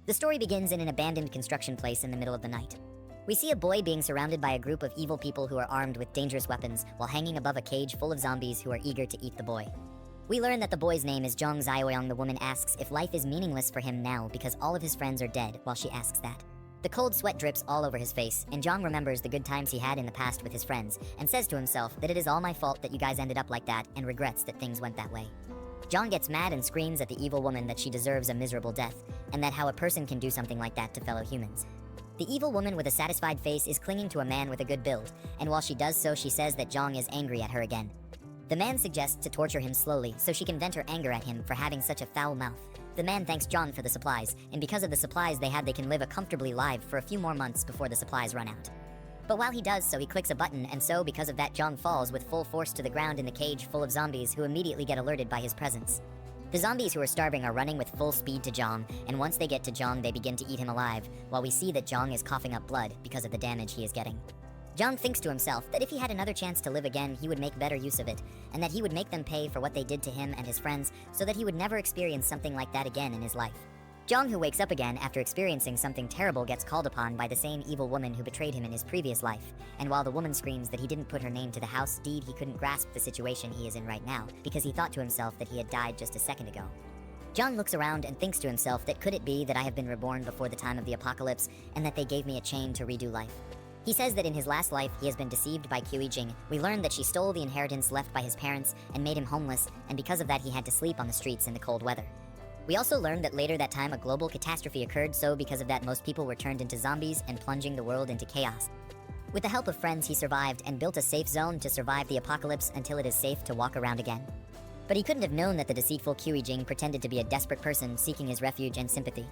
The story begins in an abandoned construction place in the middle of the night. We see a boy being surrounded by a group of evil people who are armed with dangerous weapons while hanging above a cage full of zombies who are eager to eat the boy. We learn that the boy's name is Jong Zioyong. The woman asks if life is meaningless for him now because all of his friends are dead while she asks that. The cold sweat drips all over his face, and Jong remembers the good times he had in the past with his friends and says to himself that it is all my fault that you guys ended up like that and regrets that things went that way. Jong gets mad and screams at the evil woman that she deserves a miserable death and that how a person can do something like that to fellow humans. The evil woman with a satisfied face is clinging to a man with a good build, and while she does so, she says that Jong is angry at her again. The man suggests to torture him slowly so she can vent her anger at him for having such a foul mouth. The man thanks Jong for the supplies, and because of the supplies they have, they can live a comfortably life for a few more months before the supplies run out. But while he does so, he clicks a button, and so because of that, Jong falls with full force to the ground in the cage full of zombies who immediately get alerted by his presence. The zombies who are starving are running with full speed to Jong, and once they get to Jong, they begin to eat him alive, while we see that Jong is coughing up blood because of the damage he is getting. Jong thinks to himself that if he had another chance to live again, he would make better use of it, and that he would make them pay for what they did to him and his friends so that he would never experience something like that again in his life. Jong, who wakes up again after experiencing something terrible, gets called upon by the same evil woman who betrayed him in his previous life, and while the woman screams that he didn't put her name to the house deed, he couldn't grasp the situation he is in right now because he thought to himself that he had died just a second ago. Jong looks around and thinks to himself that could it be that I have been reborn before the time of the apocalypse and that they gave me a chain to redo life. He says that in his last life he has been deceived by Qiu Jing. We learn that she stole the inheritance left by his parents and made him homeless, and because of that he had to sleep on the streets in the cold weather. We also learn that later that time a global catastrophe occurred, so because of that most people were turned into zombies and plunging the world into chaos. With the help of friends he survived and built a safe zone to survive the apocalypse until it is safe to walk around again. But he couldn't have known that the deceitful Qiu Jing pretended to be a desperate person seeking his refuge and sympathy.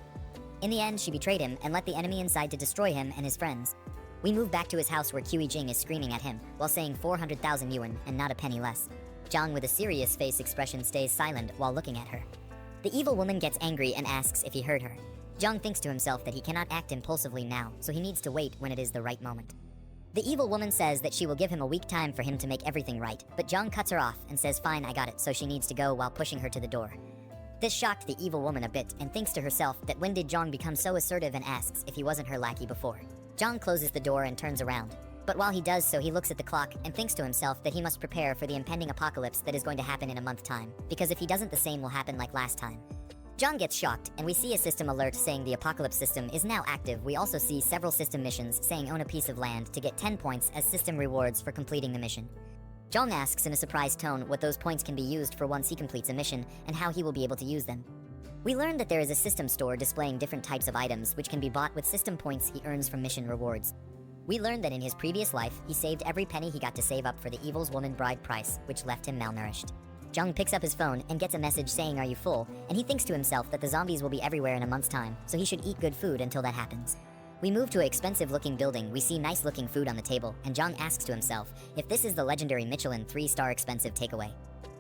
In the end, she betrayed him and let the enemy inside to destroy him and his friends. We move back to his house where Qiu Jing is screaming at him while saying 400,000 yuan and not a penny less. Jong, with a serious face expression, stays silent while looking at her. The evil woman gets angry and asks if he heard her. Jong thinks to himself that he cannot act impulsively now, so he needs to wait when it is the right moment. The evil woman says that she will give him a week time for him to make everything right, but Jong cuts her off and says fine, I got it, so she needs to go while pushing her to the door. This shocked the evil woman a bit and thinks to herself that when did Jong become so assertive, and asks if he wasn't her lackey before. Jong closes the door and turns around. But while he does so, he looks at the clock and thinks to himself that he must prepare for the impending apocalypse that is going to happen in a month's time, because if he doesn't, the same will happen like last time. Jong gets shocked, and we see a system alert saying the apocalypse system is now active. We also see several system missions saying own a piece of land to get 10 points as system rewards for completing the mission. Jong asks in a surprised tone what those points can be used for once he completes a mission, and how he will be able to use them. We learn that there is a system store displaying different types of items which can be bought with system points he earns from mission rewards. We learn that in his previous life, he saved every penny he got to save up for the evil's woman bride price, which left him malnourished. Jong picks up his phone and gets a message saying, "Are you full?" And he thinks to himself that the zombies will be everywhere in a month's time, so he should eat good food until that happens. We move to an expensive-looking building. We see nice-looking food on the table, and Jong asks to himself if this is the legendary Michelin 3-star expensive takeaway.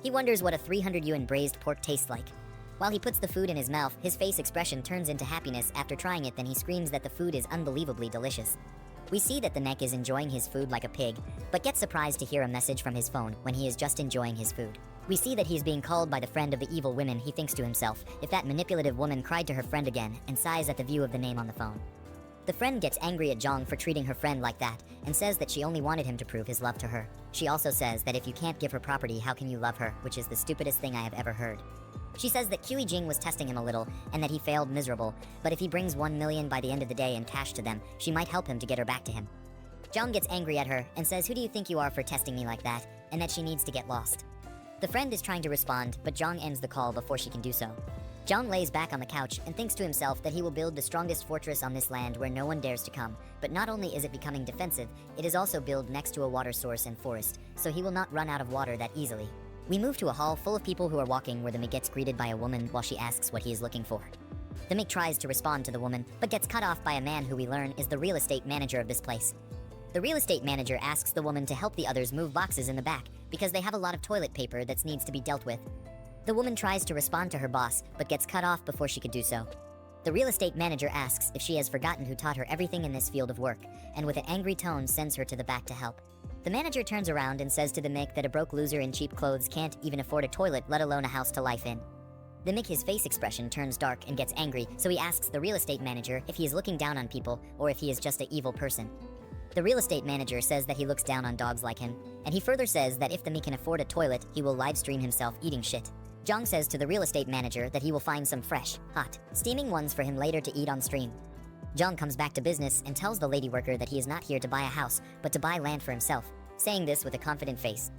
He wonders what a 300 yuan braised pork tastes like. While he puts the food in his mouth, his face expression turns into happiness after trying it. Then he screams that the food is unbelievably delicious. We see that the neck is enjoying his food like a pig, but gets surprised to hear a message from his phone when he is just enjoying his food. We see that he's being called by the friend of the evil women. He thinks to himself if that manipulative woman cried to her friend again, and sighs at the view of the name on the phone. The friend gets angry at Jong for treating her friend like that, and says that she only wanted him to prove his love to her. She also says that if you can't give her property, how can you love her, which is the stupidest thing I have ever heard. She says that Qiu Jing was testing him a little, and that he failed miserable, but if he brings 1 million by the end of the day in cash to them, she might help him to get her back to him. Jong gets angry at her and says, "Who do you think you are for testing me like that?" and that she needs to get lost. The friend is trying to respond, but Jong ends the call before she can do so. Jong lays back on the couch and thinks to himself that he will build the strongest fortress on this land where no one dares to come, but not only is it becoming defensive, it is also built next to a water source and forest, so he will not run out of water that easily. We move to a hall full of people who are walking, where the Mick gets greeted by a woman while she asks what he is looking for. The Mick tries to respond to the woman, but gets cut off by a man who we learn is the real estate manager of this place. The real estate manager asks the woman to help the others move boxes in the back, because they have a lot of toilet paper that needs to be dealt with. The woman tries to respond to her boss, but gets cut off before she could do so. The real estate manager asks if she has forgotten who taught her everything in this field of work, and with an angry tone sends her to the back to help. The manager turns around and says to the Mick that a broke loser in cheap clothes can't even afford a toilet, let alone a house to life in. His face expression turns dark and gets angry, so he asks the real estate manager if he is looking down on people or if he is just an evil person. The real estate manager says that he looks down on dogs like him, and he further says that if the can afford a toilet, he will live stream himself eating shit. Jong says to the real estate manager that he will find some fresh, hot, steaming ones for him later to eat on stream. Jong comes back to business and tells the lady worker that he is not here to buy a house, but to buy land for himself, saying this with a confident face.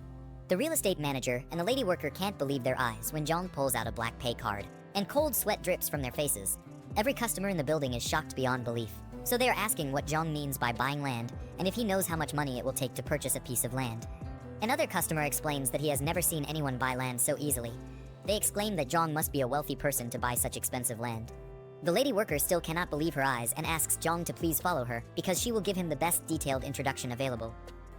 The real estate manager and the lady worker can't believe their eyes when Jong pulls out a black pay card, and cold sweat drips from their faces. Every customer in the building is shocked beyond belief, so they are asking what Jong means by buying land, and if he knows how much money it will take to purchase a piece of land. Another customer explains that he has never seen anyone buy land so easily. They exclaim that Jong must be a wealthy person to buy such expensive land. The lady worker still cannot believe her eyes and asks Jong to please follow her because she will give him the best detailed introduction available.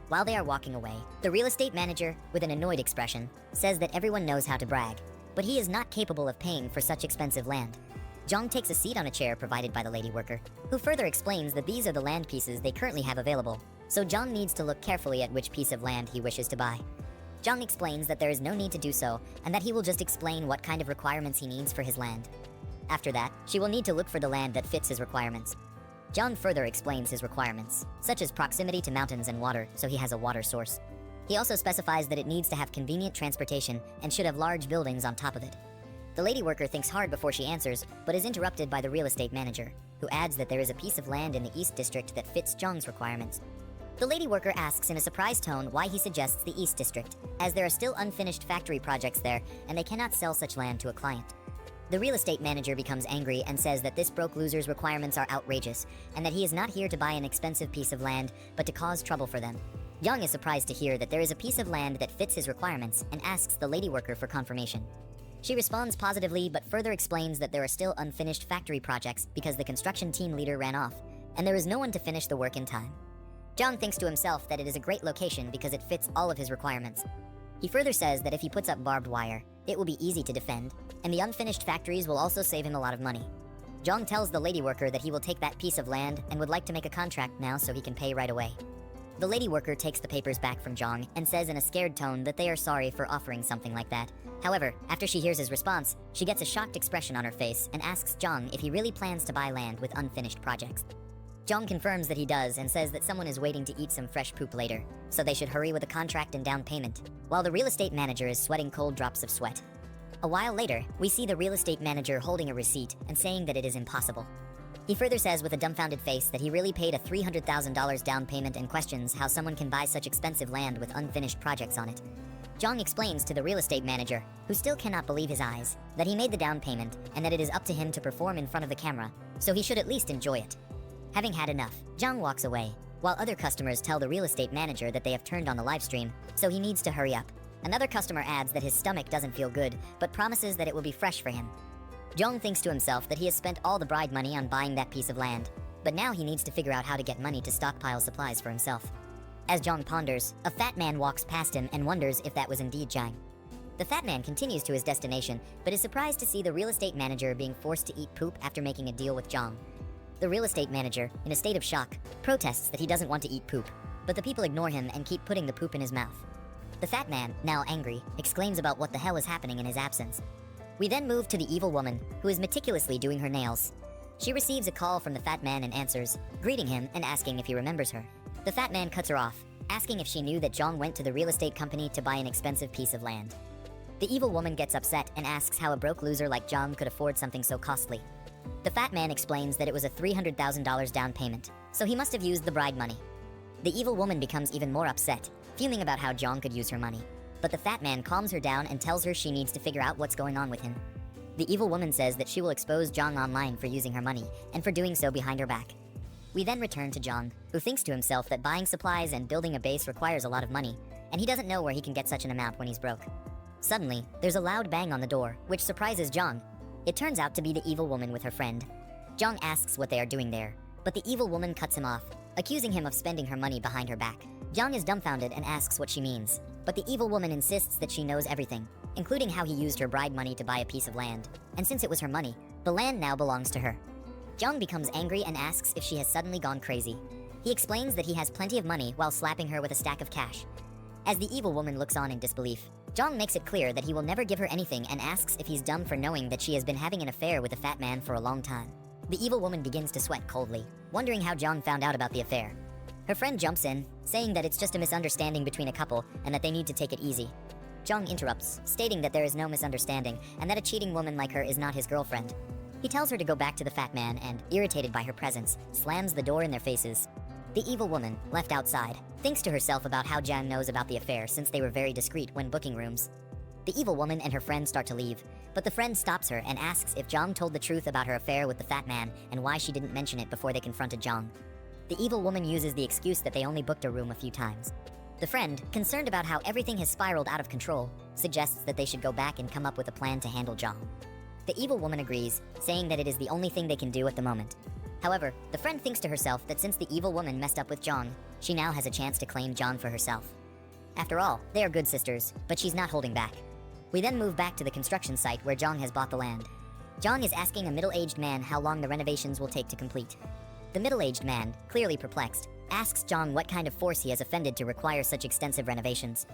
While they are walking away, the real estate manager, with an annoyed expression, says that everyone knows how to brag, but he is not capable of paying for such expensive land. Jong takes a seat on a chair provided by the lady worker, who further explains that these are the land pieces they currently have available, so Jong needs to look carefully at which piece of land he wishes to buy. Jong explains that there is no need to do so, and that he will just explain what kind of requirements he needs for his land. After that, she will need to look for the land that fits his requirements. Jong further explains his requirements, such as proximity to mountains and water, so he has a water source. He also specifies that it needs to have convenient transportation and should have large buildings on top of it. The lady worker thinks hard before she answers, but is interrupted by the real estate manager, who adds that there is a piece of land in the East District that fits Jong's requirements. The lady worker asks in a surprised tone why he suggests the East District, as there are still unfinished factory projects there and they cannot sell such land to a client. The real estate manager becomes angry and says that this broke loser's requirements are outrageous, and that he is not here to buy an expensive piece of land, but to cause trouble for them. Jong is surprised to hear that there is a piece of land that fits his requirements and asks the lady worker for confirmation. She responds positively, but further explains that there are still unfinished factory projects because the construction team leader ran off, and there is no one to finish the work in time. Jong thinks to himself that it is a great location because it fits all of his requirements. He further says that if he puts up barbed wire, it will be easy to defend, and the unfinished factories will also save him a lot of money. Jong tells the lady worker that he will take that piece of land and would like to make a contract now so he can pay right away. The lady worker takes the papers back from Jong and says in a scared tone that they are sorry for offering something like that. However, after she hears his response, she gets a shocked expression on her face and asks Jong if he really plans to buy land with unfinished projects. Jong confirms that he does and says that someone is waiting to eat some fresh poop later, so they should hurry with a contract and down payment, while the real estate manager is sweating cold drops of sweat. A while later, we see the real estate manager holding a receipt and saying that it is impossible. He further says with a dumbfounded face that he really paid a $300,000 down payment and questions how someone can buy such expensive land with unfinished projects on it. Jong explains to the real estate manager, who still cannot believe his eyes, that he made the down payment and that it is up to him to perform in front of the camera, so he should at least enjoy it. Having had enough, Jong walks away, while other customers tell the real estate manager that they have turned on the live stream, so he needs to hurry up. Another customer adds that his stomach doesn't feel good, but promises that it will be fresh for him. Jong thinks to himself that he has spent all the bride money on buying that piece of land, but now he needs to figure out how to get money to stockpile supplies for himself. As Jong ponders, a fat man walks past him and wonders if that was indeed Jang. The fat man continues to his destination, but is surprised to see the real estate manager being forced to eat poop after making a deal with Jong. The real estate manager, in a state of shock, protests that he doesn't want to eat poop, but the people ignore him and keep putting the poop in his mouth. The fat man, now angry, exclaims about what the hell is happening in his absence. We then move to the evil woman, who is meticulously doing her nails. She receives a call from the fat man and answers, greeting him and asking if he remembers her. The fat man cuts her off, asking if she knew that Jong went to the real estate company to buy an expensive piece of land. The evil woman gets upset and asks how a broke loser like Jong could afford something so costly. The fat man explains that it was a $300,000 down payment, so he must have used the bride money. The evil woman becomes even more upset, fuming about how Jong could use her money. But the fat man calms her down and tells her she needs to figure out what's going on with him. The evil woman says that she will expose Jong online for using her money, and for doing so behind her back. We then return to Jong, who thinks to himself that buying supplies and building a base requires a lot of money, and he doesn't know where he can get such an amount when he's broke. Suddenly, there's a loud bang on the door, which surprises Jong. It turns out to be the evil woman with her friend. Jong asks what they are doing there, but the evil woman cuts him off, accusing him of spending her money behind her back. Jong is dumbfounded and asks what she means, but the evil woman insists that she knows everything, including how he used her bride money to buy a piece of land, and since it was her money, the land now belongs to her. Jong becomes angry and asks if she has suddenly gone crazy. He explains that he has plenty of money while slapping her with a stack of cash. As the evil woman looks on in disbelief, Zhang makes it clear that he will never give her anything and asks if he's dumb for knowing that she has been having an affair with the fat man for a long time. The evil woman begins to sweat coldly, wondering how Zhang found out about the affair. Her friend jumps in, saying that it's just a misunderstanding between a couple and that they need to take it easy. Zhang interrupts, stating that there is no misunderstanding and that a cheating woman like her is not his girlfriend. He tells her to go back to the fat man and, irritated by her presence, slams the door in their faces. The evil woman, left outside, thinks to herself about how Zhang knows about the affair since they were very discreet when booking rooms. The evil woman and her friend start to leave, but the friend stops her and asks if Zhang told the truth about her affair with the fat man and why she didn't mention it before they confronted Zhang. The evil woman uses the excuse that they only booked a room a few times. The friend, concerned about how everything has spiraled out of control, suggests that they should go back and come up with a plan to handle Zhang. The evil woman agrees, saying that it is the only thing they can do at the moment. However, the friend thinks to herself that since the evil woman messed up with Zhang, she now has a chance to claim Zhang for herself. After all, they are good sisters, but she's not holding back. We then move back to the construction site where Zhang has bought the land. Zhang is asking a middle-aged man how long the renovations will take to complete. The middle-aged man, clearly perplexed, asks Zhang what kind of force he has offended to require such extensive renovations.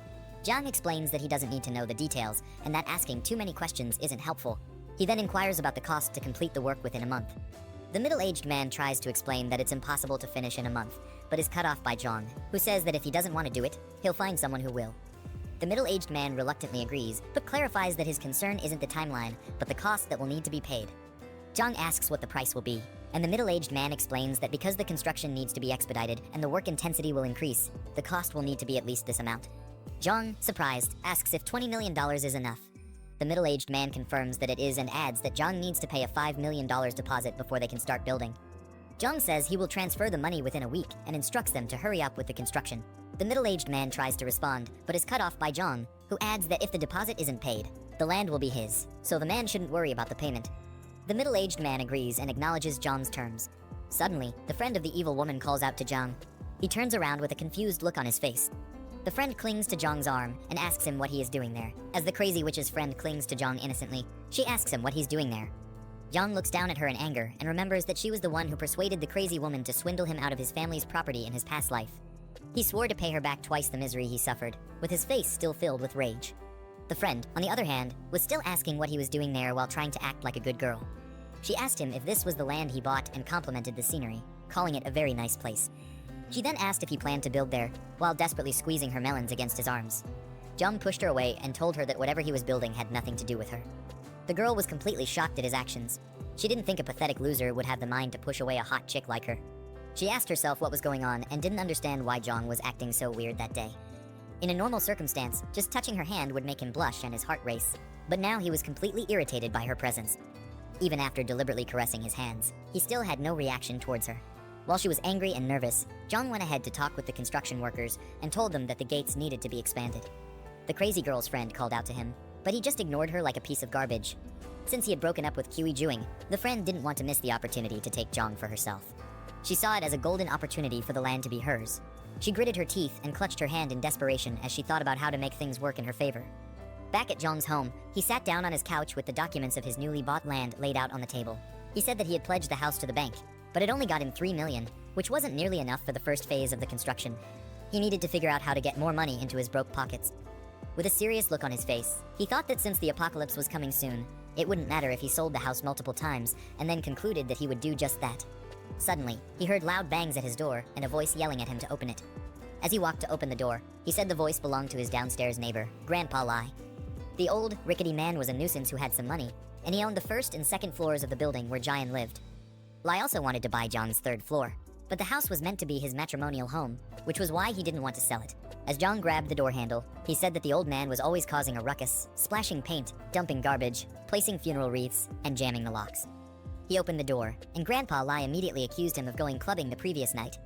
Zhang explains that he doesn't need to know the details, and that asking too many questions isn't helpful. He then inquires about the cost to complete the work within a month. The middle-aged man tries to explain that it's impossible to finish in a month, but is cut off by Zhang, who says that if he doesn't want to do it, he'll find someone who will. The middle-aged man reluctantly agrees, but clarifies that his concern isn't the timeline, but the cost that will need to be paid. Zhang asks what the price will be, and the middle-aged man explains that because the construction needs to be expedited and the work intensity will increase, the cost will need to be at least this amount. Zhang, surprised, asks if $20 million is enough. The middle-aged man confirms that it is and adds that Zhang needs to pay a $5 million deposit before they can start building. Zhang says he will transfer the money within a week and instructs them to hurry up with the construction. The middle-aged man tries to respond, but is cut off by Zhang, who adds that if the deposit isn't paid, the land will be his, so the man shouldn't worry about the payment. The middle-aged man agrees and acknowledges Zhang's terms. Suddenly, the friend of the evil woman calls out to Zhang. He turns around with a confused look on his face. The friend clings to Zhang's arm and asks him what he is doing there. As the crazy witch's friend clings to Zhang innocently, she asks him what he's doing there. Zhang looks down at her in anger and remembers that she was the one who persuaded the crazy woman to swindle him out of his family's property in his past life. He swore to pay her back twice the misery he suffered, with his face still filled with rage. The friend, on the other hand, was still asking what he was doing there while trying to act like a good girl. She asked him if this was the land he bought and complimented the scenery, calling it a very nice place. She then asked if he planned to build there, while desperately squeezing her melons against his arms. Zhang pushed her away and told her that whatever he was building had nothing to do with her. The girl was completely shocked at his actions. She didn't think a pathetic loser would have the mind to push away a hot chick like her. She asked herself what was going on and didn't understand why Zhang was acting so weird that day. In a normal circumstance, just touching her hand would make him blush and his heart race. But now he was completely irritated by her presence. Even after deliberately caressing his hands, he still had no reaction towards her. While she was angry and nervous, Zhang went ahead to talk with the construction workers and told them that the gates needed to be expanded. The crazy girl's friend called out to him, but he just ignored her like a piece of garbage. Since he had broken up with Kiwi Juing, the friend didn't want to miss the opportunity to take Zhang for herself. She saw it as a golden opportunity for the land to be hers. She gritted her teeth and clutched her hand in desperation as she thought about how to make things work in her favor. Back at Zhang's home, he sat down on his couch with the documents of his newly bought land laid out on the table. He said that he had pledged the house to the bank, but it only got him $3 million, which wasn't nearly enough for the first phase of the construction. He needed to figure out how to get more money into his broke pockets. With a serious look on his face, he thought that since the apocalypse was coming soon, it wouldn't matter if he sold the house multiple times, and then concluded that he would do just that. Suddenly, he heard loud bangs at his door and a voice yelling at him to open it. As he walked to open the door, he said the voice belonged to his downstairs neighbor, Grandpa Lai. The old, rickety man was a nuisance who had some money, and he owned the first and second floors of the building where Jian lived. Lai also wanted to buy Zhang's third floor, but the house was meant to be his matrimonial home, which was why he didn't want to sell it. As Zhang grabbed the door handle, he said that the old man was always causing a ruckus, splashing paint, dumping garbage, placing funeral wreaths, and jamming the locks. He opened the door, and Grandpa Lai immediately accused him of going clubbing the previous night.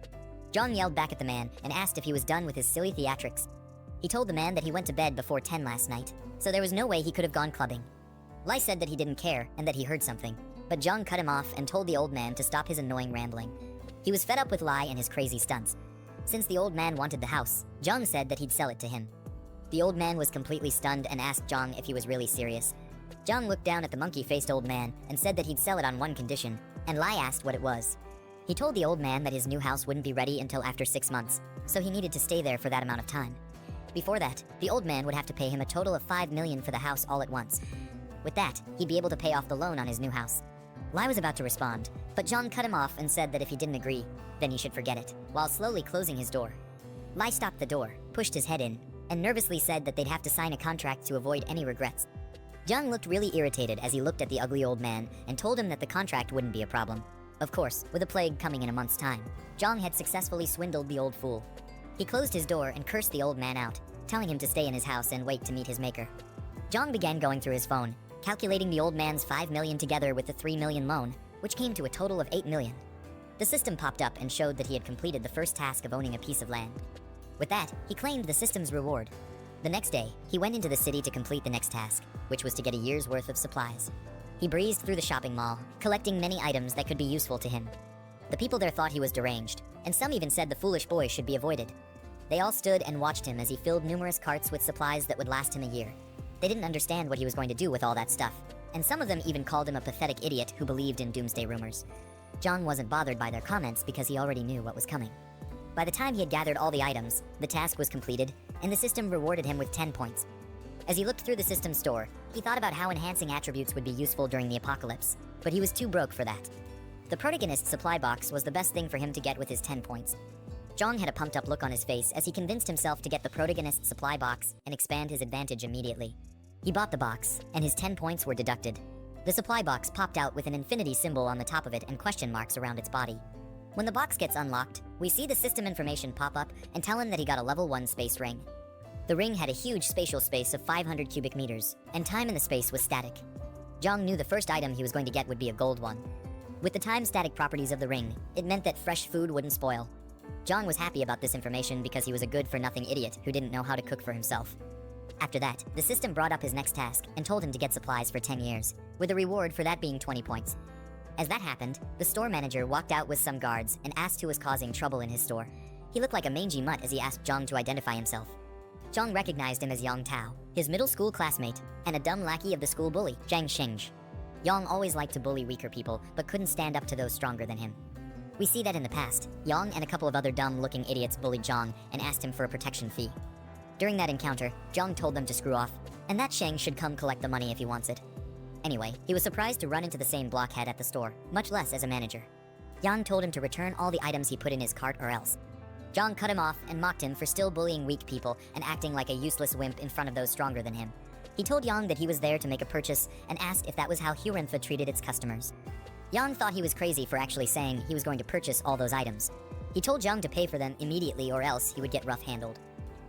Zhang yelled back at the man and asked if he was done with his silly theatrics. He told the man that he went to bed before 10 last night, so there was no way he could have gone clubbing. Lai said that he didn't care and that he heard something, but Zhang cut him off and told the old man to stop his annoying rambling. He was fed up with Lai and his crazy stunts. Since the old man wanted the house, Zhang said that he'd sell it to him. The old man was completely stunned and asked Zhang if he was really serious. Zhang looked down at the monkey-faced old man and said that he'd sell it on one condition, and Lai asked what it was. He told the old man that his new house wouldn't be ready until after 6 months, so he needed to stay there for that amount of time. Before that, the old man would have to pay him a total of 5 million for the house all at once. With that, he'd be able to pay off the loan on his new house. Lai was about to respond, but Zhang cut him off and said that if he didn't agree, then he should forget it, while slowly closing his door. Lai stopped the door, pushed his head in, and nervously said that they'd have to sign a contract to avoid any regrets. Zhang looked really irritated as he looked at the ugly old man and told him that the contract wouldn't be a problem. Of course, with a plague coming in a month's time, Zhang had successfully swindled the old fool. He closed his door and cursed the old man out, telling him to stay in his house and wait to meet his maker. Zhang began going through his phone, calculating the old man's 5 million together with the 3 million loan, which came to a total of 8 million. The system popped up and showed that he had completed the first task of owning a piece of land. With that, he claimed the system's reward. The next day, he went into the city to complete the next task, which was to get a year's worth of supplies. He breezed through the shopping mall, collecting many items that could be useful to him. The people there thought he was deranged, and some even said the foolish boy should be avoided. They all stood and watched him as he filled numerous carts with supplies that would last him a year. They didn't understand what he was going to do with all that stuff, and some of them even called him a pathetic idiot who believed in doomsday rumors. Zhang wasn't bothered by their comments because he already knew what was coming. By the time he had gathered all the items, the task was completed, and the system rewarded him with 10 points. As he looked through the system store, he thought about how enhancing attributes would be useful during the apocalypse, but he was too broke for that. The protagonist supply box was the best thing for him to get with his 10 points. Zhang had a pumped-up look on his face as he convinced himself to get the protagonist supply box and expand his advantage immediately. He bought the box, and his 10 points were deducted. The supply box popped out with an infinity symbol on the top of it and question marks around its body. When the box gets unlocked, we see the system information pop up and tell him that he got a level 1 space ring. The ring had a huge spatial space of 500 cubic meters, and time in the space was static. Zhang knew the first item he was going to get would be a gold one. With the time-static properties of the ring, it meant that fresh food wouldn't spoil. Zhang was happy about this information because he was a good-for-nothing idiot who didn't know how to cook for himself. After that, the system brought up his next task and told him to get supplies for 10 years, with a reward for that being 20 points. As that happened, the store manager walked out with some guards and asked who was causing trouble in his store. He looked like a mangy mutt as he asked Zhang to identify himself. Zhang recognized him as Yang Tao, his middle school classmate, and a dumb lackey of the school bully, Zhang Xingzhi. Yang always liked to bully weaker people, but couldn't stand up to those stronger than him. We see that in the past, Yang and a couple of other dumb-looking idiots bullied Zhang and asked him for a protection fee. During that encounter, Zhang told them to screw off, and that Shang should come collect the money if he wants it. Anyway, he was surprised to run into the same blockhead at the store, much less as a manager. Yang told him to return all the items he put in his cart or else. Zhang cut him off and mocked him for still bullying weak people and acting like a useless wimp in front of those stronger than him. He told Yang that he was there to make a purchase and asked if that was how He Regressed Back treated its customers. Yang thought he was crazy for actually saying he was going to purchase all those items. He told Zhang to pay for them immediately or else he would get rough-handled.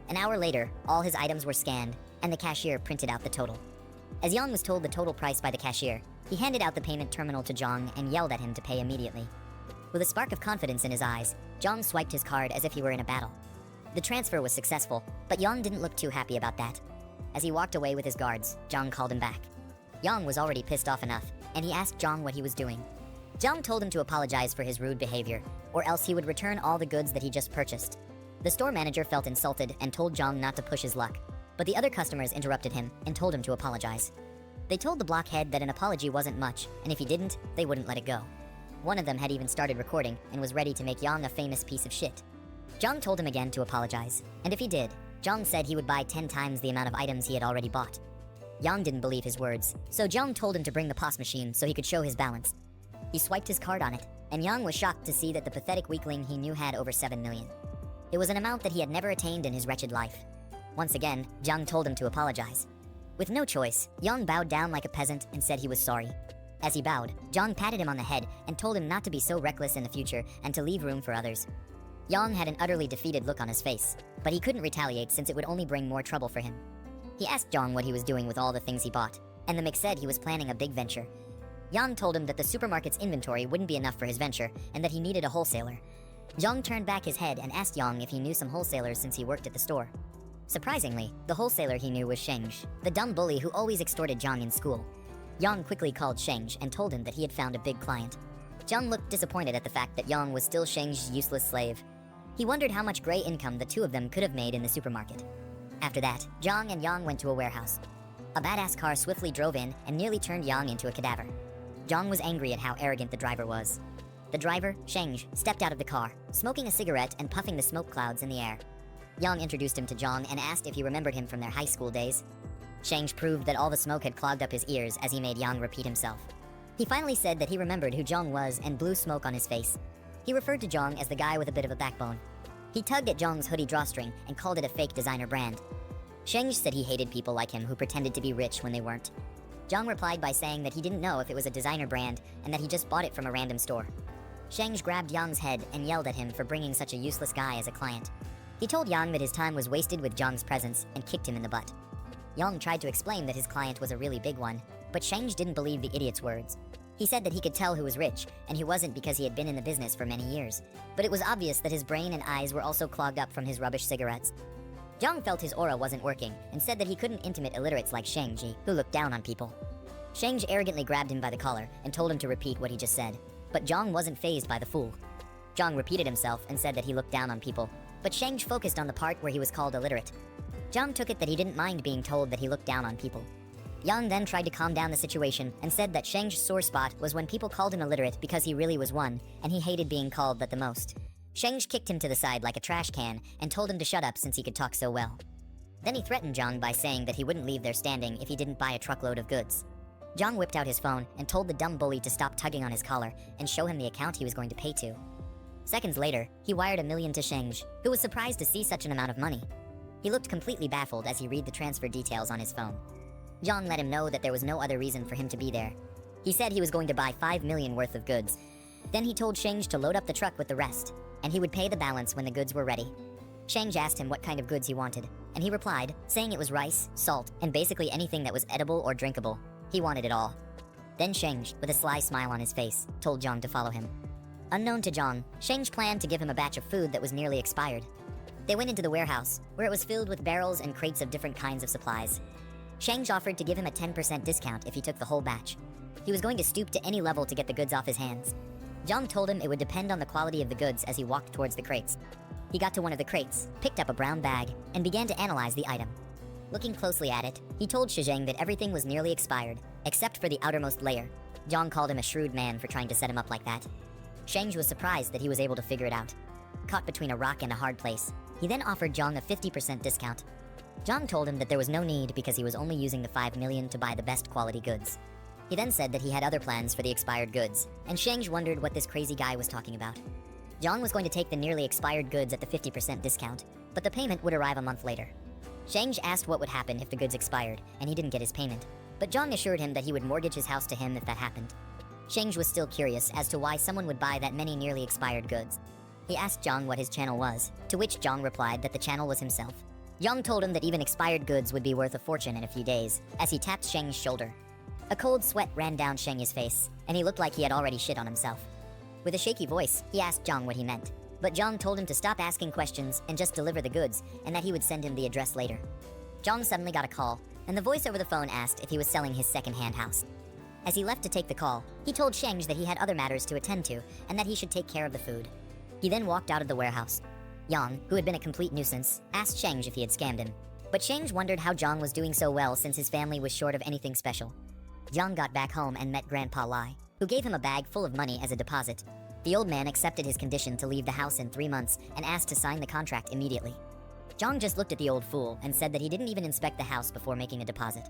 An hour later, all his items were scanned, and the cashier printed out the total. As Yang was told the total price by the cashier, he handed out the payment terminal to Zhang and yelled at him to pay immediately. With a spark of confidence in his eyes, Zhang swiped his card as if he were in a battle. The transfer was successful, but Yang didn't look too happy about that. As he walked away with his guards, Zhang called him back. Yang was already pissed off enough, and he asked Zhang what he was doing. Zhang told him to apologize for his rude behavior, or else he would return all the goods that he just purchased. The store manager felt insulted and told Zhang not to push his luck, but the other customers interrupted him and told him to apologize. They told the blockhead that an apology wasn't much, and if he didn't, they wouldn't let it go. One of them had even started recording and was ready to make Yang a famous piece of shit. Zhang told him again to apologize, and if he did, Zhang said he would buy 10 times the amount of items he had already bought. Yang didn't believe his words, so Zhang told him to bring the POS machine so he could show his balance. He swiped his card on it, and Yang was shocked to see that the pathetic weakling he knew had over 7 million. It was an amount that he had never attained in his wretched life. Once again, Zhang told him to apologize. With no choice, Yang bowed down like a peasant and said he was sorry. As he bowed, Zhang patted him on the head and told him not to be so reckless in the future and to leave room for others. Yang had an utterly defeated look on his face, but he couldn't retaliate since it would only bring more trouble for him. He asked Zhang what he was doing with all the things he bought, and the Mick said he was planning a big venture. Yang told him that the supermarket's inventory wouldn't be enough for his venture and that he needed a wholesaler. Zhang turned back his head and asked Yang if he knew some wholesalers since he worked at the store. Surprisingly, the wholesaler he knew was Shengzhi, the dumb bully who always extorted Zhang in school. Yang quickly called Shengzhi and told him that he had found a big client. Zhang looked disappointed at the fact that Yang was still Shengzhi's useless slave. He wondered how much gray income the two of them could have made in the supermarket. After that, Zhang and Yang went to a warehouse. A badass car swiftly drove in and nearly turned Yang into a cadaver. Zhang was angry at how arrogant the driver was. The driver, Shengzhi, stepped out of the car, smoking a cigarette and puffing the smoke clouds in the air. Yang introduced him to Zhang and asked if he remembered him from their high school days. Sheng proved that all the smoke had clogged up his ears as he made Yang repeat himself. He finally said that he remembered who Zhang was and blew smoke on his face. He referred to Zhang as the guy with a bit of a backbone. He tugged at Zhang's hoodie drawstring and called it a fake designer brand. Sheng said he hated people like him who pretended to be rich when they weren't. Zhang replied by saying that he didn't know if it was a designer brand and that he just bought it from a random store. Sheng grabbed Yang's head and yelled at him for bringing such a useless guy as a client. He told Yang that his time was wasted with Zhang's presence and kicked him in the butt. Yang tried to explain that his client was a really big one, but Sheng didn't believe the idiot's words. He said that he could tell who was rich, and he wasn't because he had been in the business for many years. But it was obvious that his brain and eyes were also clogged up from his rubbish cigarettes. Zhang felt his aura wasn't working, and said that he couldn't intimate illiterates like Sheng, who looked down on people. Sheng arrogantly grabbed him by the collar and told him to repeat what he just said. But Zhang wasn't fazed by the fool. Zhang repeated himself and said that he looked down on people, but Sheng focused on the part where he was called illiterate. Zhang took it that he didn't mind being told that he looked down on people. Yang then tried to calm down the situation and said that Sheng's sore spot was when people called him illiterate because he really was one, and he hated being called that the most. Sheng kicked him to the side like a trash can and told him to shut up since he could talk so well. Then he threatened Zhang by saying that he wouldn't leave there standing if he didn't buy a truckload of goods. Zhang whipped out his phone and told the dumb bully to stop tugging on his collar and show him the account he was going to pay to. Seconds later, he wired $1 million to Sheng, who was surprised to see such an amount of money. He looked completely baffled as he read the transfer details on his phone. Zhang let him know that there was no other reason for him to be there. He said he was going to buy $5 million worth of goods. Then he told Sheng to load up the truck with the rest, and he would pay the balance when the goods were ready. Sheng asked him what kind of goods he wanted, and he replied, saying it was rice, salt, and basically anything that was edible or drinkable. He wanted it all. Then Sheng, with a sly smile on his face, told Zhang to follow him. Unknown to Zhang, Sheng planned to give him a batch of food that was nearly expired. They went into the warehouse, where it was filled with barrels and crates of different kinds of supplies. Sheng offered to give him a 10% discount if he took the whole batch. He was going to stoop to any level to get the goods off his hands. Zhang told him it would depend on the quality of the goods as he walked towards the crates. He got to one of the crates, picked up a brown bag, and began to analyze the item. Looking closely at it, he told Sheng that everything was nearly expired, except for the outermost layer. Zhang called him a shrewd man for trying to set him up like that. Sheng was surprised that he was able to figure it out. Caught between a rock and a hard place, he then offered Zhang a 50% discount. Zhang told him that there was no need because he was only using the $5 million to buy the best quality goods. He then said that he had other plans for the expired goods, and Sheng wondered what this crazy guy was talking about. Zhang was going to take the nearly expired goods at the 50% discount, but the payment would arrive a month later. Sheng asked what would happen if the goods expired, and he didn't get his payment, but Zhang assured him that he would mortgage his house to him if that happened. Sheng was still curious as to why someone would buy that many nearly expired goods. He asked Zhang what his channel was, to which Zhang replied that the channel was himself. Zhang told him that even expired goods would be worth a fortune in a few days, as he tapped Sheng's shoulder. A cold sweat ran down Sheng's face, and he looked like he had already shit on himself. With a shaky voice, he asked Zhang what he meant, but Zhang told him to stop asking questions and just deliver the goods, and that he would send him the address later. Zhang suddenly got a call, and the voice over the phone asked if he was selling his second-hand house. As he left to take the call, he told Sheng that he had other matters to attend to, and that he should take care of the food. He then walked out of the warehouse. Yang, who had been a complete nuisance, asked Sheng if he had scammed him. But Sheng wondered how Zhang was doing so well since his family was short of anything special. Zhang got back home and met Grandpa Lai, who gave him a bag full of money as a deposit. The old man accepted his condition to leave the house in 3 months and asked to sign the contract immediately. Zhang just looked at the old fool and said that he didn't even inspect the house before making a deposit.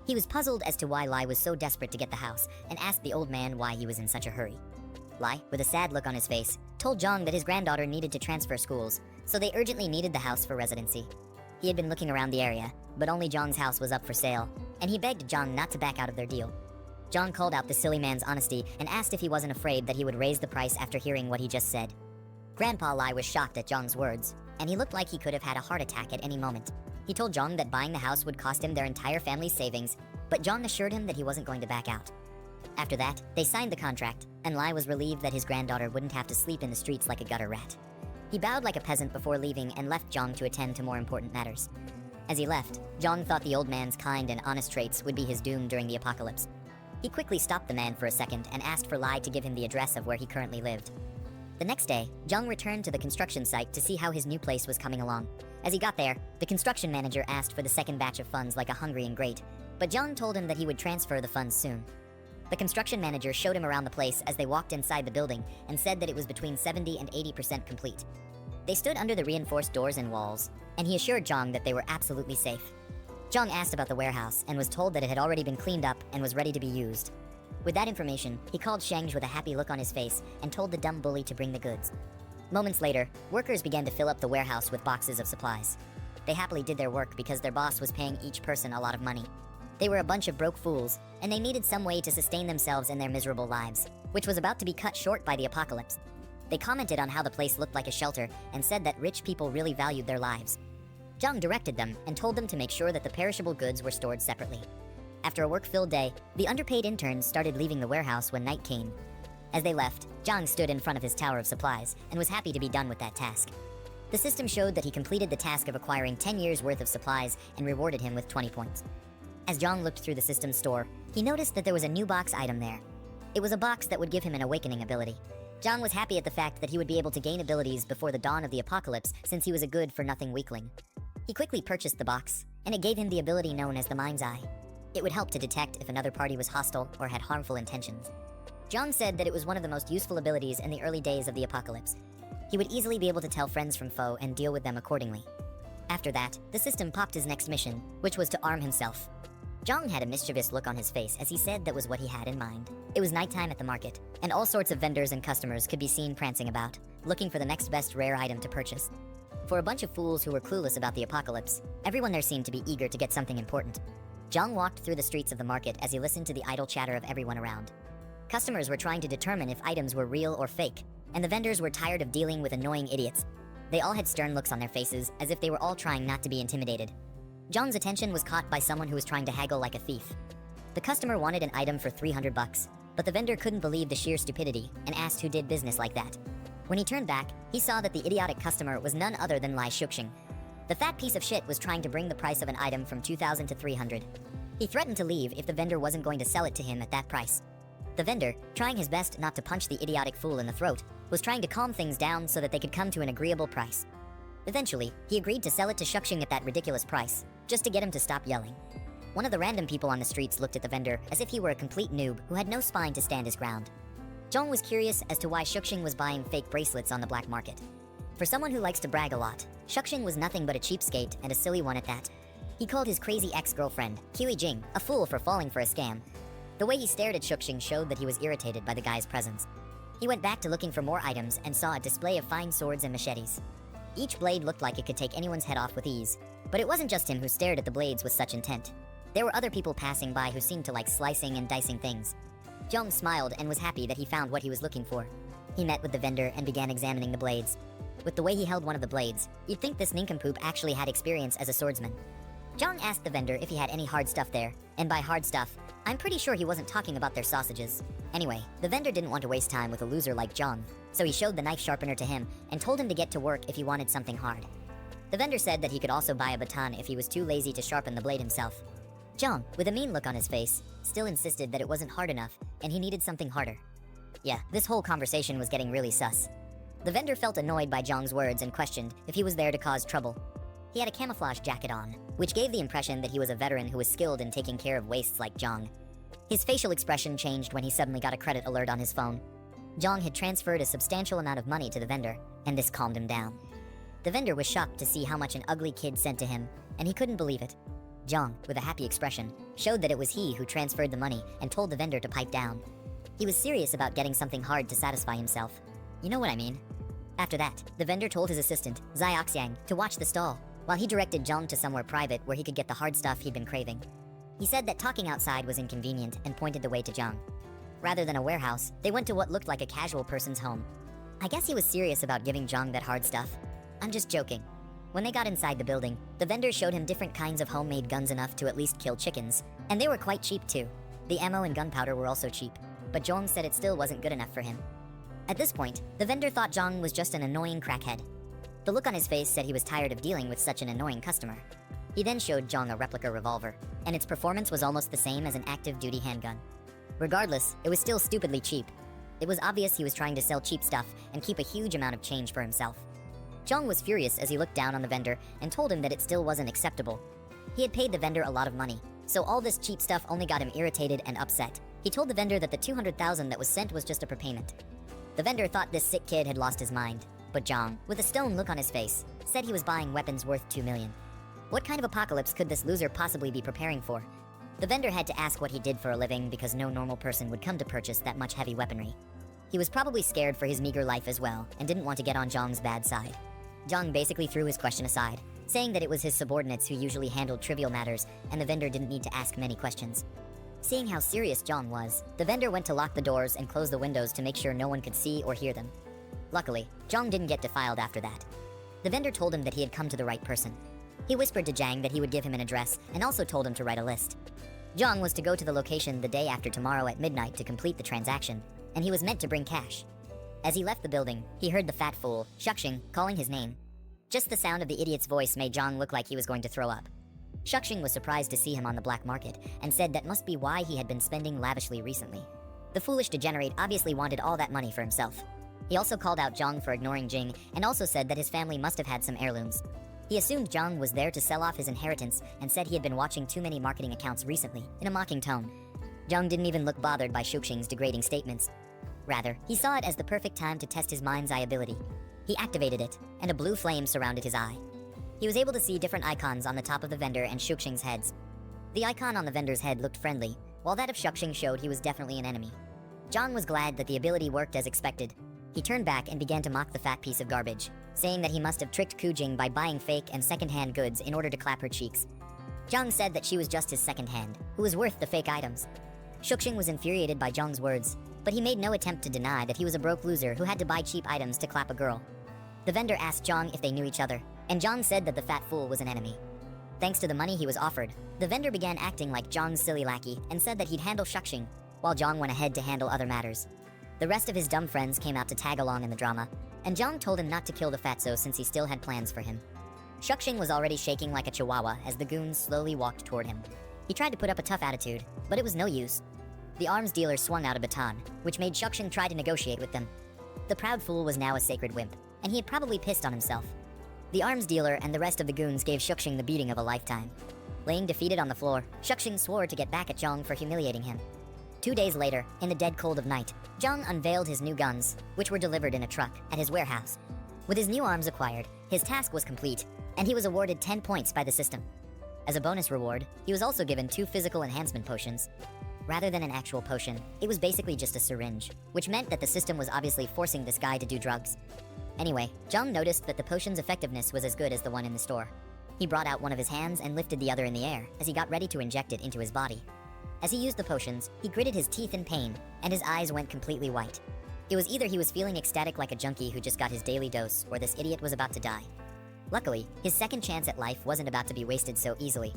He was puzzled as to why Lai was so desperate to get the house and asked the old man why he was in such a hurry. Lai, with a sad look on his face, told Zhang that his granddaughter needed to transfer schools, so they urgently needed the house for residency. He had been looking around the area, but only Zhang's house was up for sale, and he begged Zhang not to back out of their deal. Zhang called out the silly man's honesty and asked if he wasn't afraid that he would raise the price after hearing what he just said. Grandpa Lai was shocked at Zhang's words, and he looked like he could have had a heart attack at any moment. He told Zhang that buying the house would cost him their entire family's savings, but Zhang assured him that he wasn't going to back out. After that, they signed the contract, and Lai was relieved that his granddaughter wouldn't have to sleep in the streets like a gutter rat. He bowed like a peasant before leaving and left Zhang to attend to more important matters. As he left, Zhang thought the old man's kind and honest traits would be his doom during the apocalypse. He quickly stopped the man for a second and asked for Lai to give him the address of where he currently lived. The next day, Zhang returned to the construction site to see how his new place was coming along. As he got there, the construction manager asked for the second batch of funds like a hungry ingrate, but Zhang told him that he would transfer the funds soon. The construction manager showed him around the place as they walked inside the building and said that it was between 70 and 80% complete. They stood under the reinforced doors and walls, and he assured Zhang that they were absolutely safe. Zhang asked about the warehouse and was told that it had already been cleaned up and was ready to be used. With that information, he called Sheng with a happy look on his face and told the dumb bully to bring the goods. Moments later, workers began to fill up the warehouse with boxes of supplies. They happily did their work because their boss was paying each person a lot of money. They were a bunch of broke fools, and they needed some way to sustain themselves in their miserable lives, which was about to be cut short by the apocalypse. They commented on how the place looked like a shelter and said that rich people really valued their lives. Zhang directed them and told them to make sure that the perishable goods were stored separately. After a work-filled day, the underpaid interns started leaving the warehouse when night came. As they left, Zhang stood in front of his tower of supplies and was happy to be done with that task. The system showed that he completed the task of acquiring 10 years worth of supplies and rewarded him with 20 points. As Zhang looked through the system's store, he noticed that there was a new box item there. It was a box that would give him an awakening ability. Zhang was happy at the fact that he would be able to gain abilities before the dawn of the apocalypse since he was a good-for-nothing weakling. He quickly purchased the box, and it gave him the ability known as the Mind's Eye. It would help to detect if another party was hostile or had harmful intentions. Zhang said that it was one of the most useful abilities in the early days of the apocalypse. He would easily be able to tell friends from foe and deal with them accordingly. After that, the system popped his next mission, which was to arm himself. Zhang had a mischievous look on his face as he said that was what he had in mind. It was nighttime at the market, and all sorts of vendors and customers could be seen prancing about, looking for the next best rare item to purchase. For a bunch of fools who were clueless about the apocalypse, everyone there seemed to be eager to get something important. Zhang walked through the streets of the market as he listened to the idle chatter of everyone around. Customers were trying to determine if items were real or fake, and the vendors were tired of dealing with annoying idiots. They all had stern looks on their faces, as if they were all trying not to be intimidated. Zhang's attention was caught by someone who was trying to haggle like a thief. The customer wanted an item for 300 bucks, but the vendor couldn't believe the sheer stupidity and asked who did business like that. When he turned back, he saw that the idiotic customer was none other than Lai Shuxing. The fat piece of shit was trying to bring the price of an item from 2,000 to 300. He threatened to leave if the vendor wasn't going to sell it to him at that price. The vendor, trying his best not to punch the idiotic fool in the throat, was trying to calm things down so that they could come to an agreeable price. Eventually, he agreed to sell it to Shuxing at that ridiculous price, just to get him to stop yelling. One of the random people on the streets looked at the vendor as if he were a complete noob who had no spine to stand his ground. Zhang was curious as to why Shuxing was buying fake bracelets on the black market. For someone who likes to brag a lot, Shuxing was nothing but a cheapskate and a silly one at that. He called his crazy ex-girlfriend, Kiwi Jing, a fool for falling for a scam. The way he stared at Shuxing showed that he was irritated by the guy's presence. He went back to looking for more items and saw a display of fine swords and machetes. Each blade looked like it could take anyone's head off with ease, but it wasn't just him who stared at the blades with such intent. There were other people passing by who seemed to like slicing and dicing things. Zhang smiled and was happy that he found what he was looking for. He met with the vendor and began examining the blades. With the way he held one of the blades, you'd think this nincompoop actually had experience as a swordsman. Zhang asked the vendor if he had any hard stuff there, and by hard stuff, I'm pretty sure he wasn't talking about their sausages. Anyway, the vendor didn't want to waste time with a loser like Zhang, so he showed the knife sharpener to him and told him to get to work if he wanted something hard. The vendor said that he could also buy a baton if he was too lazy to sharpen the blade himself. Zhang, with a mean look on his face, still insisted that it wasn't hard enough and he needed something harder. Yeah, this whole conversation was getting really sus. The vendor felt annoyed by Zhang's words and questioned if he was there to cause trouble. He had a camouflage jacket on, which gave the impression that he was a veteran who was skilled in taking care of wastes like Zhang. His facial expression changed when he suddenly got a credit alert on his phone. Zhang had transferred a substantial amount of money to the vendor, and this calmed him down. The vendor was shocked to see how much an ugly kid sent to him, and he couldn't believe it. Zhang, with a happy expression, showed that it was he who transferred the money and told the vendor to pipe down. He was serious about getting something hard to satisfy himself. You know what I mean? After that, the vendor told his assistant, Xiaoxiang, to watch the stall, while he directed Zhang to somewhere private where he could get the hard stuff he'd been craving. He said that talking outside was inconvenient and pointed the way to Zhang. Rather than a warehouse, they went to what looked like a casual person's home. I guess he was serious about giving Zhang that hard stuff. I'm just joking. When they got inside the building, the vendor showed him different kinds of homemade guns enough to at least kill chickens, and they were quite cheap too. The ammo and gunpowder were also cheap, but Zhang said it still wasn't good enough for him. At this point, the vendor thought Zhang was just an annoying crackhead. The look on his face said he was tired of dealing with such an annoying customer. He then showed Zhang a replica revolver, and its performance was almost the same as an active-duty handgun. Regardless, it was still stupidly cheap. It was obvious he was trying to sell cheap stuff and keep a huge amount of change for himself. Zhang was furious as he looked down on the vendor and told him that it still wasn't acceptable. He had paid the vendor a lot of money, so all this cheap stuff only got him irritated and upset. He told the vendor that the 200,000 that was sent was just a prepayment. The vendor thought this sick kid had lost his mind, But Zhang, with a stone look on his face, said he was buying weapons worth 2 million. What kind of apocalypse could this loser possibly be preparing for? The vendor had to ask what he did for a living because no normal person would come to purchase that much heavy weaponry. He was probably scared for his meager life as well and didn't want to get on Zhang's bad side. Zhang basically threw his question aside, saying that it was his subordinates who usually handled trivial matters and the vendor didn't need to ask many questions. Seeing how serious Zhang was, the vendor went to lock the doors and close the windows to make sure no one could see or hear them. Luckily, Zhang didn't get defiled after that. The vendor told him that he had come to the right person. He whispered to Zhang that he would give him an address and also told him to write a list. Zhang was to go to the location the day after tomorrow at midnight to complete the transaction, and he was meant to bring cash. As he left the building, he heard the fat fool, Shuxing, calling his name. Just the sound of the idiot's voice made Zhang look like he was going to throw up. Shuxing was surprised to see him on the black market and said that must be why he had been spending lavishly recently. The foolish degenerate obviously wanted all that money for himself. He also called out Zhang for ignoring Jing and also said that his family must have had some heirlooms. He assumed Zhang was there to sell off his inheritance and said he had been watching too many marketing accounts recently, in a mocking tone. Zhang didn't even look bothered by Shuxing's degrading statements. Rather, he saw it as the perfect time to test his mind's eye ability. He activated it, and a blue flame surrounded his eye. He was able to see different icons on the top of the vendor and Shuxing's heads. The icon on the vendor's head looked friendly, while that of Shuxing showed he was definitely an enemy. Zhang was glad that the ability worked as expected. He turned back and began to mock the fat piece of garbage, saying that he must have tricked Kujing by buying fake and second-hand goods in order to clap her cheeks. Zhang said that she was just his second hand, who was worth the fake items. Shuxing was infuriated by Zhang's words, but he made no attempt to deny that he was a broke loser who had to buy cheap items to clap a girl. The vendor asked Zhang if they knew each other, and Zhang said that the fat fool was an enemy. Thanks to the money he was offered, the vendor began acting like Zhang's silly lackey and said that he'd handle Shuxing, while Zhang went ahead to handle other matters. The rest of his dumb friends came out to tag along in the drama, and Zhang told him not to kill the fatso since he still had plans for him. Shuxing was already shaking like a chihuahua as the goons slowly walked toward him. He tried to put up a tough attitude, but it was no use. The arms dealer swung out a baton, which made Shuxing try to negotiate with them. The proud fool was now a sacred wimp, and he had probably pissed on himself. The arms dealer and the rest of the goons gave Shuxing the beating of a lifetime. Laying defeated on the floor, Shuxing swore to get back at Zhang for humiliating him. 2 days later, in the dead cold of night, Zhang unveiled his new guns, which were delivered in a truck at his warehouse. With his new arms acquired, his task was complete, and he was awarded 10 points by the system. As a bonus reward, he was also given 2 physical enhancement potions. Rather than an actual potion, it was basically just a syringe, which meant that the system was obviously forcing this guy to do drugs. Anyway, Zhang noticed that the potion's effectiveness was as good as the one in the store. He brought out one of his hands and lifted the other in the air as he got ready to inject it into his body. As he used the potions, he gritted his teeth in pain, and his eyes went completely white. It was either he was feeling ecstatic like a junkie who just got his daily dose, or this idiot was about to die. Luckily, his second chance at life wasn't about to be wasted so easily.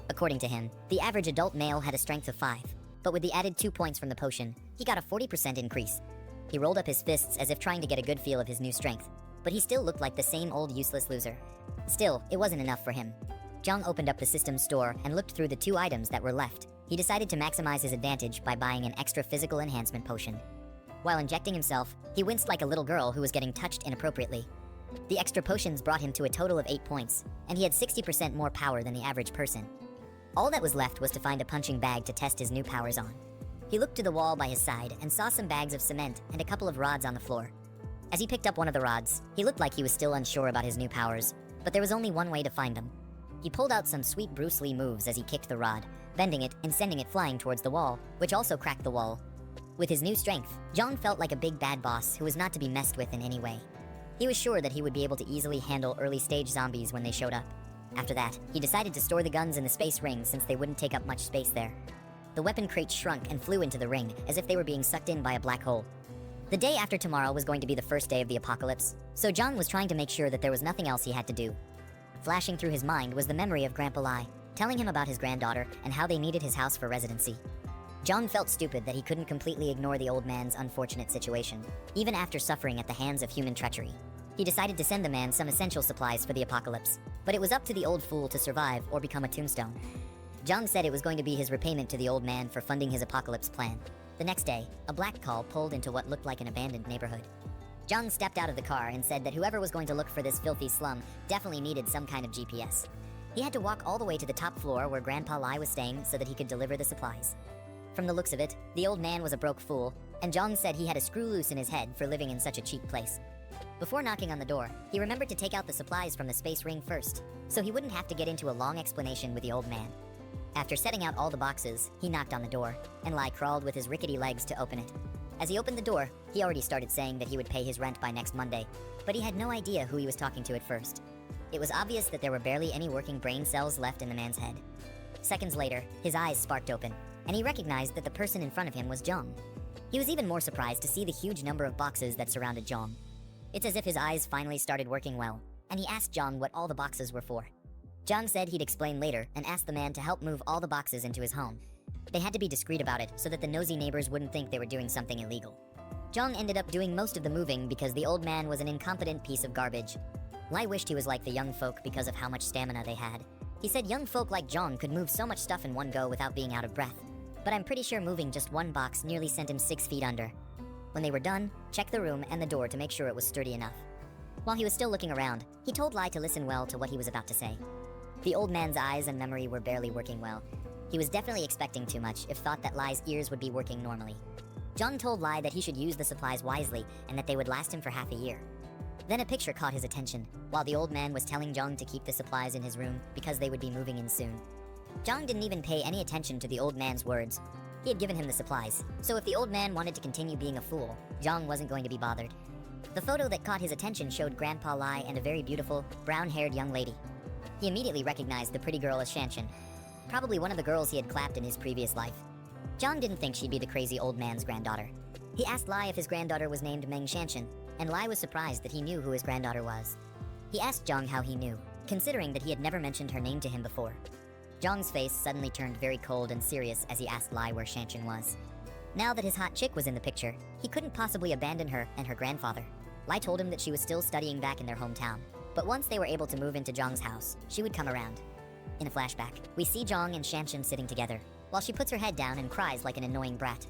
According to him, the average adult male had a strength of 5, but with the added 2 points from the potion, he got a 40% increase. He rolled up his fists as if trying to get a good feel of his new strength, but he still looked like the same old useless loser. Still, it wasn't enough for him. Zhang opened up the system's store and looked through the 2 items that were left. He decided to maximize his advantage by buying an extra physical enhancement potion. While injecting himself, he winced like a little girl who was getting touched inappropriately. The extra potions brought him to a total of 8 points, and he had 60% more power than the average person. All that was left was to find a punching bag to test his new powers on. He looked to the wall by his side and saw some bags of cement and a couple of rods on the floor. As he picked up one of the rods, he looked like he was still unsure about his new powers, but there was only one way to find them. He pulled out some sweet Bruce Lee moves as he kicked the rod, bending it and sending it flying towards the wall, which also cracked the wall. With his new strength, Zhang felt like a big bad boss who was not to be messed with in any way. He was sure that he would be able to easily handle early-stage zombies when they showed up. After that, he decided to store the guns in the space ring since they wouldn't take up much space there. The weapon crate shrunk and flew into the ring as if they were being sucked in by a black hole. The day after tomorrow was going to be the first day of the apocalypse, so Zhang was trying to make sure that there was nothing else he had to do. Flashing through his mind was the memory of Grandpa Lai, telling him about his granddaughter and how they needed his house for residency. Zhang felt stupid that he couldn't completely ignore the old man's unfortunate situation, even after suffering at the hands of human treachery. He decided to send the man some essential supplies for the apocalypse, but it was up to the old fool to survive or become a tombstone. Zhang said it was going to be his repayment to the old man for funding his apocalypse plan. The next day, a black call pulled into what looked like an abandoned neighborhood. Zhang stepped out of the car and said that whoever was going to look for this filthy slum definitely needed some kind of GPS. He had to walk all the way to the top floor where Grandpa Lai was staying so that he could deliver the supplies. From the looks of it, the old man was a broke fool, and Zhang said he had a screw loose in his head for living in such a cheap place. Before knocking on the door, he remembered to take out the supplies from the space ring first, so he wouldn't have to get into a long explanation with the old man. After setting out all the boxes, he knocked on the door, and Lai crawled with his rickety legs to open it. As he opened the door, he already started saying that he would pay his rent by next Monday, but he had no idea who he was talking to at first. It was obvious that there were barely any working brain cells left in the man's head. Seconds later, his eyes sparked open, and he recognized that the person in front of him was Jong. He was even more surprised to see the huge number of boxes that surrounded Jong. It's as if his eyes finally started working well, and he asked Jong what all the boxes were for. Jong said he'd explain later and asked the man to help move all the boxes into his home. They had to be discreet about it so that the nosy neighbors wouldn't think they were doing something illegal. Jong ended up doing most of the moving because the old man was an incompetent piece of garbage. Lai wished he was like the young folk because of how much stamina they had. He said young folk like Jong could move so much stuff in one go without being out of breath. But I'm pretty sure moving just one box nearly sent him 6 feet under. When they were done, check the room and the door to make sure it was sturdy enough. While he was still looking around, he told Lai to listen well to what he was about to say. The old man's eyes and memory were barely working well. He was definitely expecting too much if thought that Lai's ears would be working normally. Jong told Lai that he should use the supplies wisely and that they would last him for half a year. Then a picture caught his attention, while the old man was telling Jong to keep the supplies in his room because they would be moving in soon. Jong didn't even pay any attention to the old man's words. He had given him the supplies, so if the old man wanted to continue being a fool, Jong wasn't going to be bothered. The photo that caught his attention showed Grandpa Lai and a very beautiful, brown-haired young lady. He immediately recognized the pretty girl as Shanshan, probably one of the girls he had clapped in his previous life. Jong didn't think she'd be the crazy old man's granddaughter. He asked Lai if his granddaughter was named Meng Shanshan, and Lai was surprised that he knew who his granddaughter was. He asked Jong how he knew, considering that he had never mentioned her name to him before. Jong's face suddenly turned very cold and serious as he asked Lai where Shanshan was. Now that his hot chick was in the picture, he couldn't possibly abandon her and her grandfather. Lai told him that she was still studying back in their hometown, but once they were able to move into Jong's house, she would come around. In a flashback, we see Jong and Shanshan sitting together, while she puts her head down and cries like an annoying brat.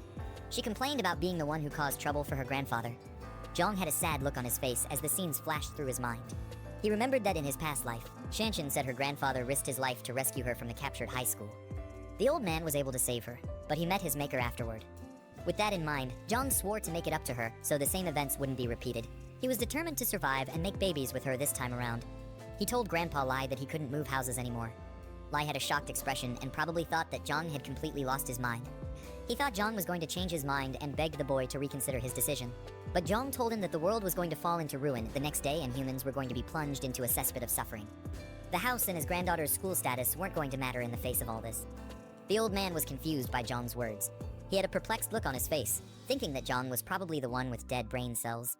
She complained about being the one who caused trouble for her grandfather. Jong had a sad look on his face as the scenes flashed through his mind. He remembered that in his past life, Shanshan said her grandfather risked his life to rescue her from the captured high school. The old man was able to save her, but he met his maker afterward. With that in mind, Jong swore to make it up to her so the same events wouldn't be repeated. He was determined to survive and make babies with her this time around. He told Grandpa Lai that he couldn't move houses anymore. Lai had a shocked expression and probably thought that Jong had completely lost his mind. He thought Jong was going to change his mind and begged the boy to reconsider his decision. But Jong told him that the world was going to fall into ruin the next day and humans were going to be plunged into a cesspit of suffering. The house and his granddaughter's school status weren't going to matter in the face of all this. The old man was confused by Jong's words. He had a perplexed look on his face, thinking that Jong was probably the one with dead brain cells.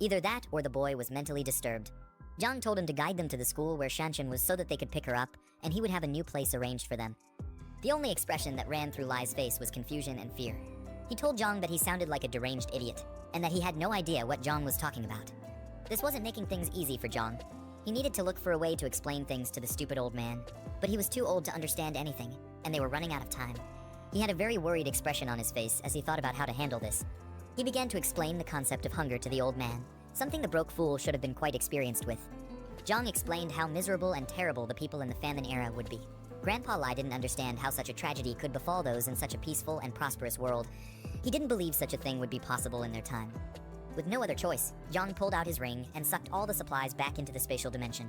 Either that or the boy was mentally disturbed. Jong told him to guide them to the school where Shanshan was so that they could pick her up, and he would have a new place arranged for them. The only expression that ran through Lai's face was confusion and fear. He told Jong that he sounded like a deranged idiot, and that he had no idea what Jong was talking about. This wasn't making things easy for Jong. He needed to look for a way to explain things to the stupid old man, but he was too old to understand anything, and they were running out of time. He had a very worried expression on his face as he thought about how to handle this. He began to explain the concept of hunger to the old man, something the broke fool should have been quite experienced with. Jong explained how miserable and terrible the people in the famine era would be. Grandpa Lai didn't understand how such a tragedy could befall those in such a peaceful and prosperous world. He didn't believe such a thing would be possible in their time. With no other choice, Jong pulled out his ring and sucked all the supplies back into the spatial dimension.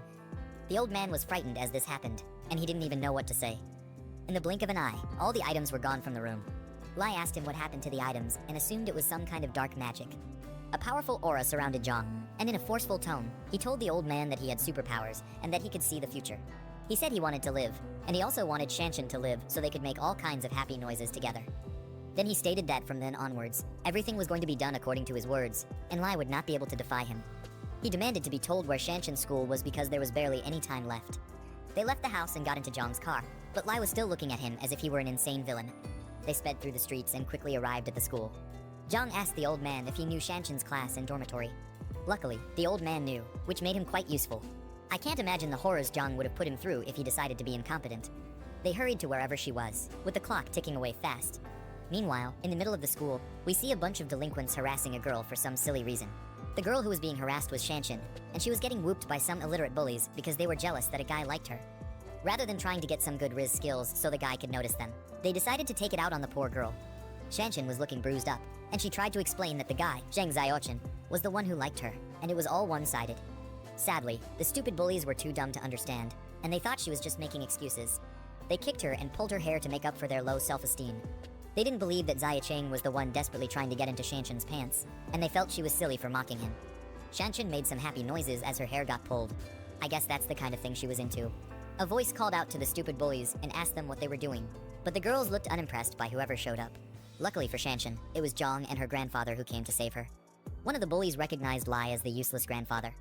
The old man was frightened as this happened, and he didn't even know what to say. In the blink of an eye, all the items were gone from the room. Lai asked him what happened to the items and assumed it was some kind of dark magic. A powerful aura surrounded Jong, and in a forceful tone, he told the old man that he had superpowers and that he could see the future. He said he wanted to live, and he also wanted Shanshan to live so they could make all kinds of happy noises together. Then he stated that from then onwards, everything was going to be done according to his words, and Lai would not be able to defy him. He demanded to be told where Shanshan's school was because there was barely any time left. They left the house and got into Jong's car, but Lai was still looking at him as if he were an insane villain. They sped through the streets and quickly arrived at the school. Jong asked the old man if he knew Shanshan's class and dormitory. Luckily, the old man knew, which made him quite useful. I can't imagine the horrors Jong would have put him through if he decided to be incompetent. They hurried to wherever she was, with the clock ticking away fast. Meanwhile, in the middle of the school, we see a bunch of delinquents harassing a girl for some silly reason. The girl who was being harassed was Shanshan, and she was getting whooped by some illiterate bullies because they were jealous that a guy liked her. Rather than trying to get some good riz skills so the guy could notice them, they decided to take it out on the poor girl. Shanshan was looking bruised up, and she tried to explain that the guy, Zheng Xiaochen, was the one who liked her. and it was all one-sided. Sadly, the stupid bullies were too dumb to understand, and they thought she was just making excuses. They kicked her and pulled her hair to make up for their low self-esteem. They didn't believe that Xia Cheng was the one desperately trying to get into Shanshan's pants, and they felt she was silly for mocking him. Shanshan made some happy noises as her hair got pulled. I guess that's the kind of thing she was into. A voice called out to the stupid bullies and asked them what they were doing, but the girls looked unimpressed by whoever showed up. Luckily for Shanshan, it was Zhang and her grandfather who came to save her. One of the bullies recognized Lai as the useless grandfather.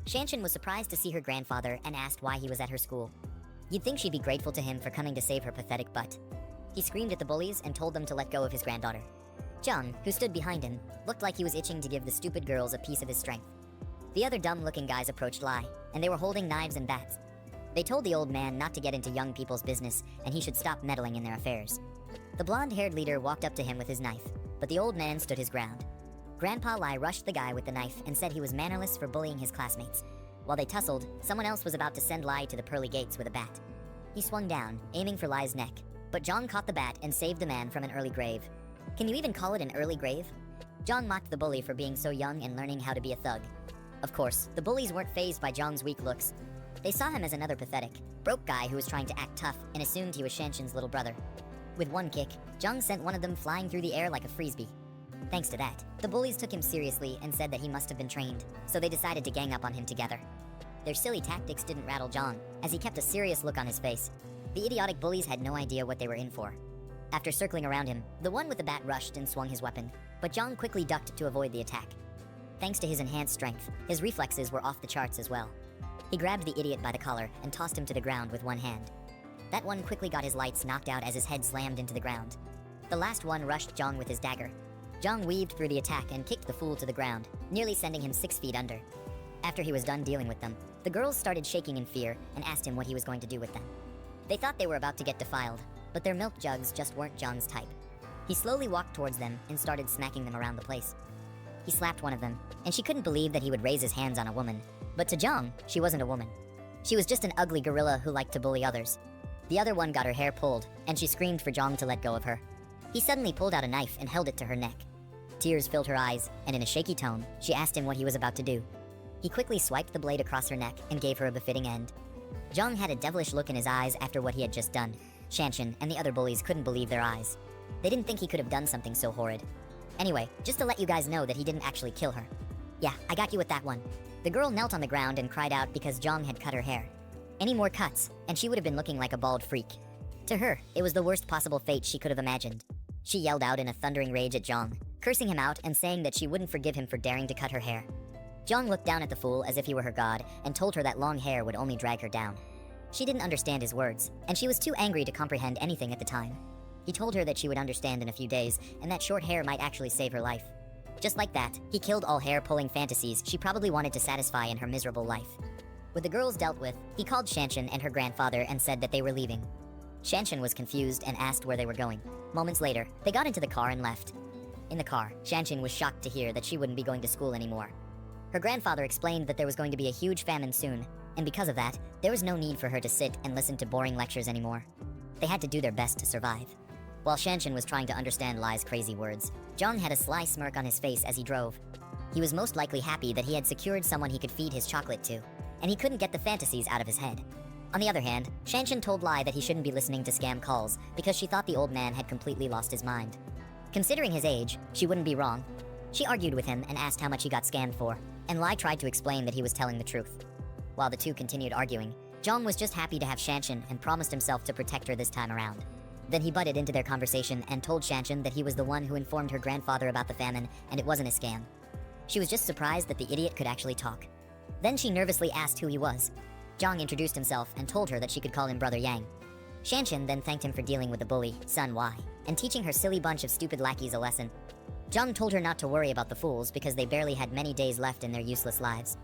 Shanshan was surprised to see her grandfather and asked why he was at her school. You'd think she'd be grateful to him for coming to save her pathetic butt. He screamed at the bullies and told them to let go of his granddaughter. Zhang, who stood behind him, looked like he was itching to give the stupid girls a piece of his strength. The other dumb-looking guys approached Lai, and they were holding knives and bats. They told the old man not to get into young people's business and he should stop meddling in their affairs. The blonde-haired leader walked up to him with his knife, but the old man stood his ground. Grandpa Lai rushed the guy with the knife and said he was mannerless for bullying his classmates. While they tussled, someone else was about to send Lai to the pearly gates with a bat. He swung down, aiming for Lai's neck, but Zhang caught the bat and saved the man from an early grave. Can you even call it an early grave? Zhang mocked the bully for being so young and learning how to be a thug. Of course, the bullies weren't fazed by Zhang's weak looks. They saw him as another pathetic, broke guy who was trying to act tough and assumed he was Shanshan's little brother. With one kick, Zhang sent one of them flying through the air like a frisbee. Thanks to that, the bullies took him seriously and said that he must have been trained, so they decided to gang up on him together. Their silly tactics didn't rattle Zhang, as he kept a serious look on his face. The idiotic bullies had no idea what they were in for. After circling around him, the one with the bat rushed and swung his weapon, but Zhang quickly ducked to avoid the attack. Thanks to his enhanced strength, his reflexes were off the charts as well. He grabbed the idiot by the collar and tossed him to the ground with one hand. That one quickly got his lights knocked out as his head slammed into the ground. The last one rushed Zhang with his dagger. Zhang weaved through the attack and kicked the fool to the ground, nearly sending him 6 feet under. After he was done dealing with them, the girls started shaking in fear and asked him what he was going to do with them. They thought they were about to get defiled, but their milk jugs just weren't Zhang's type. He slowly walked towards them and started smacking them around the place. He slapped one of them, and she couldn't believe that he would raise his hands on a woman. But to Zhang, she wasn't a woman. She was just an ugly gorilla who liked to bully others. The other one got her hair pulled, and she screamed for Zhang to let go of her. He suddenly pulled out a knife and held it to her neck. Tears filled her eyes, and in a shaky tone, she asked him what he was about to do. He quickly swiped the blade across her neck and gave her a befitting end. Zhang had a devilish look in his eyes after what he had just done. Shanshan and the other bullies couldn't believe their eyes. They didn't think he could have done something so horrid. Anyway, just to let you guys know that he didn't actually kill her. Yeah, I got you with that one. The girl knelt on the ground and cried out because Zhang had cut her hair. Any more cuts, and she would have been looking like a bald freak. To her, it was the worst possible fate she could have imagined. She yelled out in a thundering rage at Zhang, cursing him out and saying that she wouldn't forgive him for daring to cut her hair. Zhang looked down at the fool as if he were her god and told her that long hair would only drag her down. She didn't understand his words, and she was too angry to comprehend anything at the time. He told her that she would understand in a few days, and that short hair might actually save her life. Just like that, he killed all hair-pulling fantasies she probably wanted to satisfy in her miserable life. With the girls dealt with, he called Shanshan and her grandfather and said that they were leaving. Shanshan was confused and asked where they were going. Moments later, they got into the car and left. In the car, Shanshan was shocked to hear that she wouldn't be going to school anymore. Her grandfather explained that there was going to be a huge famine soon, and because of that, there was no need for her to sit and listen to boring lectures anymore. They had to do their best to survive. While Shanshan was trying to understand Lai's crazy words, Zhang had a sly smirk on his face as he drove. He was most likely happy that he had secured someone he could feed his chocolate to, and he couldn't get the fantasies out of his head. On the other hand, Shanshan told Lai that he shouldn't be listening to scam calls because she thought the old man had completely lost his mind. Considering his age, she wouldn't be wrong. She argued with him and asked how much he got scammed for, and Lai tried to explain that he was telling the truth. While the two continued arguing, Zhang was just happy to have Shanshan and promised himself to protect her this time around. Then he butted into their conversation and told Shanshan that he was the one who informed her grandfather about the famine and it wasn't a scam. She was just surprised that the idiot could actually talk. Then she nervously asked who he was. Zhang introduced himself and told her that she could call him Brother Yang. Shanshan then thanked him for dealing with the bully, Sun Wai, and teaching her silly bunch of stupid lackeys a lesson. Zhang told her not to worry about the fools because they barely had many days left in their useless lives.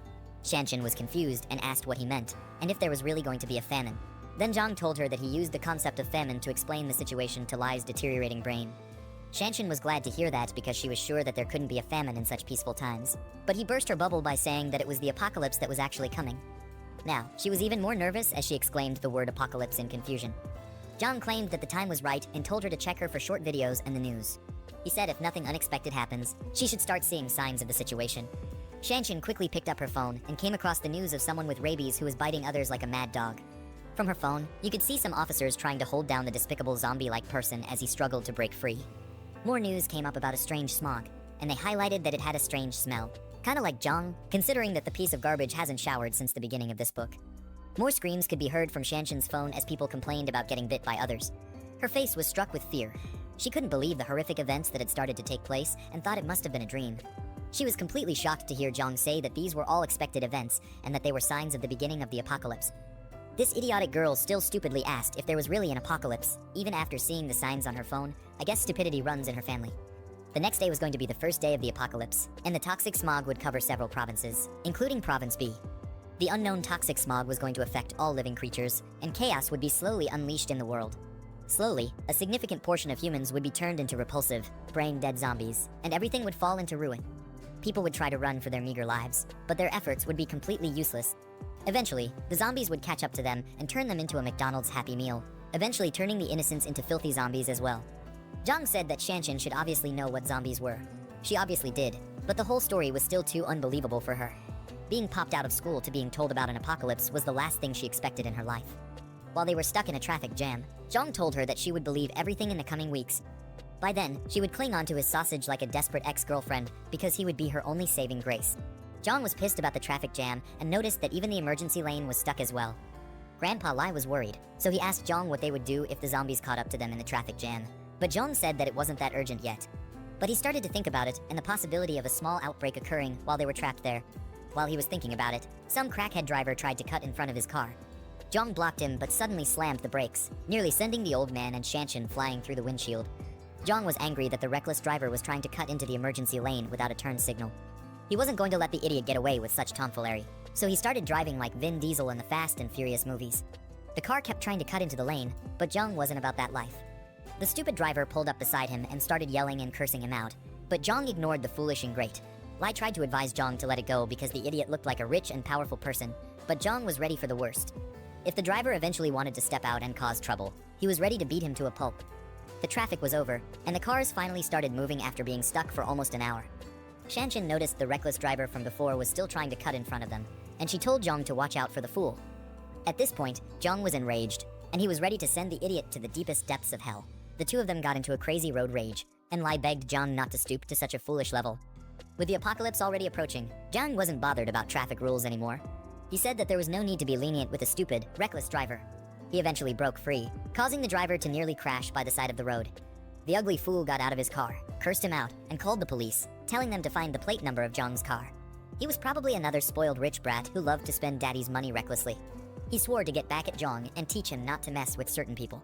Shanshan was confused and asked what he meant, and if there was really going to be a famine. Then Zhang told her that he used the concept of famine to explain the situation to Lai's deteriorating brain. Shanshan was glad to hear that because she was sure that there couldn't be a famine in such peaceful times. But he burst her bubble by saying that it was the apocalypse that was actually coming. Now, she was even more nervous as she exclaimed the word apocalypse in confusion. Zhang claimed that the time was right and told her to check her for short videos and the news. He said if nothing unexpected happens, she should start seeing signs of the situation. Shanshan quickly picked up her phone and came across the news of someone with rabies who was biting others like a mad dog. From her phone, you could see some officers trying to hold down the despicable zombie-like person as he struggled to break free. More news came up about a strange smog, and they highlighted that it had a strange smell. Kinda like Zhang, considering that the piece of garbage hasn't showered since the beginning of this book. More screams could be heard from Shanshan's phone as people complained about getting bit by others. Her face was struck with fear. She couldn't believe the horrific events that had started to take place and thought it must have been a dream. She was completely shocked to hear Zhang say that these were all expected events and that they were signs of the beginning of the apocalypse. This idiotic girl still stupidly asked if there was really an apocalypse, even after seeing the signs on her phone. I guess stupidity runs in her family. The next day was going to be the first day of the apocalypse, and the toxic smog would cover several provinces, including Province B. The unknown toxic smog was going to affect all living creatures, and chaos would be slowly unleashed in the world. Slowly, a significant portion of humans would be turned into repulsive, brain-dead zombies, and everything would fall into ruin. People would try to run for their meager lives, but their efforts would be completely useless. Eventually, the zombies would catch up to them and turn them into a McDonald's Happy Meal, eventually turning the innocents into filthy zombies as well. Zhang said that Shanshan should obviously know what zombies were. She obviously did, but the whole story was still too unbelievable for her. Being popped out of school to being told about an apocalypse was the last thing she expected in her life. While they were stuck in a traffic jam, Zhang told her that she would believe everything in the coming weeks. By then, she would cling onto his sausage like a desperate ex-girlfriend because he would be her only saving grace. Zhang was pissed about the traffic jam and noticed that even the emergency lane was stuck as well. Grandpa Lai was worried, so he asked Zhang what they would do if the zombies caught up to them in the traffic jam. But Zhang said that it wasn't that urgent yet. But he started to think about it and the possibility of a small outbreak occurring while they were trapped there. While he was thinking about it, some crackhead driver tried to cut in front of his car. Zhang blocked him but suddenly slammed the brakes, nearly sending the old man and Shanshan flying through the windshield. Zhang was angry that the reckless driver was trying to cut into the emergency lane without a turn signal. He wasn't going to let the idiot get away with such tomfoolery, so he started driving like Vin Diesel in the Fast and Furious movies. The car kept trying to cut into the lane, but Zhang wasn't about that life. The stupid driver pulled up beside him and started yelling and cursing him out, but Zhang ignored the foolish ingrate. Lai tried to advise Zhang to let it go because the idiot looked like a rich and powerful person, but Zhang was ready for the worst. If the driver eventually wanted to step out and cause trouble, he was ready to beat him to a pulp. The traffic was over, and the cars finally started moving after being stuck for almost an hour. Shanshan noticed the reckless driver from before was still trying to cut in front of them, and she told Zhang to watch out for the fool. At this point, Zhang was enraged, and he was ready to send the idiot to the deepest depths of hell. The two of them got into a crazy road rage, and Lai begged Zhang not to stoop to such a foolish level. With the apocalypse already approaching, Zhang wasn't bothered about traffic rules anymore. He said that there was no need to be lenient with a stupid, reckless driver. He eventually broke free, causing the driver to nearly crash by the side of the road. The ugly fool got out of his car, cursed him out, and called the police, telling them to find the plate number of Zhang's car. He was probably another spoiled rich brat who loved to spend daddy's money recklessly. He swore to get back at Zhang and teach him not to mess with certain people.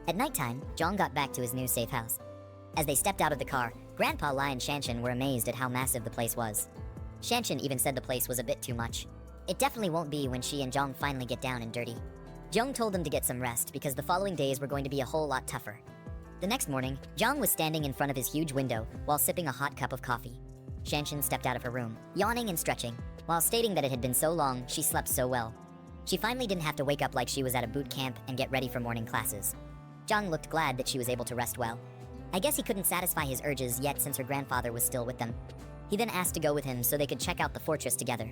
At nighttime, Zhang got back to his new safe house. As they stepped out of the car, Grandpa Lai and Shanshan were amazed at how massive the place was. Shanshan even said the place was a bit too much. It definitely won't be when she and Zhang finally get down and dirty. Zhang told them to get some rest because the following days were going to be a whole lot tougher. The next morning, Zhang was standing in front of his huge window while sipping a hot cup of coffee. Shanshan stepped out of her room, yawning and stretching, while stating that it had been so long she slept so well. She finally didn't have to wake up like she was at a boot camp and get ready for morning classes. Zhang looked glad that she was able to rest well. I guess he couldn't satisfy his urges yet since her grandfather was still with them. He then asked to go with him so they could check out the fortress together.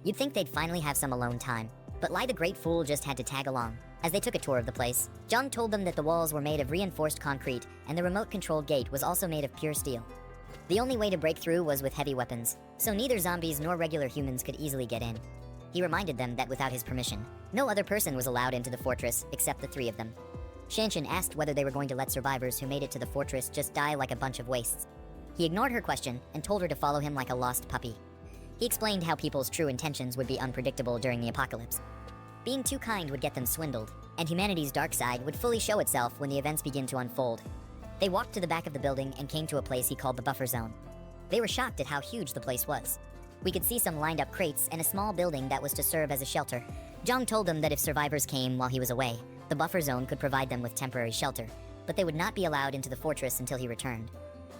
You'd think they'd finally have some alone time, but Lai the Great Fool just had to tag along. As they took a tour of the place, Zhang told them that the walls were made of reinforced concrete and the remote-controlled gate was also made of pure steel. The only way to break through was with heavy weapons, so neither zombies nor regular humans could easily get in. He reminded them that without his permission, no other person was allowed into the fortress except the three of them. Shanshan asked whether they were going to let survivors who made it to the fortress just die like a bunch of wastes. He ignored her question and told her to follow him like a lost puppy. He explained how people's true intentions would be unpredictable during the apocalypse. Being too kind would get them swindled, and humanity's dark side would fully show itself when the events begin to unfold. They walked to the back of the building and came to a place he called the buffer zone. They were shocked at how huge the place was. We could see some lined up crates and a small building that was to serve as a shelter. Zhang told them that if survivors came while he was away, the buffer zone could provide them with temporary shelter, but they would not be allowed into the fortress until he returned.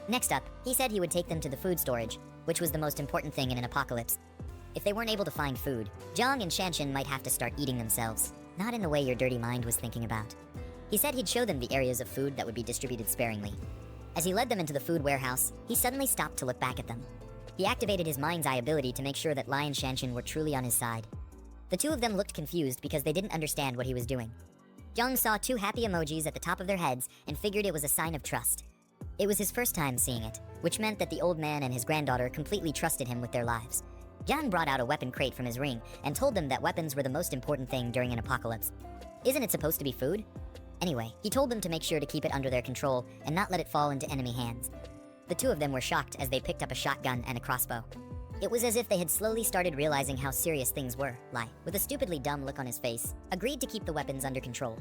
Next up, he said he would take them to the food storage, which was the most important thing in an apocalypse. If they weren't able to find food, Zhang and Shanshan might have to start eating themselves, not in the way your dirty mind was thinking about. He said he'd show them the areas of food that would be distributed sparingly. As he led them into the food warehouse, he suddenly stopped to look back at them. He activated his mind's eye ability to make sure that Lion Shanshan were truly on his side. The two of them looked confused because they didn't understand what he was doing. Young saw two happy emojis at the top of their heads and figured it was a sign of trust. It was his first time seeing it, which meant that the old man and his granddaughter completely trusted him with their lives. Yang brought out a weapon crate from his ring and told them that weapons were the most important thing during an apocalypse. Isn't it supposed to be food? Anyway, he told them to make sure to keep it under their control and not let it fall into enemy hands. The two of them were shocked as they picked up a shotgun and a crossbow. It was as if they had slowly started realizing how serious things were. Lai, with a stupidly dumb look on his face, agreed to keep the weapons under control.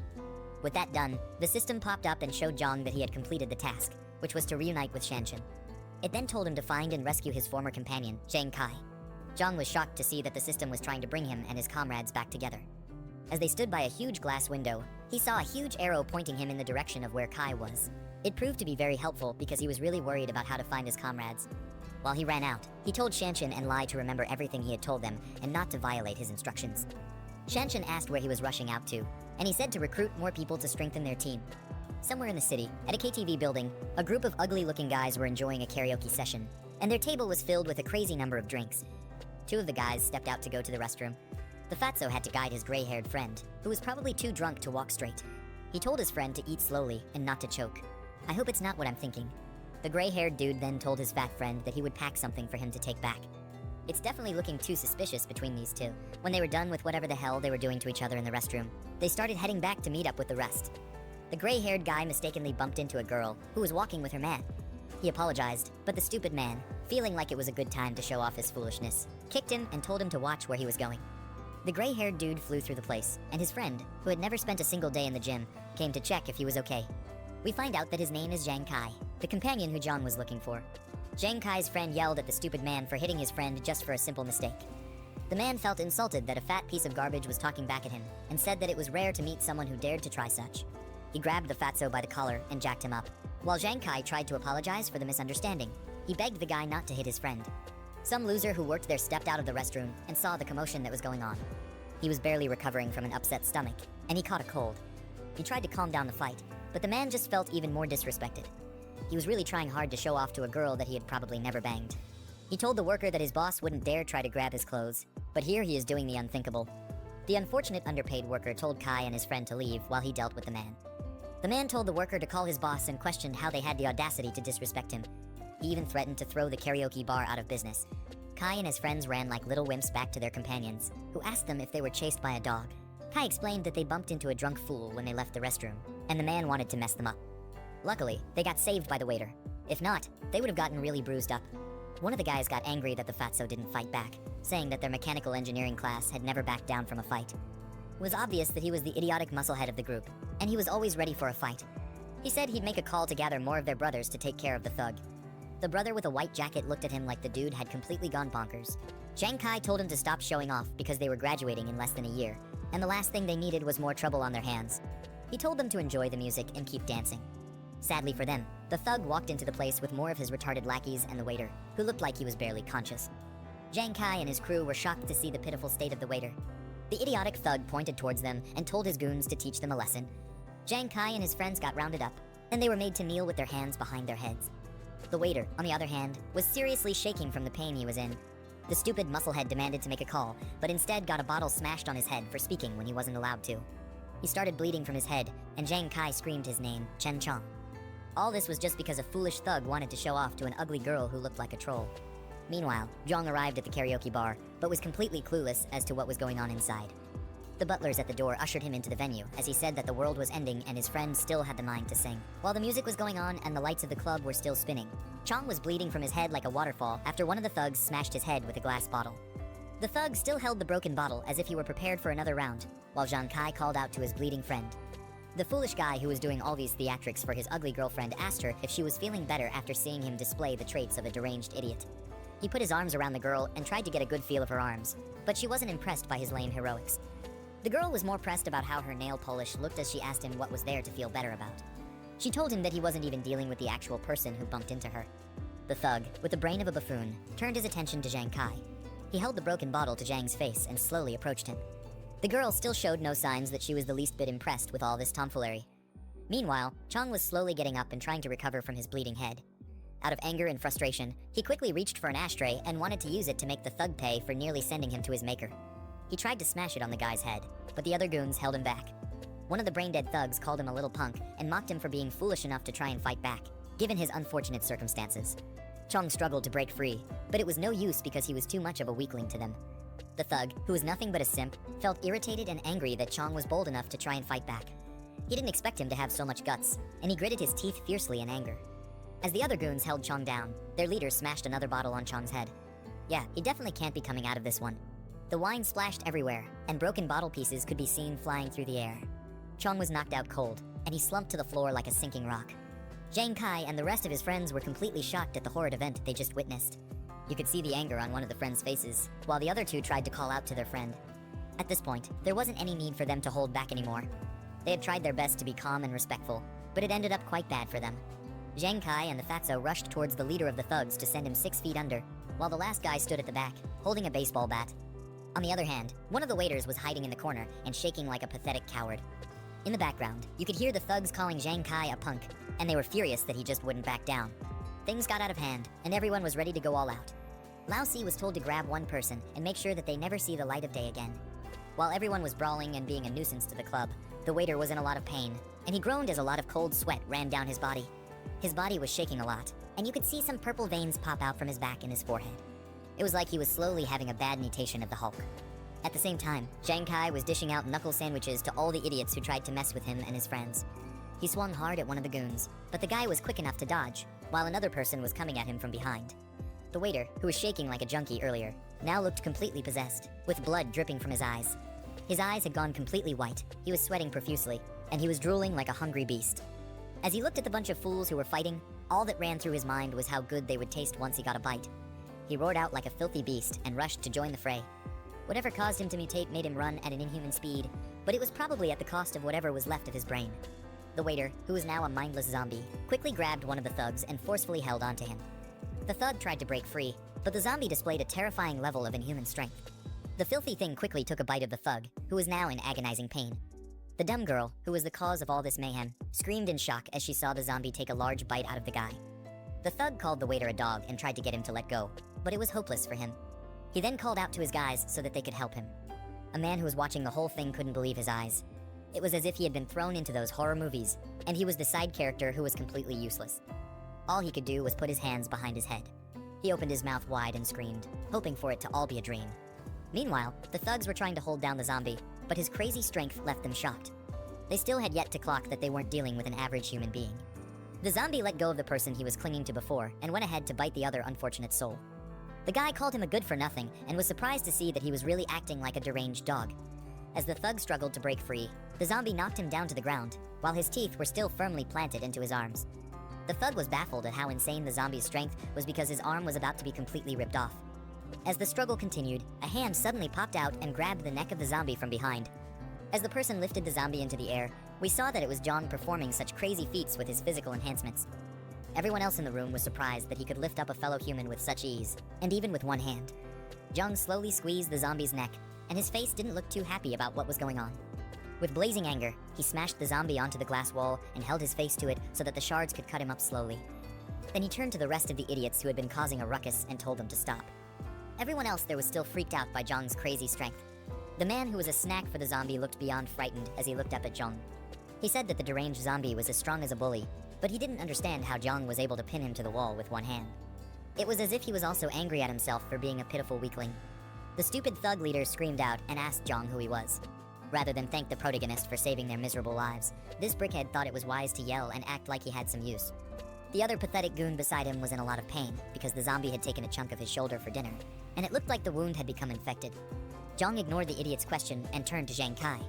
With that done, the system popped up and showed Zhang that he had completed the task, which was to reunite with Shanshan. It then told him to find and rescue his former companion, Zhang Kai. Zhang was shocked to see that the system was trying to bring him and his comrades back together. As they stood by a huge glass window, he saw a huge arrow pointing him in the direction of where Kai was. It proved to be very helpful because he was really worried about how to find his comrades. While he ran out, he told Shanshan and Lai to remember everything he had told them and not to violate his instructions. Shanshan asked where he was rushing out to, and he said to recruit more people to strengthen their team. Somewhere in the city, at a KTV building, a group of ugly-looking guys were enjoying a karaoke session, and their table was filled with a crazy number of drinks. Two of the guys stepped out to go to the restroom. The fatso had to guide his gray-haired friend, who was probably too drunk to walk straight. He told his friend to eat slowly and not to choke. I hope it's not what I'm thinking. The gray-haired dude then told his fat friend that he would pack something for him to take back. It's definitely looking too suspicious between these two. When they were done with whatever the hell they were doing to each other in the restroom, they started heading back to meet up with the rest. The gray-haired guy mistakenly bumped into a girl who was walking with her man. He apologized, but the stupid man, feeling like it was a good time to show off his foolishness, kicked him and told him to watch where he was going. The gray-haired dude flew through the place, and his friend, who had never spent a single day in the gym, came to check if he was okay. We find out that his name is Zhang Kai, the companion who John was looking for. Zhang Kai's friend yelled at the stupid man for hitting his friend just for a simple mistake. The man felt insulted that a fat piece of garbage was talking back at him, and said that it was rare to meet someone who dared to try such. He grabbed the fatso by the collar and jacked him up. While Zhang Kai tried to apologize for the misunderstanding, he begged the guy not to hit his friend. Some loser who worked there stepped out of the restroom and saw the commotion that was going on. He was barely recovering from an upset stomach, and he caught a cold. He tried to calm down the fight, but the man just felt even more disrespected. He was really trying hard to show off to a girl that he had probably never banged. He told the worker that his boss wouldn't dare try to grab his clothes, but here he is doing the unthinkable. The unfortunate underpaid worker told Kai and his friend to leave while he dealt with the man. The man told the worker to call his boss and questioned how they had the audacity to disrespect him. He even threatened to throw the karaoke bar out of business. Kai and his friends ran like little wimps back to their companions, who asked them if they were chased by a dog. Kai explained that they bumped into a drunk fool when they left the restroom, and the man wanted to mess them up. Luckily, they got saved by the waiter. If not, they would have gotten really bruised up. One of the guys got angry that the fatso didn't fight back, saying that their mechanical engineering class had never backed down from a fight. It was obvious that he was the idiotic musclehead of the group, and he was always ready for a fight. He said he'd make a call to gather more of their brothers to take care of the thug. The brother with a white jacket looked at him like the dude had completely gone bonkers. Zhang Kai told him to stop showing off because they were graduating in less than a year, and the last thing they needed was more trouble on their hands. He told them to enjoy the music and keep dancing. Sadly for them, the thug walked into the place with more of his retarded lackeys and the waiter, who looked like he was barely conscious. Zhang Kai and his crew were shocked to see the pitiful state of the waiter. The idiotic thug pointed towards them and told his goons to teach them a lesson. Zhang Kai and his friends got rounded up, and they were made to kneel with their hands behind their heads. The waiter, on the other hand, was seriously shaking from the pain he was in. The stupid musclehead demanded to make a call, but instead got a bottle smashed on his head for speaking when he wasn't allowed to. He started bleeding from his head, and Zhang Kai screamed his name, Chen Chong. All this was just because a foolish thug wanted to show off to an ugly girl who looked like a troll. Meanwhile, Zhang arrived at the karaoke bar, but was completely clueless as to what was going on inside. The butlers at the door ushered him into the venue, as he said that the world was ending and his friend still had the mind to sing. While the music was going on and the lights of the club were still spinning, Chong was bleeding from his head like a waterfall after one of the thugs smashed his head with a glass bottle. The thug still held the broken bottle as if he were prepared for another round, while Zhang Kai called out to his bleeding friend. The foolish guy who was doing all these theatrics for his ugly girlfriend asked her if she was feeling better after seeing him display the traits of a deranged idiot. He put his arms around the girl and tried to get a good feel of her arms, but she wasn't impressed by his lame heroics. The girl was more pressed about how her nail polish looked as she asked him what was there to feel better about. She told him that he wasn't even dealing with the actual person who bumped into her. The thug, with the brain of a buffoon, turned his attention to Zhang Kai. He held the broken bottle to Zhang's face and slowly approached him. The girl still showed no signs that she was the least bit impressed with all this tomfoolery. Meanwhile, Chong was slowly getting up and trying to recover from his bleeding head. Out of anger and frustration, he quickly reached for an ashtray and wanted to use it to make the thug pay for nearly sending him to his maker. He tried to smash it on the guy's head, but the other goons held him back. One of the brain-dead thugs called him a little punk and mocked him for being foolish enough to try and fight back, given his unfortunate circumstances. Chong struggled to break free, but it was no use because he was too much of a weakling to them. The thug, who was nothing but a simp, felt irritated and angry that Chong was bold enough to try and fight back. He didn't expect him to have so much guts, and he gritted his teeth fiercely in anger. As the other goons held Chong down, their leader smashed another bottle on Chong's head. Yeah, he definitely can't be coming out of this one. The wine splashed everywhere, and broken bottle pieces could be seen flying through the air. Chong was knocked out cold, and he slumped to the floor like a sinking rock. Zhang Kai and the rest of his friends were completely shocked at the horrid event they just witnessed. You could see the anger on one of the friends' faces, while the other two tried to call out to their friend. At this point, there wasn't any need for them to hold back anymore. They had tried their best to be calm and respectful, but it ended up quite bad for them. Zhang Kai and the fatso rushed towards the leader of the thugs to send him 6 feet under, while the last guy stood at the back, holding a baseball bat. On the other hand, one of the waiters was hiding in the corner and shaking like a pathetic coward. In the background, you could hear the thugs calling Zhang Kai a punk, and they were furious that he just wouldn't back down. Things got out of hand, and everyone was ready to go all out. Lao Si was told to grab one person and make sure that they never see the light of day again. While everyone was brawling and being a nuisance to the club, the waiter was in a lot of pain, and he groaned as a lot of cold sweat ran down his body. His body was shaking a lot, and you could see some purple veins pop out from his back and his forehead. It was like he was slowly having a bad mutation of the Hulk. At the same time, Zhang Kai was dishing out knuckle sandwiches to all the idiots who tried to mess with him and his friends. He swung hard at one of the goons, but the guy was quick enough to dodge, while another person was coming at him from behind. The waiter, who was shaking like a junkie earlier, now looked completely possessed, with blood dripping from his eyes. His eyes had gone completely white, he was sweating profusely, and he was drooling like a hungry beast. As he looked at the bunch of fools who were fighting, all that ran through his mind was how good they would taste once he got a bite. He roared out like a filthy beast and rushed to join the fray. Whatever caused him to mutate made him run at an inhuman speed, but it was probably at the cost of whatever was left of his brain. The waiter, who was now a mindless zombie, quickly grabbed one of the thugs and forcefully held onto him. The thug tried to break free, but the zombie displayed a terrifying level of inhuman strength. The filthy thing quickly took a bite of the thug, who was now in agonizing pain. The dumb girl, who was the cause of all this mayhem, screamed in shock as she saw the zombie take a large bite out of the guy. The thug called the waiter a dog and tried to get him to let go, but it was hopeless for him. He then called out to his guys so that they could help him. A man who was watching the whole thing couldn't believe his eyes. It was as if he had been thrown into those horror movies, and he was the side character who was completely useless. All he could do was put his hands behind his head. He opened his mouth wide and screamed, hoping for it to all be a dream. Meanwhile, the thugs were trying to hold down the zombie, but his crazy strength left them shocked. They still had yet to clock that they weren't dealing with an average human being. The zombie let go of the person he was clinging to before and went ahead to bite the other unfortunate soul. The guy called him a good-for-nothing and was surprised to see that he was really acting like a deranged dog. As the thug struggled to break free, the zombie knocked him down to the ground, while his teeth were still firmly planted into his arms. The thug was baffled at how insane the zombie's strength was because his arm was about to be completely ripped off. As the struggle continued, a hand suddenly popped out and grabbed the neck of the zombie from behind. As the person lifted the zombie into the air, we saw that it was Jong performing such crazy feats with his physical enhancements. Everyone else in the room was surprised that he could lift up a fellow human with such ease, and even with one hand. Jong slowly squeezed the zombie's neck, and his face didn't look too happy about what was going on. With blazing anger, he smashed the zombie onto the glass wall and held his face to it so that the shards could cut him up slowly. Then he turned to the rest of the idiots who had been causing a ruckus and told them to stop. Everyone else there was still freaked out by Jong's crazy strength. The man who was a snack for the zombie looked beyond frightened as he looked up at Jong. He said that the deranged zombie was as strong as a bully, but he didn't understand how Jong was able to pin him to the wall with one hand. It was as if he was also angry at himself for being a pitiful weakling. The stupid thug leader screamed out and asked Jong who he was. Rather than thank the protagonist for saving their miserable lives, this brickhead thought it was wise to yell and act like he had some use. The other pathetic goon beside him was in a lot of pain because the zombie had taken a chunk of his shoulder for dinner, and it looked like the wound had become infected. Jong ignored the idiot's question and turned to Zhang Kai.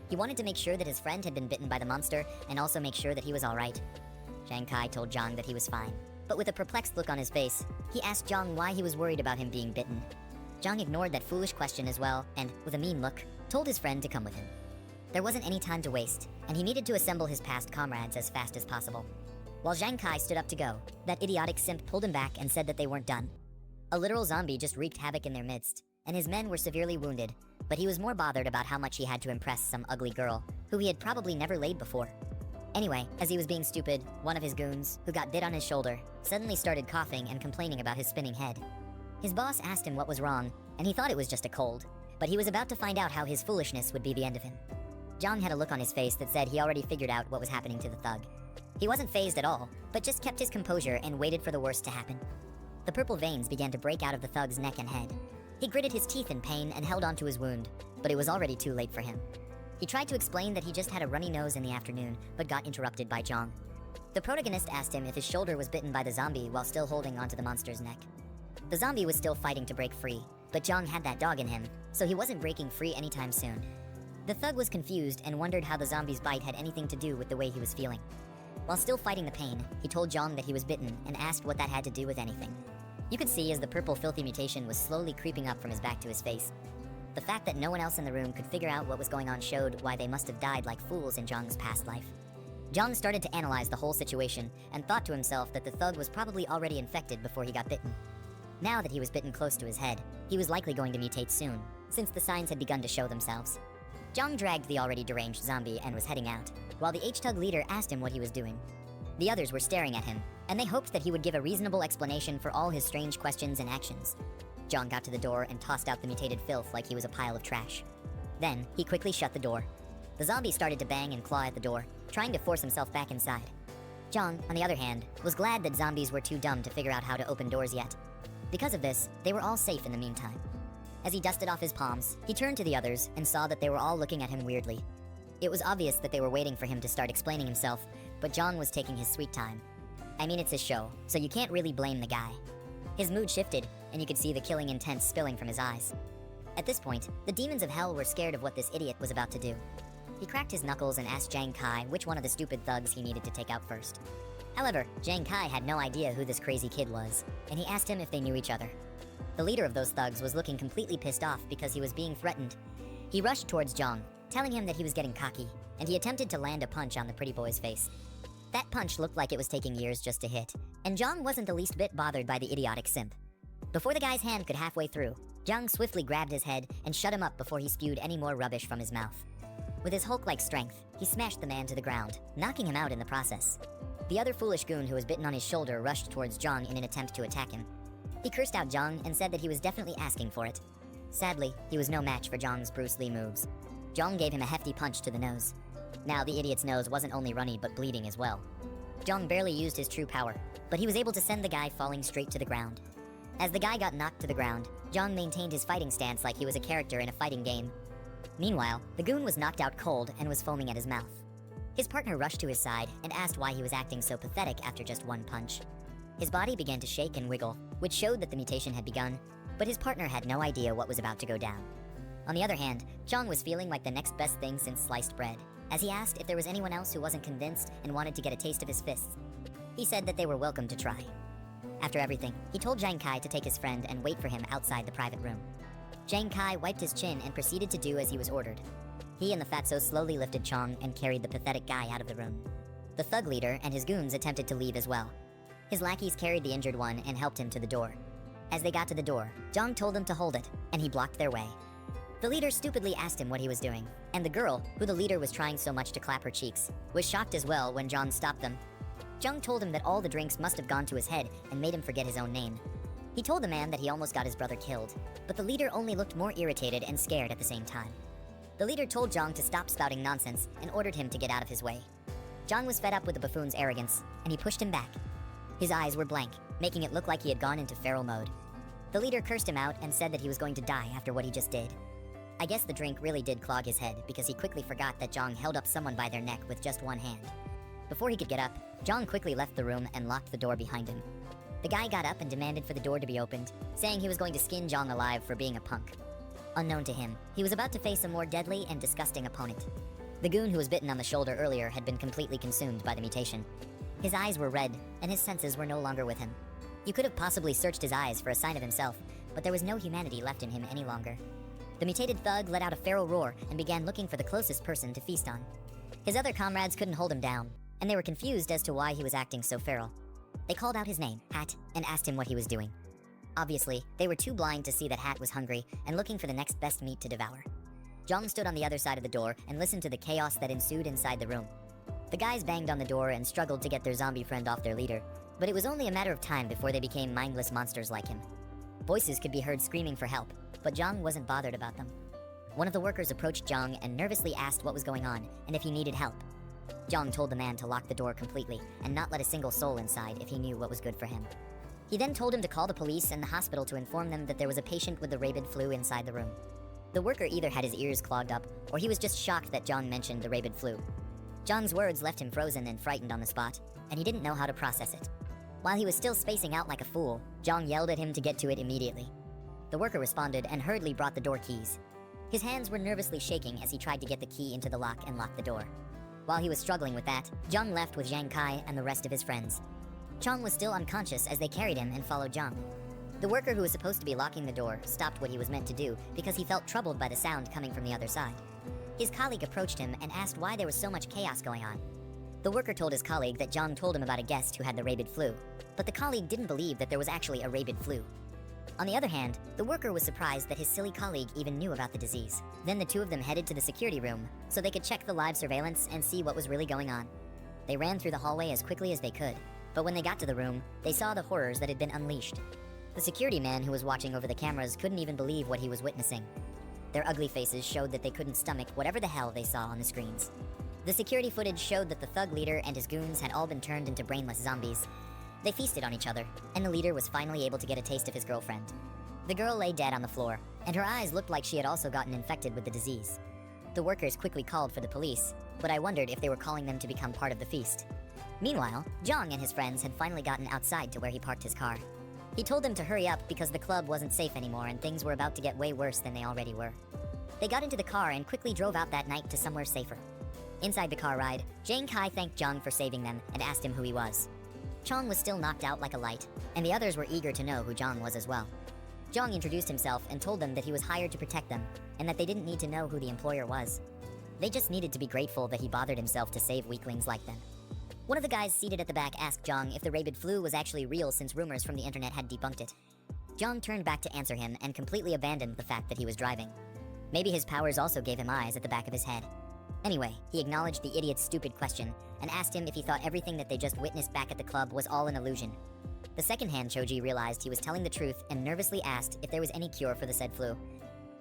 He wanted to make sure that his friend had been bitten by the monster and also make sure that he was alright. Zhang Kai told Jong that he was fine, but with a perplexed look on his face, he asked Jong why he was worried about him being bitten. Jong ignored that foolish question as well and, with a mean look, told his friend to come with him. There wasn't any time to waste, and he needed to assemble his past comrades as fast as possible. While Zhang Kai stood up to go, that idiotic simp pulled him back and said that they weren't done. A literal zombie just wreaked havoc in their midst, and his men were severely wounded, but he was more bothered about how much he had to impress some ugly girl, who he had probably never laid before. Anyway, as he was being stupid, one of his goons, who got bit on his shoulder, suddenly started coughing and complaining about his spinning head. His boss asked him what was wrong, and he thought it was just a cold, but he was about to find out how his foolishness would be the end of him. Jong had a look on his face that said he already figured out what was happening to the thug. He wasn't fazed at all, but just kept his composure and waited for the worst to happen. The purple veins began to break out of the thug's neck and head. He gritted his teeth in pain and held onto his wound, but it was already too late for him. He tried to explain that he just had a runny nose in the afternoon, but got interrupted by Jong. The protagonist asked him if his shoulder was bitten by the zombie while still holding onto the monster's neck. The zombie was still fighting to break free, but Jong had that dog in him, so he wasn't breaking free anytime soon. The thug was confused and wondered how the zombie's bite had anything to do with the way he was feeling. While still fighting the pain, he told Jong that he was bitten and asked what that had to do with anything. You could see as the purple filthy mutation was slowly creeping up from his back to his face. The fact that no one else in the room could figure out what was going on showed why they must have died like fools in Jong's past life. Jong started to analyze the whole situation and thought to himself that the thug was probably already infected before he got bitten. Now that he was bitten close to his head, he was likely going to mutate soon, since the signs had begun to show themselves. Jong dragged the already deranged zombie and was heading out, while the H-Tug leader asked him what he was doing. The others were staring at him, and they hoped that he would give a reasonable explanation for all his strange questions and actions. Jong got to the door and tossed out the mutated filth like he was a pile of trash. Then, he quickly shut the door. The zombie started to bang and claw at the door, trying to force himself back inside. Jong, on the other hand, was glad that zombies were too dumb to figure out how to open doors yet. Because of this, they were all safe in the meantime. As he dusted off his palms, he turned to the others and saw that they were all looking at him weirdly. It was obvious that they were waiting for him to start explaining himself, but Jong was taking his sweet time. I mean, it's his show, so you can't really blame the guy. His mood shifted, and you could see the killing intent spilling from his eyes. At this point, the demons of hell were scared of what this idiot was about to do. He cracked his knuckles and asked Jang Kai which one of the stupid thugs he needed to take out first. However, Jang Kai had no idea who this crazy kid was, and he asked him if they knew each other. The leader of those thugs was looking completely pissed off because he was being threatened. He rushed towards Jong, telling him that he was getting cocky, and he attempted to land a punch on the pretty boy's face. That punch looked like it was taking years just to hit, and Jong wasn't the least bit bothered by the idiotic simp. Before the guy's hand could halfway through, Jong swiftly grabbed his head and shut him up before he spewed any more rubbish from his mouth. With his Hulk-like strength, he smashed the man to the ground, knocking him out in the process. The other foolish goon who was bitten on his shoulder rushed towards Jong in an attempt to attack him. He cursed out Jong and said that he was definitely asking for it. Sadly, he was no match for Jong's Bruce Lee moves. Jong gave him a hefty punch to the nose. Now the idiot's nose wasn't only runny but bleeding as well. Jong barely used his true power, but he was able to send the guy falling straight to the ground. As the guy got knocked to the ground, Jong maintained his fighting stance like he was a character in a fighting game. Meanwhile, the goon was knocked out cold and was foaming at his mouth. His partner rushed to his side and asked why he was acting so pathetic after just one punch. His body began to shake and wiggle, which showed that the mutation had begun, but his partner had no idea what was about to go down. On the other hand, Jong was feeling like the next best thing since sliced bread, as he asked if there was anyone else who wasn't convinced and wanted to get a taste of his fists. He said that they were welcome to try. After everything, he told Jang Kai to take his friend and wait for him outside the private room. Jang Kai wiped his chin and proceeded to do as he was ordered. He and the fatso slowly lifted Chong and carried the pathetic guy out of the room. The thug leader and his goons attempted to leave as well. His lackeys carried the injured one and helped him to the door. As they got to the door, Jong told them to hold it, and he blocked their way. The leader stupidly asked him what he was doing, and the girl, who the leader was trying so much to clap her cheeks, was shocked as well when Jong stopped them. Jong told him that all the drinks must have gone to his head and made him forget his own name. He told the man that he almost got his brother killed, but the leader only looked more irritated and scared at the same time. The leader told Jong to stop spouting nonsense and ordered him to get out of his way. Jong was fed up with the buffoon's arrogance, and he pushed him back. His eyes were blank, making it look like he had gone into feral mode. The leader cursed him out and said that he was going to die after what he just did. I guess the drink really did clog his head because he quickly forgot that Jong held up someone by their neck with just one hand. Before he could get up, Jong quickly left the room and locked the door behind him. The guy got up and demanded for the door to be opened, saying he was going to skin Jong alive for being a punk. Unknown to him, he was about to face a more deadly and disgusting opponent. The goon who was bitten on the shoulder earlier had been completely consumed by the mutation. His eyes were red, and his senses were no longer with him. You could have possibly searched his eyes for a sign of himself, but there was no humanity left in him any longer. The mutated thug let out a feral roar and began looking for the closest person to feast on. His other comrades couldn't hold him down, and they were confused as to why he was acting so feral. They called out his name, Hat, and asked him what he was doing. Obviously, they were too blind to see that Hat was hungry and looking for the next best meat to devour. Jong stood on the other side of the door and listened to the chaos that ensued inside the room. The guys banged on the door and struggled to get their zombie friend off their leader, but it was only a matter of time before they became mindless monsters like him. Voices could be heard screaming for help, but Zhang wasn't bothered about them. One of the workers approached Zhang and nervously asked what was going on and if he needed help. Zhang told the man to lock the door completely and not let a single soul inside if he knew what was good for him. He then told him to call the police and the hospital to inform them that there was a patient with the rabid flu inside the room. The worker either had his ears clogged up or he was just shocked that Zhang mentioned the rabid flu. Zhang's words left him frozen and frightened on the spot, and he didn't know how to process it. While he was still spacing out like a fool, Zhang yelled at him to get to it immediately. The worker responded and hurriedly brought the door keys. His hands were nervously shaking as he tried to get the key into the lock and lock the door. While he was struggling with that, Zhang left with Zhang Kai and the rest of his friends. Chong was still unconscious as they carried him and followed Zhang. The worker who was supposed to be locking the door stopped what he was meant to do because he felt troubled by the sound coming from the other side. His colleague approached him and asked why there was so much chaos going on. The worker told his colleague that Zhang told him about a guest who had the rabid flu, but the colleague didn't believe that there was actually a rabid flu. On the other hand, the worker was surprised that his silly colleague even knew about the disease. Then the two of them headed to the security room so they could check the live surveillance and see what was really going on. They ran through the hallway as quickly as they could, but when they got to the room, they saw the horrors that had been unleashed. The security man who was watching over the cameras couldn't even believe what he was witnessing. Their ugly faces showed that they couldn't stomach whatever the hell they saw on the screens. The security footage showed that the thug leader and his goons had all been turned into brainless zombies. They feasted on each other, and the leader was finally able to get a taste of his girlfriend. The girl lay dead on the floor, and her eyes looked like she had also gotten infected with the disease. The workers quickly called for the police, but I wondered if they were calling them to become part of the feast. Meanwhile, Zhang and his friends had finally gotten outside to where he parked his car. He told them to hurry up because the club wasn't safe anymore and things were about to get way worse than they already were. They got into the car and quickly drove out that night to somewhere safer. Inside the car ride, Zhang Kai thanked Zhang for saving them and asked him who he was. Chong was still knocked out like a light, and the others were eager to know who Zhang was as well. Zhang introduced himself and told them that he was hired to protect them, and that they didn't need to know who the employer was. They just needed to be grateful that he bothered himself to save weaklings like them. One of the guys seated at the back asked Zhang if the rabid flu was actually real since rumors from the internet had debunked it. Zhang turned back to answer him and completely abandoned the fact that he was driving. Maybe his powers also gave him eyes at the back of his head. Anyway, he acknowledged the idiot's stupid question and asked him if he thought everything that they just witnessed back at the club was all an illusion. The second-hand Choji realized he was telling the truth and nervously asked if there was any cure for the said flu.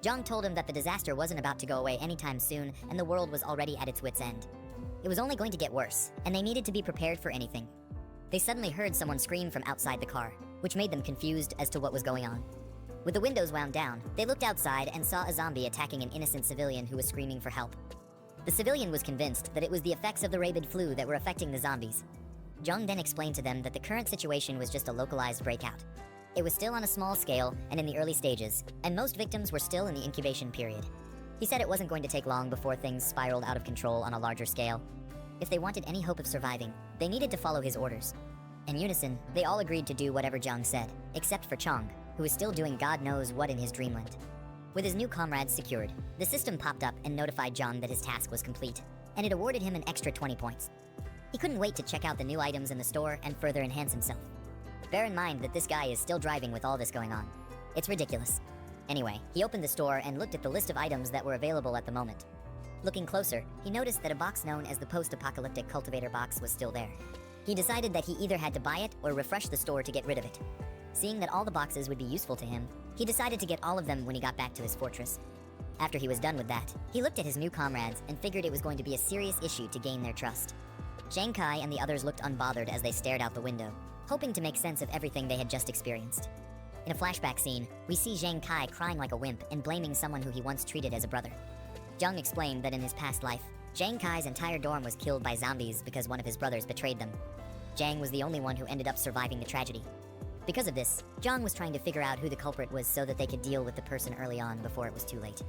Zhang told him that the disaster wasn't about to go away anytime soon and the world was already at its wit's end. It was only going to get worse, and they needed to be prepared for anything. They suddenly heard someone scream from outside the car, which made them confused as to what was going on. With the windows wound down, they looked outside and saw a zombie attacking an innocent civilian who was screaming for help. The civilian was convinced that it was the effects of the rabid flu that were affecting the zombies. Zhang then explained to them that the current situation was just a localized breakout. It was still on a small scale and in the early stages, and most victims were still in the incubation period. He said it wasn't going to take long before things spiraled out of control on a larger scale. If they wanted any hope of surviving, they needed to follow his orders. In unison, they all agreed to do whatever Zhang said, except for Chong, who was still doing God knows what in his dreamland. With his new comrades secured, the system popped up and notified Zhang that his task was complete, and it awarded him an extra 20 points. He couldn't wait to check out the new items in the store and further enhance himself. Bear in mind that this guy is still driving with all this going on. It's ridiculous. Anyway, he opened the store and looked at the list of items that were available at the moment. Looking closer, he noticed that a box known as the post-apocalyptic cultivator box was still there. He decided that he either had to buy it or refresh the store to get rid of it. Seeing that all the boxes would be useful to him, he decided to get all of them when he got back to his fortress. After he was done with that, he looked at his new comrades and figured it was going to be a serious issue to gain their trust. Zhang Kai and the others looked unbothered as they stared out the window, hoping to make sense of everything they had just experienced. In a flashback scene, we see Zhang Kai crying like a wimp and blaming someone who he once treated as a brother. Zhang explained that in his past life, Zhang Kai's entire dorm was killed by zombies because one of his brothers betrayed them. Zhang was the only one who ended up surviving the tragedy. Because of this, Zhang was trying to figure out who the culprit was so that they could deal with the person early on before it was too late.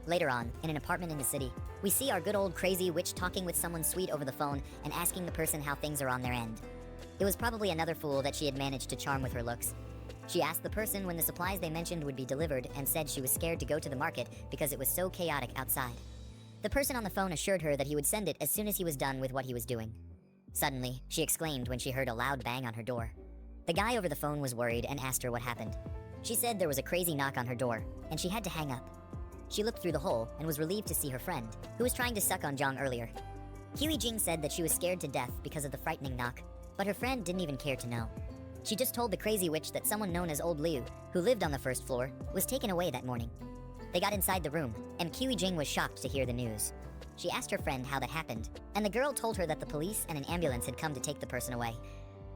Later on, in an apartment in the city, we see our good old crazy witch talking with someone sweet over the phone and asking the person how things are on their end. It was probably another fool that she had managed to charm with her looks. She asked the person when the supplies they mentioned would be delivered and said she was scared to go to the market because it was so chaotic outside. The person on the phone assured her that he would send it as soon as he was done with what he was doing. Suddenly, she exclaimed when she heard a loud bang on her door. The guy over the phone was worried and asked her what happened. She said there was a crazy knock on her door, and she had to hang up. She looked through the hole and was relieved to see her friend, who was trying to suck on Zhang earlier. Huey Jing said that she was scared to death because of the frightening knock, but her friend didn't even care to know. She just told the crazy witch that someone known as Old Liu, who lived on the first floor, was taken away that morning. They got inside the room, and Huey Jing was shocked to hear the news. She asked her friend how that happened, and the girl told her that the police and an ambulance had come to take the person away.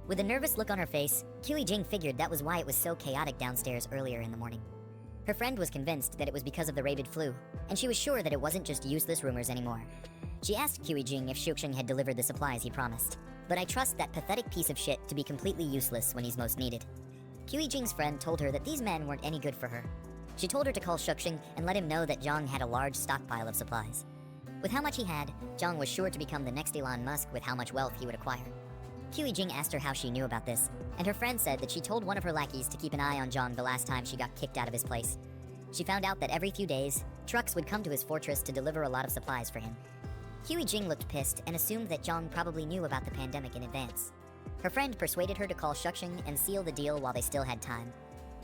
With a nervous look on her face, Huey Jing figured that was why it was so chaotic downstairs earlier in the morning. Her friend was convinced that it was because of the rabid flu, and she was sure that it wasn't just useless rumors anymore. She asked Huey Jing if Xuexing had delivered the supplies he promised. But I trust that pathetic piece of shit to be completely useless when he's most needed. Huey Jing's friend told her that these men weren't any good for her. She told her to call Xuexing and let him know that Zhang had a large stockpile of supplies. With how much he had, Zhang was sure to become the next Elon Musk with how much wealth he would acquire. Huey Jing asked her how she knew about this, and her friend said that she told one of her lackeys to keep an eye on Zhang the last time she got kicked out of his place. She found out that every few days, trucks would come to his fortress to deliver a lot of supplies for him. Huey Jing looked pissed and assumed that Zhang probably knew about the pandemic in advance. Her friend persuaded her to call Xuexing and seal the deal while they still had time.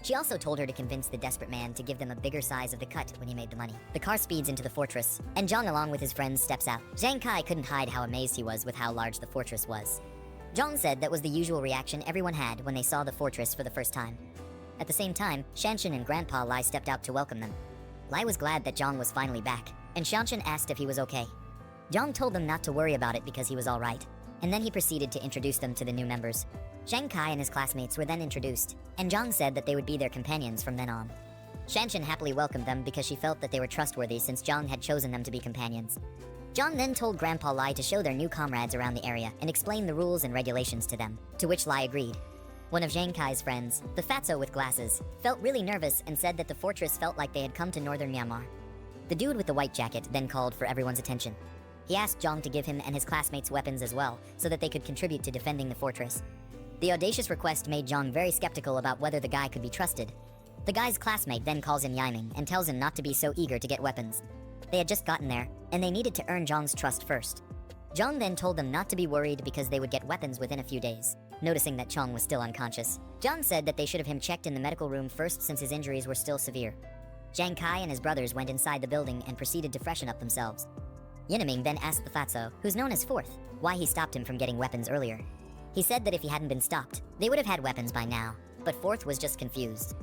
She also told her to convince the desperate man to give them a bigger size of the cut when he made the money. The car speeds into the fortress, and Zhang along with his friends steps out. Zhang Kai couldn't hide how amazed he was with how large the fortress was. Zhang said that was the usual reaction everyone had when they saw the fortress for the first time. At the same time, Shanshan and Grandpa Lai stepped out to welcome them. Lai was glad that Zhang was finally back, and Shanshan asked if he was okay. Zhang told them not to worry about it because he was alright, and then he proceeded to introduce them to the new members. Zhang Kai and his classmates were then introduced, and Zhang said that they would be their companions from then on. Shanshan happily welcomed them because she felt that they were trustworthy since Zhang had chosen them to be companions. Zhang then told Grandpa Lai to show their new comrades around the area and explain the rules and regulations to them, to which Lai agreed. One of Zhang Kai's friends, the fatso with glasses, felt really nervous and said that the fortress felt like they had come to northern Myanmar. The dude with the white jacket then called for everyone's attention. He asked Zhang to give him and his classmates weapons as well, so that they could contribute to defending the fortress. The audacious request made Zhang very skeptical about whether the guy could be trusted. The guy's classmate then calls him Yiming and tells him not to be so eager to get weapons. They had just gotten there, and they needed to earn Zhang's trust first. Zhang then told them not to be worried because they would get weapons within a few days. Noticing that Zhang was still unconscious, Zhang said that they should have him checked in the medical room first since his injuries were still severe. Zhang Kai and his brothers went inside the building and proceeded to freshen up themselves. Yinaming then asked the fatso, who's known as Fourth, why he stopped him from getting weapons earlier. He said that if he hadn't been stopped, they would have had weapons by now, but Fourth was just confused.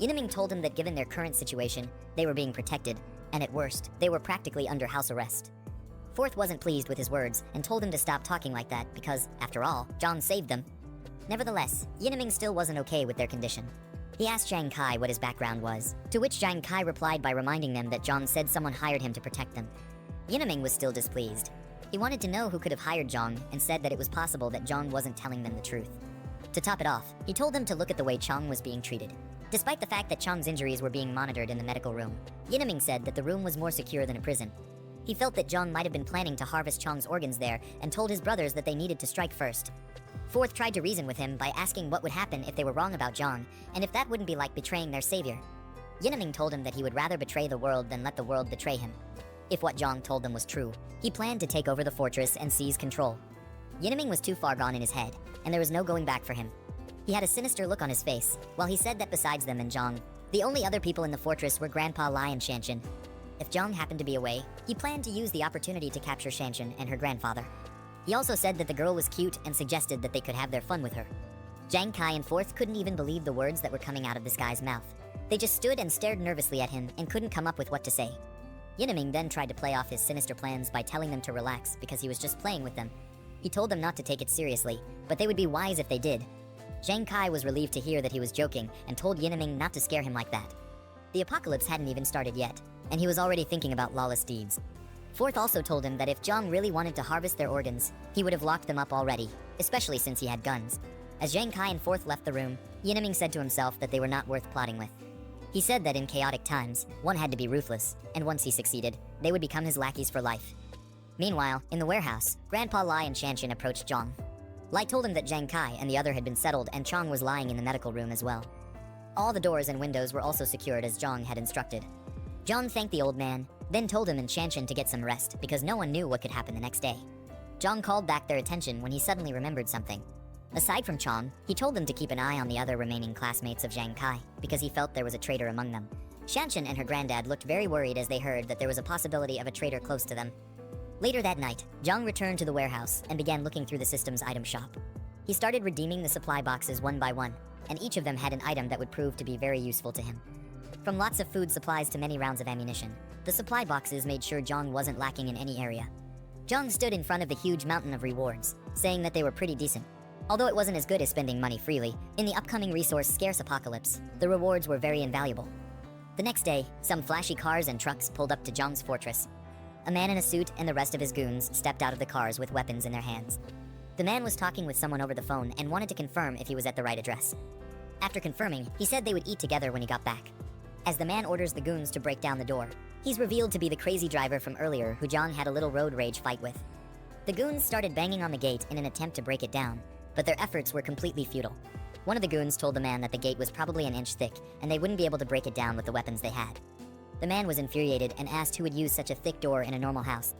Yinaming told him that given their current situation, they were being protected, and at worst, they were practically under house arrest. Fourth wasn't pleased with his words and told him to stop talking like that because, after all, Zhang saved them. Nevertheless, Yinaming still wasn't okay with their condition. He asked Zhang Kai what his background was, to which Zhang Kai replied by reminding them that Zhang said someone hired him to protect them. Yinaming was still displeased. He wanted to know who could have hired Zhang and said that it was possible that Zhang wasn't telling them the truth. To top it off, he told them to look at the way Chang was being treated. Despite the fact that Chang's injuries were being monitored in the medical room, Yinaming said that the room was more secure than a prison. He felt that Zhang might have been planning to harvest Chang's organs there and told his brothers that they needed to strike first. Fourth tried to reason with him by asking what would happen if they were wrong about Zhang, and if that wouldn't be like betraying their savior. Yinaming told him that he would rather betray the world than let the world betray him. If what Zhang told them was true, he planned to take over the fortress and seize control. Yinaming was too far gone in his head, and there was no going back for him. He had a sinister look on his face, while he said that besides them and Zhang, the only other people in the fortress were Grandpa Lai and Shanshan. If Zhang happened to be away, he planned to use the opportunity to capture Shanshan and her grandfather. He also said that the girl was cute and suggested that they could have their fun with her. Zhang Kai and Fourth couldn't even believe the words that were coming out of this guy's mouth. They just stood and stared nervously at him and couldn't come up with what to say. Yinaming then tried to play off his sinister plans by telling them to relax because he was just playing with them. He told them not to take it seriously, but they would be wise if they did. Zhang Kai was relieved to hear that he was joking and told Yinaming not to scare him like that. The apocalypse hadn't even started yet, and he was already thinking about lawless deeds. Fourth also told him that if Zhang really wanted to harvest their organs, he would have locked them up already, especially since he had guns. As Zhang Kai and Fourth left the room, Yinaming said to himself that they were not worth plotting with. He said that in chaotic times, one had to be ruthless, and once he succeeded, they would become his lackeys for life. Meanwhile, in the warehouse, Grandpa Lai and Shanshan approached Zhang. Lai told him that Zhang Kai and the other had been settled and Chang was lying in the medical room as well. All the doors and windows were also secured as Zhang had instructed. Zhang thanked the old man, then told him and Shanshan to get some rest because no one knew what could happen the next day. Zhang called back their attention when he suddenly remembered something. Aside from Chang, he told them to keep an eye on the other remaining classmates of Zhang Kai because he felt there was a traitor among them. Shanshan and her granddad looked very worried as they heard that there was a possibility of a traitor close to them. Later that night, Zhang returned to the warehouse and began looking through the system's item shop. He started redeeming the supply boxes one by one, and each of them had an item that would prove to be very useful to him. From lots of food supplies to many rounds of ammunition, the supply boxes made sure Zhang wasn't lacking in any area. Zhang stood in front of the huge mountain of rewards, saying that they were pretty decent. Although it wasn't as good as spending money freely, in the upcoming resource-scarce apocalypse, the rewards were very invaluable. The next day, some flashy cars and trucks pulled up to Zhang's fortress. A man in a suit and the rest of his goons stepped out of the cars with weapons in their hands. The man was talking with someone over the phone and wanted to confirm if he was at the right address. After confirming, he said they would eat together when he got back. As the man orders the goons to break down the door, he's revealed to be the crazy driver from earlier who Zhang had a little road rage fight with. The goons started banging on the gate in an attempt to break it down, but their efforts were completely futile. One of the goons told the man that the gate was probably an inch thick and they wouldn't be able to break it down with the weapons they had. The man was infuriated and asked who would use such a thick door in a normal house.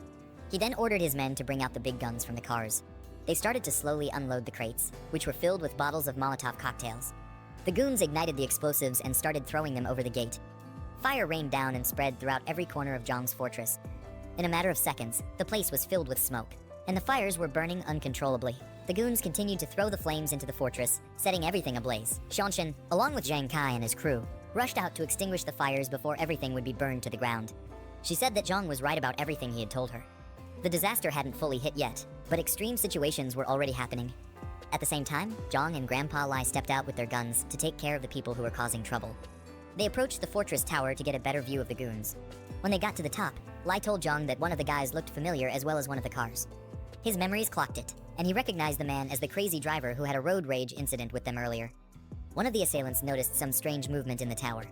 He then ordered his men to bring out the big guns from the cars. They started to slowly unload the crates, which were filled with bottles of Molotov cocktails. The goons ignited the explosives and started throwing them over the gate. Fire rained down and spread throughout every corner of Zhang's fortress. In a matter of seconds, the place was filled with smoke, and the fires were burning uncontrollably. The goons continued to throw the flames into the fortress, setting everything ablaze. Shanshan, along with Zhang Kai and his crew, rushed out to extinguish the fires before everything would be burned to the ground. She said that Zhang was right about everything he had told her. The disaster hadn't fully hit yet, but extreme situations were already happening. At the same time, Zhang and Grandpa Lai stepped out with their guns to take care of the people who were causing trouble. They approached the fortress tower to get a better view of the goons. When they got to the top, Lai told Zhang that one of the guys looked familiar as well as one of the cars. His memories clocked it, and he recognized the man as the crazy driver who had a road rage incident with them earlier. One of the assailants noticed some strange movement in the tower.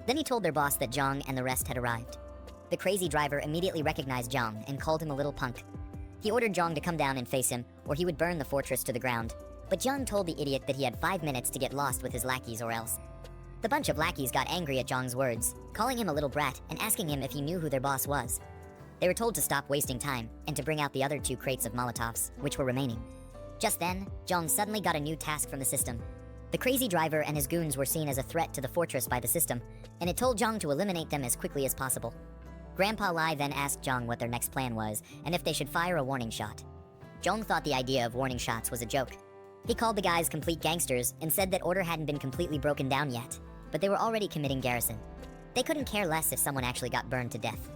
Then he told their boss that Zhang and the rest had arrived. The crazy driver immediately recognized Zhang and called him a little punk. He ordered Zhang to come down and face him, or he would burn the fortress to the ground. But Zhang told the idiot that he had 5 minutes to get lost with his lackeys or else. The bunch of lackeys got angry at Zhang's words, calling him a little brat and asking him if he knew who their boss was. They were told to stop wasting time and to bring out the other 2 crates of Molotovs, which were remaining. Just then, Zhang suddenly got a new task from the system. The crazy driver and his goons were seen as a threat to the fortress by the system, and it told Zhang to eliminate them as quickly as possible. Grandpa Lai then asked Zhang what their next plan was and if they should fire a warning shot. Zhang thought the idea of warning shots was a joke. He called the guys complete gangsters and said that order hadn't been completely broken down yet, but they were already committing garrison. They couldn't care less if someone actually got burned to death.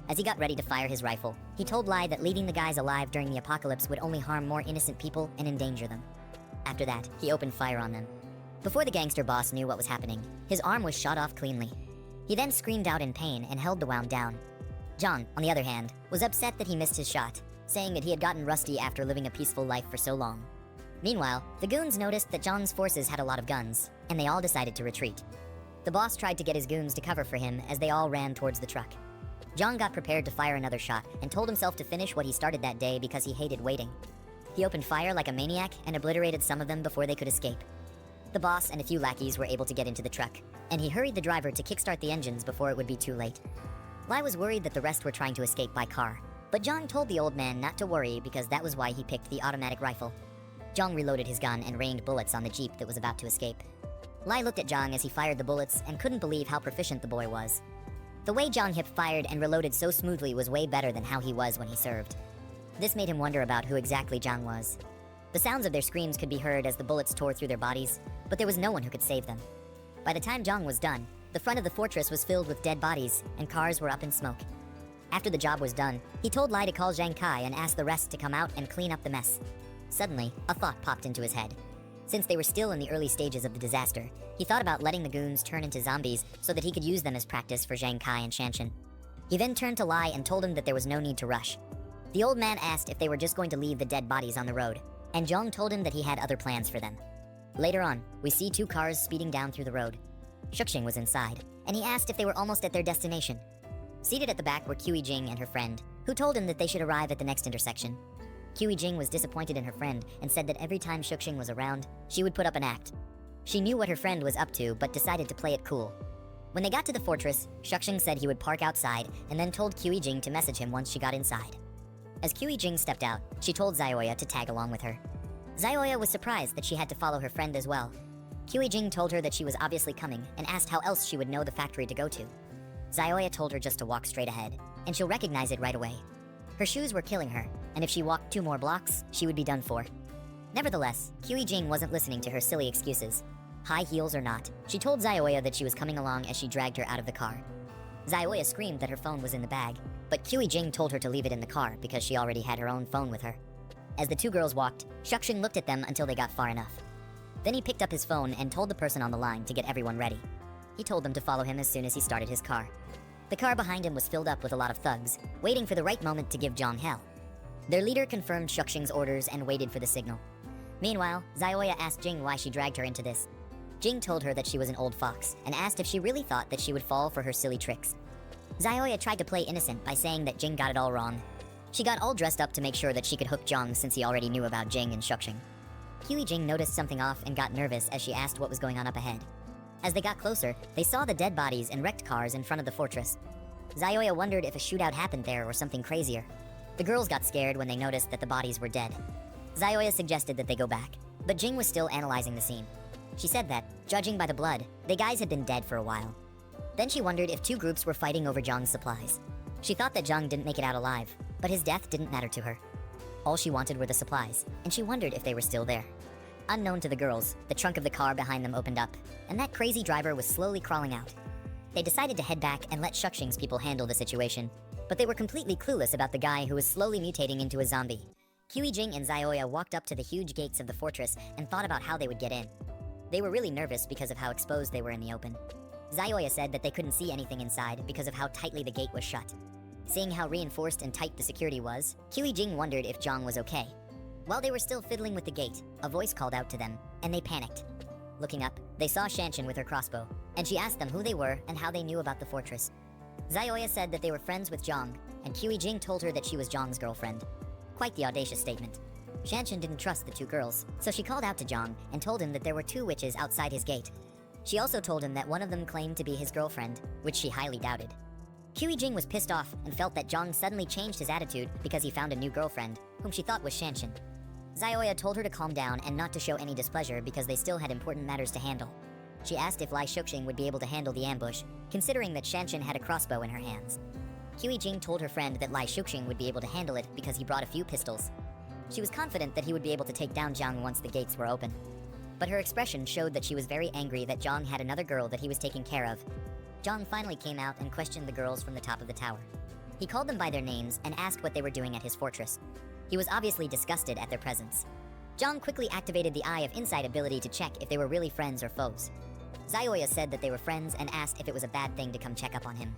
As he got ready to fire his rifle, he told Lai that leaving the guys alive during the apocalypse would only harm more innocent people and endanger them. After that, he opened fire on them. Before the gangster boss knew what was happening, his arm was shot off cleanly. He then screamed out in pain and held the wound down. Zhang, on the other hand, was upset that he missed his shot, saying that he had gotten rusty after living a peaceful life for so long. Meanwhile, the goons noticed that Zhang's forces had a lot of guns, and they all decided to retreat. The boss tried to get his goons to cover for him as they all ran towards the truck. Zhang got prepared to fire another shot and told himself to finish what he started that day because he hated waiting. He opened fire like a maniac and obliterated some of them before they could escape. The boss and a few lackeys were able to get into the truck, and he hurried the driver to kickstart the engines before it would be too late. Lai was worried that the rest were trying to escape by car, but Zhang told the old man not to worry because that was why he picked the automatic rifle. Zhang reloaded his gun and rained bullets on the jeep that was about to escape. Lai looked at Zhang as he fired the bullets and couldn't believe how proficient the boy was. The way Zhang Hip fired and reloaded so smoothly was way better than how he was when he served. This made him wonder about who exactly Zhang was. The sounds of their screams could be heard as the bullets tore through their bodies, but there was no one who could save them. By the time Zhang was done, the front of the fortress was filled with dead bodies, and cars were up in smoke. After the job was done, he told Lai to call Zhang Kai and ask the rest to come out and clean up the mess. Suddenly, a thought popped into his head. Since they were still in the early stages of the disaster, he thought about letting the goons turn into zombies so that he could use them as practice for Zhang Kai and Shanshan. He then turned to Lai and told him that there was no need to rush. The old man asked if they were just going to leave the dead bodies on the road, and Zhang told him that he had other plans for them. Later on, we see 2 cars speeding down through the road. Shuxing was inside, and he asked if they were almost at their destination. Seated at the back were Qi Jing and her friend, who told him that they should arrive at the next intersection. Qi Jing was disappointed in her friend and said that every time Shuxing was around, she would put up an act. She knew what her friend was up to but decided to play it cool. When they got to the fortress, Shuxing said he would park outside and then told Qi Jing to message him once she got inside. As Qi Jing stepped out, she told Zioya to tag along with her. Zioya was surprised that she had to follow her friend as well. Qi Jing told her that she was obviously coming and asked how else she would know the factory to go to. Zioya told her just to walk straight ahead, and she'll recognize it right away. Her shoes were killing her, and if she walked 2 more blocks, she would be done for. Nevertheless, Huey Jing wasn't listening to her silly excuses. High heels or not, she told Zioya that she was coming along as she dragged her out of the car. Zioya screamed that her phone was in the bag, but Huey Jing told her to leave it in the car because she already had her own phone with her. As the 2 girls walked, Shuxing looked at them until they got far enough. Then he picked up his phone and told the person on the line to get everyone ready. He told them to follow him as soon as he started his car. The car behind him was filled up with a lot of thugs, waiting for the right moment to give Zhang hell. Their leader confirmed Shuxing's orders and waited for the signal. Meanwhile, Zioya asked Jing why she dragged her into this. Jing told her that she was an old fox and asked if she really thought that she would fall for her silly tricks. Zioya tried to play innocent by saying that Jing got it all wrong. She got all dressed up to make sure that she could hook Zhang since he already knew about Jing and Shuxing. Huey Jing noticed something off and got nervous as she asked what was going on up ahead. As they got closer, they saw the dead bodies and wrecked cars in front of the fortress. Zioya wondered if a shootout happened there or something crazier. The girls got scared when they noticed that the bodies were dead. Zioya suggested that they go back, but Jing was still analyzing the scene. She said that, judging by the blood, the guys had been dead for a while. Then she wondered if 2 groups were fighting over Zhang's supplies. She thought that Zhang didn't make it out alive, but his death didn't matter to her. All she wanted were the supplies, and she wondered if they were still there. Unknown to the girls, the trunk of the car behind them opened up, and that crazy driver was slowly crawling out. They decided to head back and let Shuxing's people handle the situation, but they were completely clueless about the guy who was slowly mutating into a zombie. Huey Jing and Zioya walked up to the huge gates of the fortress and thought about how they would get in. They were really nervous because of how exposed they were in the open. Zioya said that they couldn't see anything inside because of how tightly the gate was shut. Seeing how reinforced and tight the security was, Huey Jing wondered if Zhang was okay. While they were still fiddling with the gate, a voice called out to them, and they panicked. Looking up, they saw Shanshan with her crossbow, and she asked them who they were and how they knew about the fortress. Zioya said that they were friends with Zhang, and Huey Jing told her that she was Zhang's girlfriend. Quite the audacious statement. Shanshan didn't trust the 2 girls, so she called out to Zhang and told him that there were 2 witches outside his gate. She also told him that one of them claimed to be his girlfriend, which she highly doubted. Huey Jing was pissed off and felt that Zhang suddenly changed his attitude because he found a new girlfriend, whom she thought was Shanshan. Zioya told her to calm down and not to show any displeasure because they still had important matters to handle. She asked if Lai Shuxing would be able to handle the ambush, considering that Shanshan had a crossbow in her hands. Huey Jing told her friend that Lai Shuxing would be able to handle it because he brought a few pistols. She was confident that he would be able to take down Zhang once the gates were open. But her expression showed that she was very angry that Zhang had another girl that he was taking care of. Zhang finally came out and questioned the girls from the top of the tower. He called them by their names and asked what they were doing at his fortress. He was obviously disgusted at their presence. Zhang quickly activated the Eye of Insight ability to check if they were really friends or foes. Zioya said that they were friends and asked if it was a bad thing to come check up on him.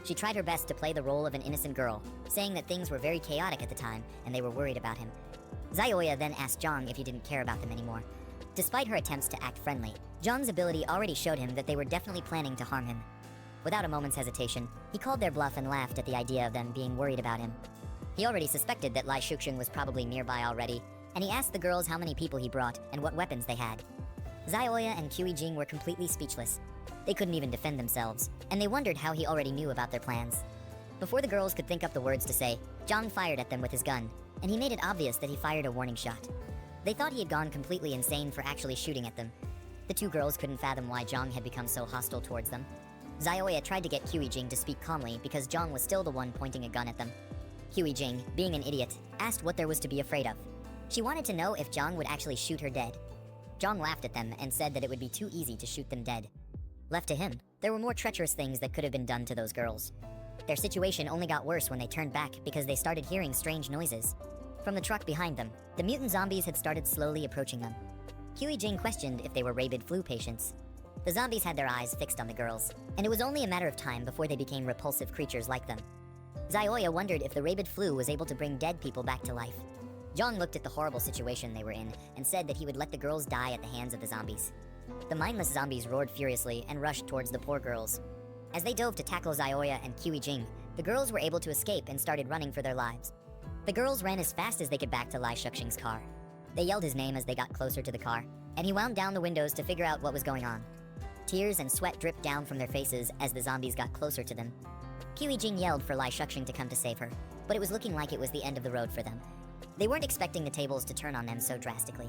She tried her best to play the role of an innocent girl, saying that things were very chaotic at the time and they were worried about him. Zioya then asked Zhang if he didn't care about them anymore. Despite her attempts to act friendly, Zhang's ability already showed him that they were definitely planning to harm him. Without a moment's hesitation, he called their bluff and laughed at the idea of them being worried about him. He already suspected that Lai Shuxing was probably nearby already, and he asked the girls how many people he brought and what weapons they had. Zioya and Huey Jing were completely speechless. They couldn't even defend themselves, and they wondered how he already knew about their plans. Before the girls could think up the words to say, Zhang fired at them with his gun, and he made it obvious that he fired a warning shot. They thought he had gone completely insane for actually shooting at them. The 2 girls couldn't fathom why Zhang had become so hostile towards them. Zioya tried to get Huey Jing to speak calmly because Zhang was still the one pointing a gun at them. Huey Jing, being an idiot, asked what there was to be afraid of. She wanted to know if Zhang would actually shoot her dead. Zhang laughed at them and said that it would be too easy to shoot them dead. Left to him, there were more treacherous things that could have been done to those girls. Their situation only got worse when they turned back because they started hearing strange noises. From the truck behind them, the mutant zombies had started slowly approaching them. Huey Jing questioned if they were rabid flu patients. The zombies had their eyes fixed on the girls, and it was only a matter of time before they became repulsive creatures like them. Zioya wondered if the rabid flu was able to bring dead people back to life. Zhang looked at the horrible situation they were in and said that he would let the girls die at the hands of the zombies. The mindless zombies roared furiously and rushed towards the poor girls. As they dove to tackle Zioya and Huey Jing, the girls were able to escape and started running for their lives. The girls ran as fast as they could back to Lai Shuxing's car. They yelled his name as they got closer to the car, and he wound down the windows to figure out what was going on. Tears and sweat dripped down from their faces as the zombies got closer to them. Huey Jing yelled for Lai Shuxing to come to save her, but it was looking like it was the end of the road for them. They weren't expecting the tables to turn on them so drastically.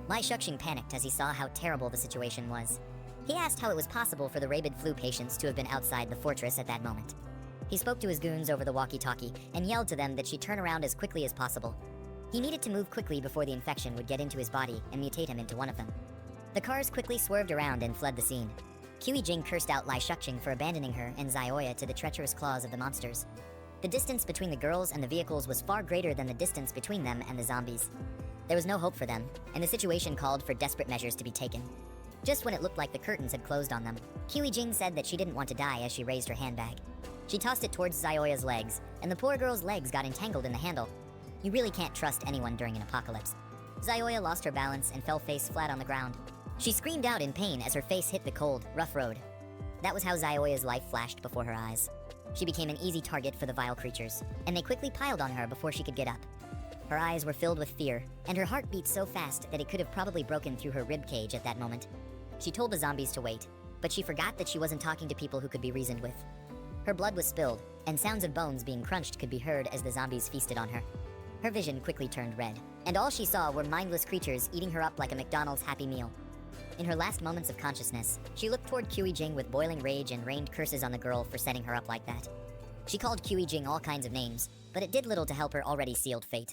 Lai Shuxing panicked as he saw how terrible the situation was. He asked how it was possible for the rabid flu patients to have been outside the fortress at that moment. He spoke to his goons over the walkie-talkie and yelled to them that she turn around as quickly as possible. He needed to move quickly before the infection would get into his body and mutate him into one of them. The cars quickly swerved around and fled the scene. Kiwi Jing cursed out Lai Shukching for abandoning her and Zioya to the treacherous claws of the monsters. The distance between the girls and the vehicles was far greater than the distance between them and the zombies. There was no hope for them, and the situation called for desperate measures to be taken. Just when it looked like the curtains had closed on them, Kiwi Jing said that she didn't want to die as she raised her handbag. She tossed it towards Zioya's legs, and the poor girl's legs got entangled in the handle. You really can't trust anyone during an apocalypse. Zioya lost her balance and fell face flat on the ground. She screamed out in pain as her face hit the cold, rough road. That was how Zioya's life flashed before her eyes. She became an easy target for the vile creatures, and they quickly piled on her before she could get up. Her eyes were filled with fear, and her heart beat so fast that it could have probably broken through her rib cage at that moment. She told the zombies to wait, but she forgot that she wasn't talking to people who could be reasoned with. Her blood was spilled, and sounds of bones being crunched could be heard as the zombies feasted on her. Her vision quickly turned red, and all she saw were mindless creatures eating her up like a McDonald's Happy Meal. In her last moments of consciousness, she looked toward Kiwi Jing with boiling rage and rained curses on the girl for setting her up like that. She called Kiwi Jing all kinds of names, but it did little to help her already sealed fate.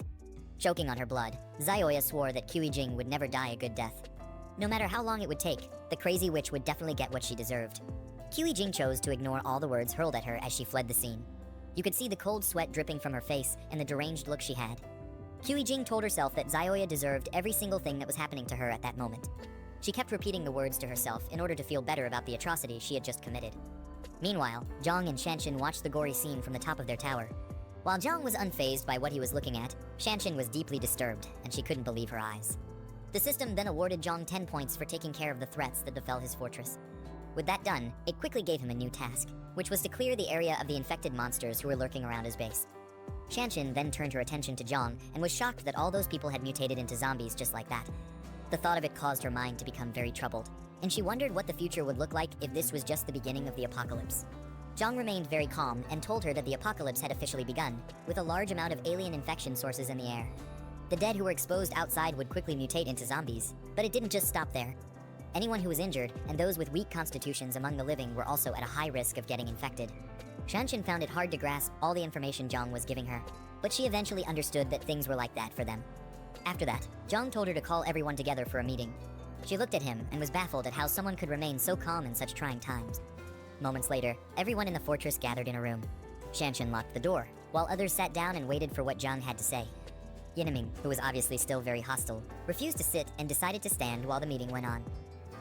Choking on her blood, Zioya swore that Kiwi Jing would never die a good death. No matter how long it would take, the crazy witch would definitely get what she deserved. Kiwi Jing chose to ignore all the words hurled at her as she fled the scene. You could see the cold sweat dripping from her face and the deranged look she had. Kiwi Jing told herself that Zioya deserved every single thing that was happening to her at that moment. She kept repeating the words to herself in order to feel better about the atrocity she had just committed. Meanwhile, Zhang and Shanshin watched the gory scene from the top of their tower. While Zhang was unfazed by what he was looking at, Shanshin was deeply disturbed, and she couldn't believe her eyes. The system then awarded Zhang 10 points for taking care of the threats that befell his fortress. With that done, it quickly gave him a new task, which was to clear the area of the infected monsters who were lurking around his base. Shanshin then turned her attention to Zhang and was shocked that all those people had mutated into zombies just like that. The thought of it caused her mind to become very troubled, and she wondered what the future would look like if this was just the beginning of the apocalypse. Zhang remained very calm and told her that the apocalypse had officially begun, with a large amount of alien infection sources in the air. The dead who were exposed outside would quickly mutate into zombies, but it didn't just stop there. Anyone who was injured and those with weak constitutions among the living were also at a high risk of getting infected. Shanshin found it hard to grasp all the information Zhang was giving her, but she eventually understood that things were like that for them. After that, Zhang told her to call everyone together for a meeting. She looked at him and was baffled at how someone could remain so calm in such trying times. Moments later, everyone in the fortress gathered in a room. Shanshin locked the door, while others sat down and waited for what Zhang had to say. Yinming, who was obviously still very hostile, refused to sit and decided to stand while the meeting went on.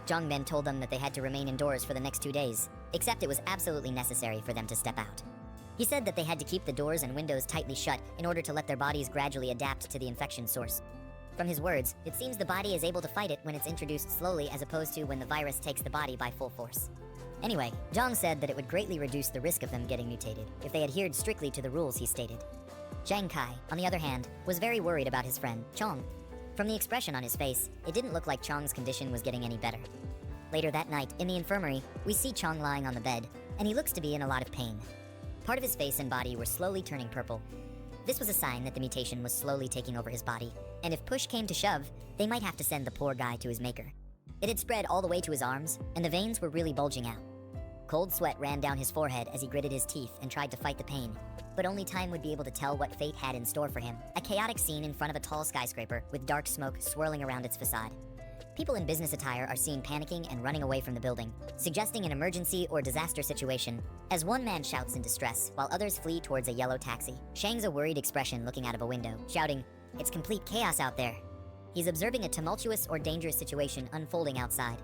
Zhang then told them that they had to remain indoors for the next 2 days, except it was absolutely necessary for them to step out. He said that they had to keep the doors and windows tightly shut in order to let their bodies gradually adapt to the infection source. From his words, it seems the body is able to fight it when it's introduced slowly as opposed to when the virus takes the body by full force. Anyway, Zhang said that it would greatly reduce the risk of them getting mutated if they adhered strictly to the rules he stated. Zhang Kai, on the other hand, was very worried about his friend, Chong. From the expression on his face, it didn't look like Chong's condition was getting any better. Later that night, in the infirmary, we see Chong lying on the bed, and he looks to be in a lot of pain. Part of his face and body were slowly turning purple. This was a sign that the mutation was slowly taking over his body, and if push came to shove, they might have to send the poor guy to his maker. It had spread all the way to his arms, and the veins were really bulging out. Cold sweat ran down his forehead as he gritted his teeth and tried to fight the pain, but only time would be able to tell what fate had in store for him. A chaotic scene in front of a tall skyscraper with dark smoke swirling around its facade. People in business attire are seen panicking and running away from the building, suggesting an emergency or disaster situation, as one man shouts in distress while others flee towards a yellow taxi. Shang's a worried expression looking out of a window, shouting, "It's complete chaos out there." He's observing a tumultuous or dangerous situation unfolding outside.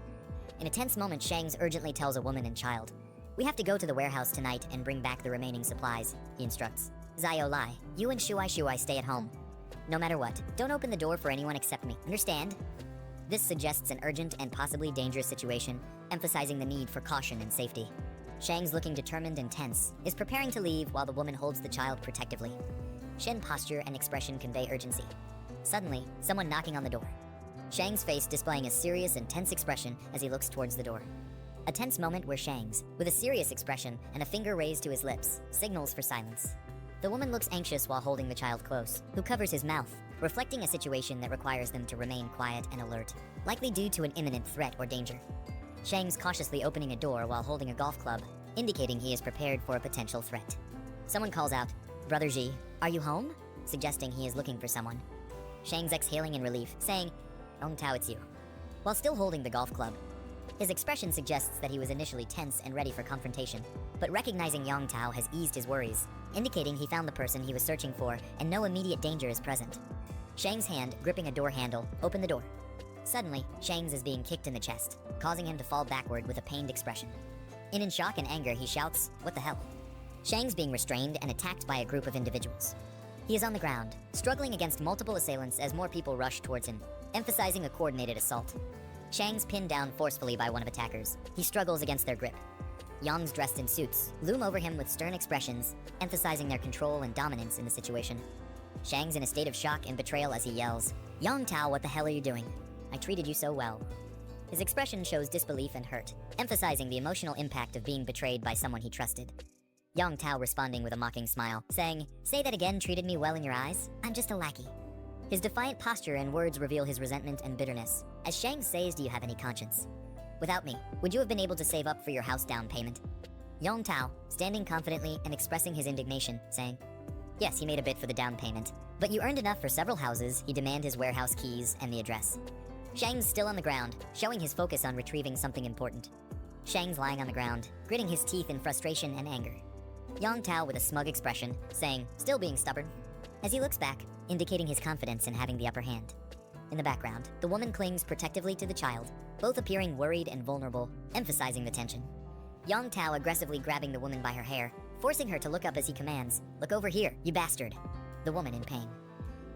In a tense moment, Shang's urgently tells a woman and child, "We have to go to the warehouse tonight and bring back the remaining supplies," he instructs. "Zio Lai, you and Shuai stay at home. No matter what, don't open the door for anyone except me, understand?" This suggests an urgent and possibly dangerous situation, emphasizing the need for caution and safety. Shang's looking determined and tense, is preparing to leave while the woman holds the child protectively. Shen posture and expression convey urgency. Suddenly, someone knocking on the door. Shang's face displaying a serious and tense expression as he looks towards the door. A tense moment where Shang's, with a serious expression and a finger raised to his lips, signals for silence. The woman looks anxious while holding the child close, who covers his mouth, reflecting a situation that requires them to remain quiet and alert, likely due to an imminent threat or danger. Shang's cautiously opening a door while holding a golf club, indicating he is prepared for a potential threat. Someone calls out, "Brother Ji, are you home?" suggesting he is looking for someone. Shang's exhaling in relief, saying, "Yong Tao, it's you," while still holding the golf club. His expression suggests that he was initially tense and ready for confrontation, but recognizing Yong Tao has eased his worries, indicating he found the person he was searching for and no immediate danger is present. Shang's hand, gripping a door handle, opened the door. Suddenly, Shang's is being kicked in the chest, causing him to fall backward with a pained expression. In shock and anger, he shouts, "What the hell?" Shang's being restrained and attacked by a group of individuals. He is on the ground, struggling against multiple assailants as more people rush towards him, emphasizing a coordinated assault. Shang's pinned down forcefully by one of attackers. He struggles against their grip. Yong's dressed in suits, loom over him with stern expressions, emphasizing their control and dominance in the situation. Shang's in a state of shock and betrayal as he yells, "Yong Tao, what the hell are you doing? I treated you so well." His expression shows disbelief and hurt, emphasizing the emotional impact of being betrayed by someone he trusted. Yong Tao responding with a mocking smile, saying, "Say that again, treated me well in your eyes? I'm just a lackey." His defiant posture and words reveal his resentment and bitterness. As Shang says, "Do you have any conscience? Without me, would you have been able to save up for your house down payment?" Yong Tao, standing confidently and expressing his indignation, saying, "Yes, he made a bit for the down payment, but you earned enough for several houses. He demand his warehouse keys and the address." Shang's still on the ground, showing his focus on retrieving something important. Shang's lying on the ground, gritting his teeth in frustration and anger. Yong Tao with a smug expression, saying, "Still being stubborn," as he looks back, indicating his confidence in having the upper hand. In the background, the woman clings protectively to the child, both appearing worried and vulnerable, emphasizing the tension. Yong Tao aggressively grabbing the woman by her hair, forcing her to look up as he commands, "Look over here, you bastard!" The woman in pain,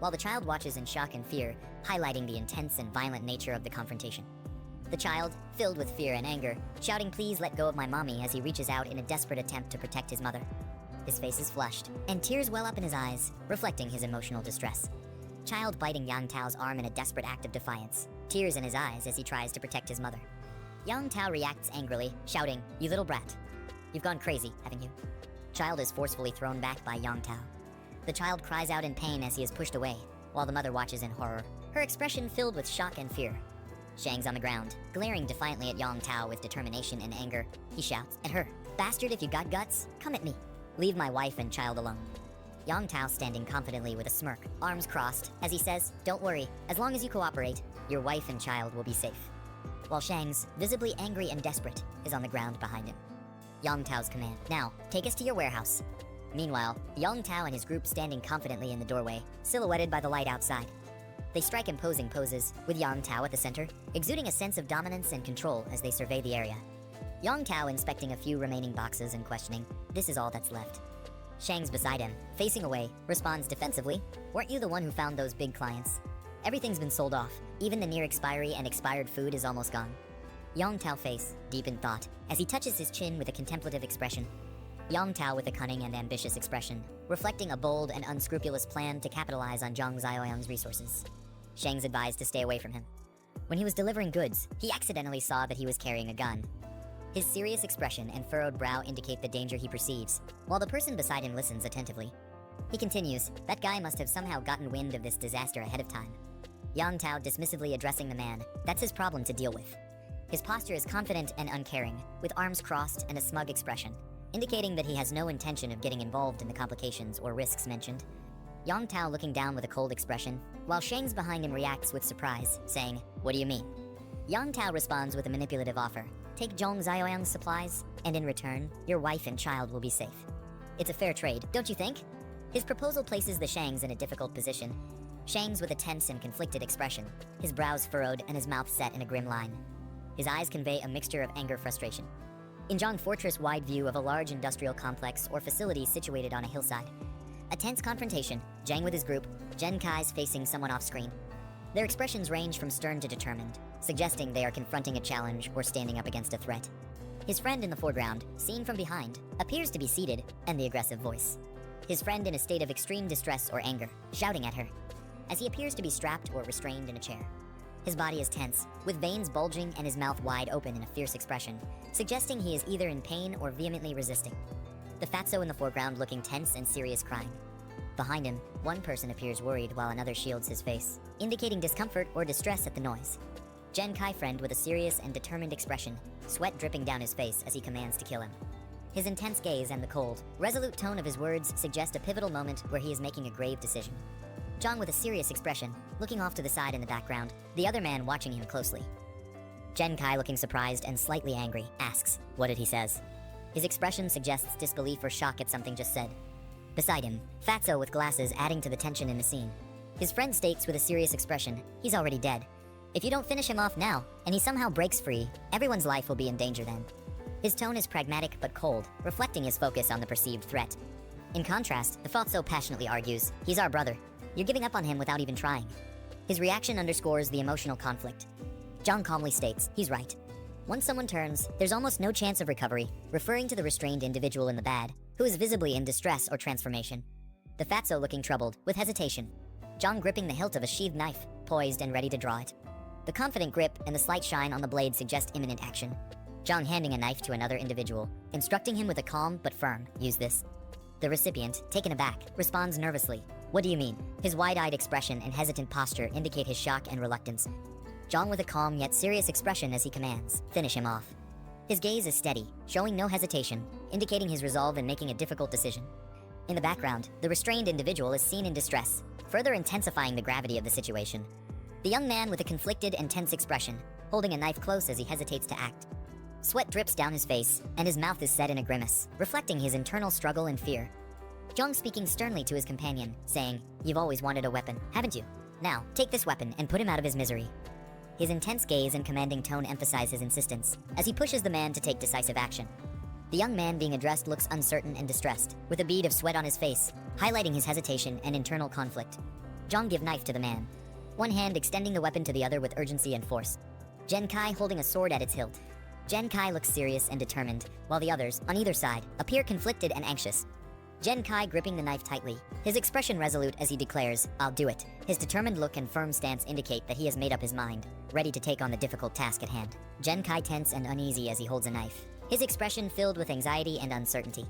while the child watches in shock and fear, highlighting the intense and violent nature of the confrontation. The child, filled with fear and anger, shouting, "Please let go of my mommy," as he reaches out in a desperate attempt to protect his mother. His face is flushed, and tears well up in his eyes, reflecting his emotional distress. Child biting Yang Tao's arm in a desperate act of defiance, tears in his eyes as he tries to protect his mother. Yang Tao reacts angrily, shouting, "You little brat. You've gone crazy, haven't you?" Child is forcefully thrown back by Yang Tao. The child cries out in pain as he is pushed away, while the mother watches in horror, her expression filled with shock and fear. Shang's on the ground, glaring defiantly at Yang Tao with determination and anger. He shouts at her, "Bastard, if you got guts, come at me. Leave my wife and child alone." Yang Tao standing confidently with a smirk, arms crossed, as he says, "Don't worry, as long as you cooperate, your wife and child will be safe." While Shang's, visibly angry and desperate, is on the ground behind him. Yang Tao's command, "Now, take us to your warehouse." Meanwhile, Yang Tao and his group standing confidently in the doorway, silhouetted by the light outside. They strike imposing poses, with Yang Tao at the center, exuding a sense of dominance and control as they survey the area. Yang Tao inspecting a few remaining boxes and questioning, "This is all that's left." Shang's beside him, facing away, responds defensively, "Weren't you the one who found those big clients? Everything's been sold off, even the near expiry and expired food is almost gone." Yang Tao face, deep in thought, as he touches his chin with a contemplative expression. Yang Tao with a cunning and ambitious expression, reflecting a bold and unscrupulous plan to capitalize on Zhang Xiaoyang's resources. Shang's advised to stay away from him. When he was delivering goods, he accidentally saw that he was carrying a gun. His serious expression and furrowed brow indicate the danger he perceives, while the person beside him listens attentively. He continues, "That guy must have somehow gotten wind of this disaster ahead of time." Yang Tao dismissively addressing the man, "That's his problem to deal with." His posture is confident and uncaring, with arms crossed and a smug expression, indicating that he has no intention of getting involved in the complications or risks mentioned. Yang Tao looking down with a cold expression, while Shang's behind him reacts with surprise, saying, "What do you mean?" Yang Tao responds with a manipulative offer, "Take Zhang Xiaoyang's supplies, and in return, your wife and child will be safe." It's a fair trade, don't you think? His proposal places the Shang's in a difficult position. Shang's with a tense and conflicted expression, his brows furrowed and his mouth set in a grim line. His eyes convey a mixture of anger frustration. In Zhang Fortress wide view of a large industrial complex or facility situated on a hillside. A tense confrontation, Zhang with his group, Jen Kai's facing someone off screen. Their expressions range from stern to determined, suggesting they are confronting a challenge or standing up against a threat. His friend in the foreground, seen from behind, appears to be seated, and the aggressive voice. His friend in a state of extreme distress or anger, shouting at her, as he appears to be strapped or restrained in a chair. His body is tense, with veins bulging and his mouth wide open in a fierce expression, suggesting he is either in pain or vehemently resisting. The fatso in the foreground looking tense and serious crying. Behind him, one person appears worried while another shields his face, indicating discomfort or distress at the noise. Jen Kai friend with a serious and determined expression, sweat dripping down his face as he commands to kill him. His intense gaze and the cold, resolute tone of his words suggest a pivotal moment where he is making a grave decision. Zhang with a serious expression, looking off to the side in the background, the other man watching him closely. Jen Kai, looking surprised and slightly angry, asks, "What did he says?" His expression suggests disbelief or shock at something just said. Beside him, Fatso with glasses adding to the tension in the scene. His friend states with a serious expression, "He's already dead. If you don't finish him off now, and he somehow breaks free, everyone's life will be in danger then." His tone is pragmatic but cold, reflecting his focus on the perceived threat. In contrast, the Fatso passionately argues, "He's our brother. You're giving up on him without even trying." His reaction underscores the emotional conflict. Zhang calmly states, "He's right. Once someone turns, there's almost no chance of recovery," referring to the restrained individual in the bad, who is visibly in distress or transformation. The Fatso looking troubled, with hesitation. Zhang gripping the hilt of a sheathed knife, poised and ready to draw it. The confident grip and the slight shine on the blade suggest imminent action. Zhang handing a knife to another individual, instructing him with a calm but firm, "Use this." The recipient, taken aback, responds nervously, "What do you mean?" His wide-eyed expression and hesitant posture indicate his shock and reluctance. Zhang with a calm yet serious expression as he commands, "Finish him off." His gaze is steady, showing no hesitation, indicating his resolve in making a difficult decision. In the background, the restrained individual is seen in distress, further intensifying the gravity of the situation. The young man with a conflicted and tense expression, holding a knife close as he hesitates to act. Sweat drips down his face, and his mouth is set in a grimace, reflecting his internal struggle and fear. Zhang speaking sternly to his companion, saying, "You've always wanted a weapon, haven't you? Now, take this weapon and put him out of his misery." His intense gaze and commanding tone emphasize his insistence, as he pushes the man to take decisive action. The young man being addressed looks uncertain and distressed, with a bead of sweat on his face, highlighting his hesitation and internal conflict. Zhang give knife to the man, one hand extending the weapon to the other with urgency and force. Jen Kai holding a sword at its hilt. Jen Kai looks serious and determined, while the others, on either side, appear conflicted and anxious. Jen Kai gripping the knife tightly, his expression resolute as he declares, "I'll do it." His determined look and firm stance indicate that he has made up his mind, ready to take on the difficult task at hand. Jen Kai tense and uneasy as he holds a knife, his expression filled with anxiety and uncertainty.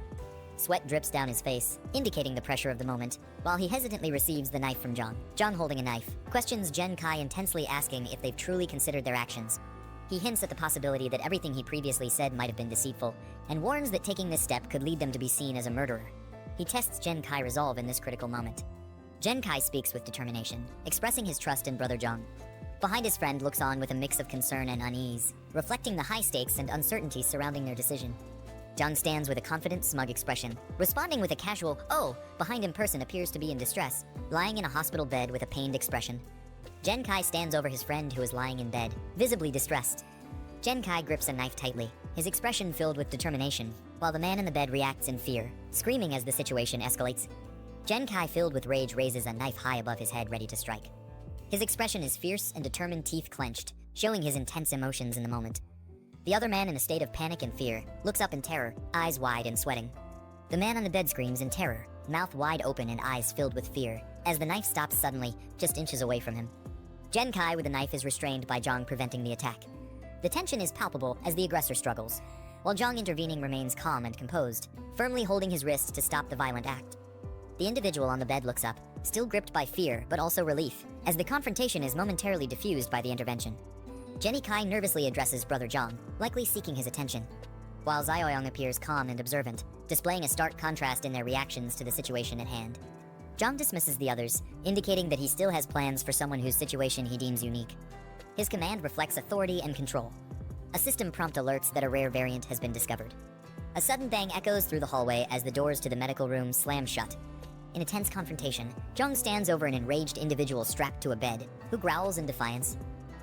Sweat drips down his face, indicating the pressure of the moment, while he hesitantly receives the knife from Zhang. Zhang holding a knife, questions Jen Kai intensely asking if they've truly considered their actions. He hints at the possibility that everything he previously said might have been deceitful, and warns that taking this step could lead them to be seen as a murderer. He tests Jen Kai resolve in this critical moment. Jen Kai speaks with determination, expressing his trust in brother Zhang. Behind his friend looks on with a mix of concern and unease, reflecting the high stakes and uncertainty surrounding their decision. Zhang stands with a confident, smug expression, responding with a casual, "Oh," behind him person appears to be in distress, lying in a hospital bed with a pained expression. Jen Kai stands over his friend who is lying in bed, visibly distressed. Jen Kai grips a knife tightly, his expression filled with determination, while the man in the bed reacts in fear, screaming as the situation escalates. Jen Kai, filled with rage, raises a knife high above his head, ready to strike. His expression is fierce and determined, teeth clenched, showing his intense emotions in the moment. The other man, in a state of panic and fear, looks up in terror, eyes wide and sweating. The man on the bed screams in terror, mouth wide open and eyes filled with fear, as the knife stops suddenly, just inches away from him. Jen Kai with the knife is restrained by Zhang, preventing the attack. The tension is palpable as the aggressor struggles, while Zhang intervening remains calm and composed, firmly holding his wrist to stop the violent act. The individual on the bed looks up, still gripped by fear but also relief, as the confrontation is momentarily diffused by the intervention. Jenny Kai nervously addresses brother Zhang, likely seeking his attention, while Zioyong appears calm and observant, displaying a stark contrast in their reactions to the situation at hand. Zhang dismisses the others, indicating that he still has plans for someone whose situation he deems unique. His command reflects authority and control. A system prompt alerts that a rare variant has been discovered. A sudden bang echoes through the hallway as the doors to the medical room slam shut. In a tense confrontation, Zhang stands over an enraged individual strapped to a bed, who growls in defiance.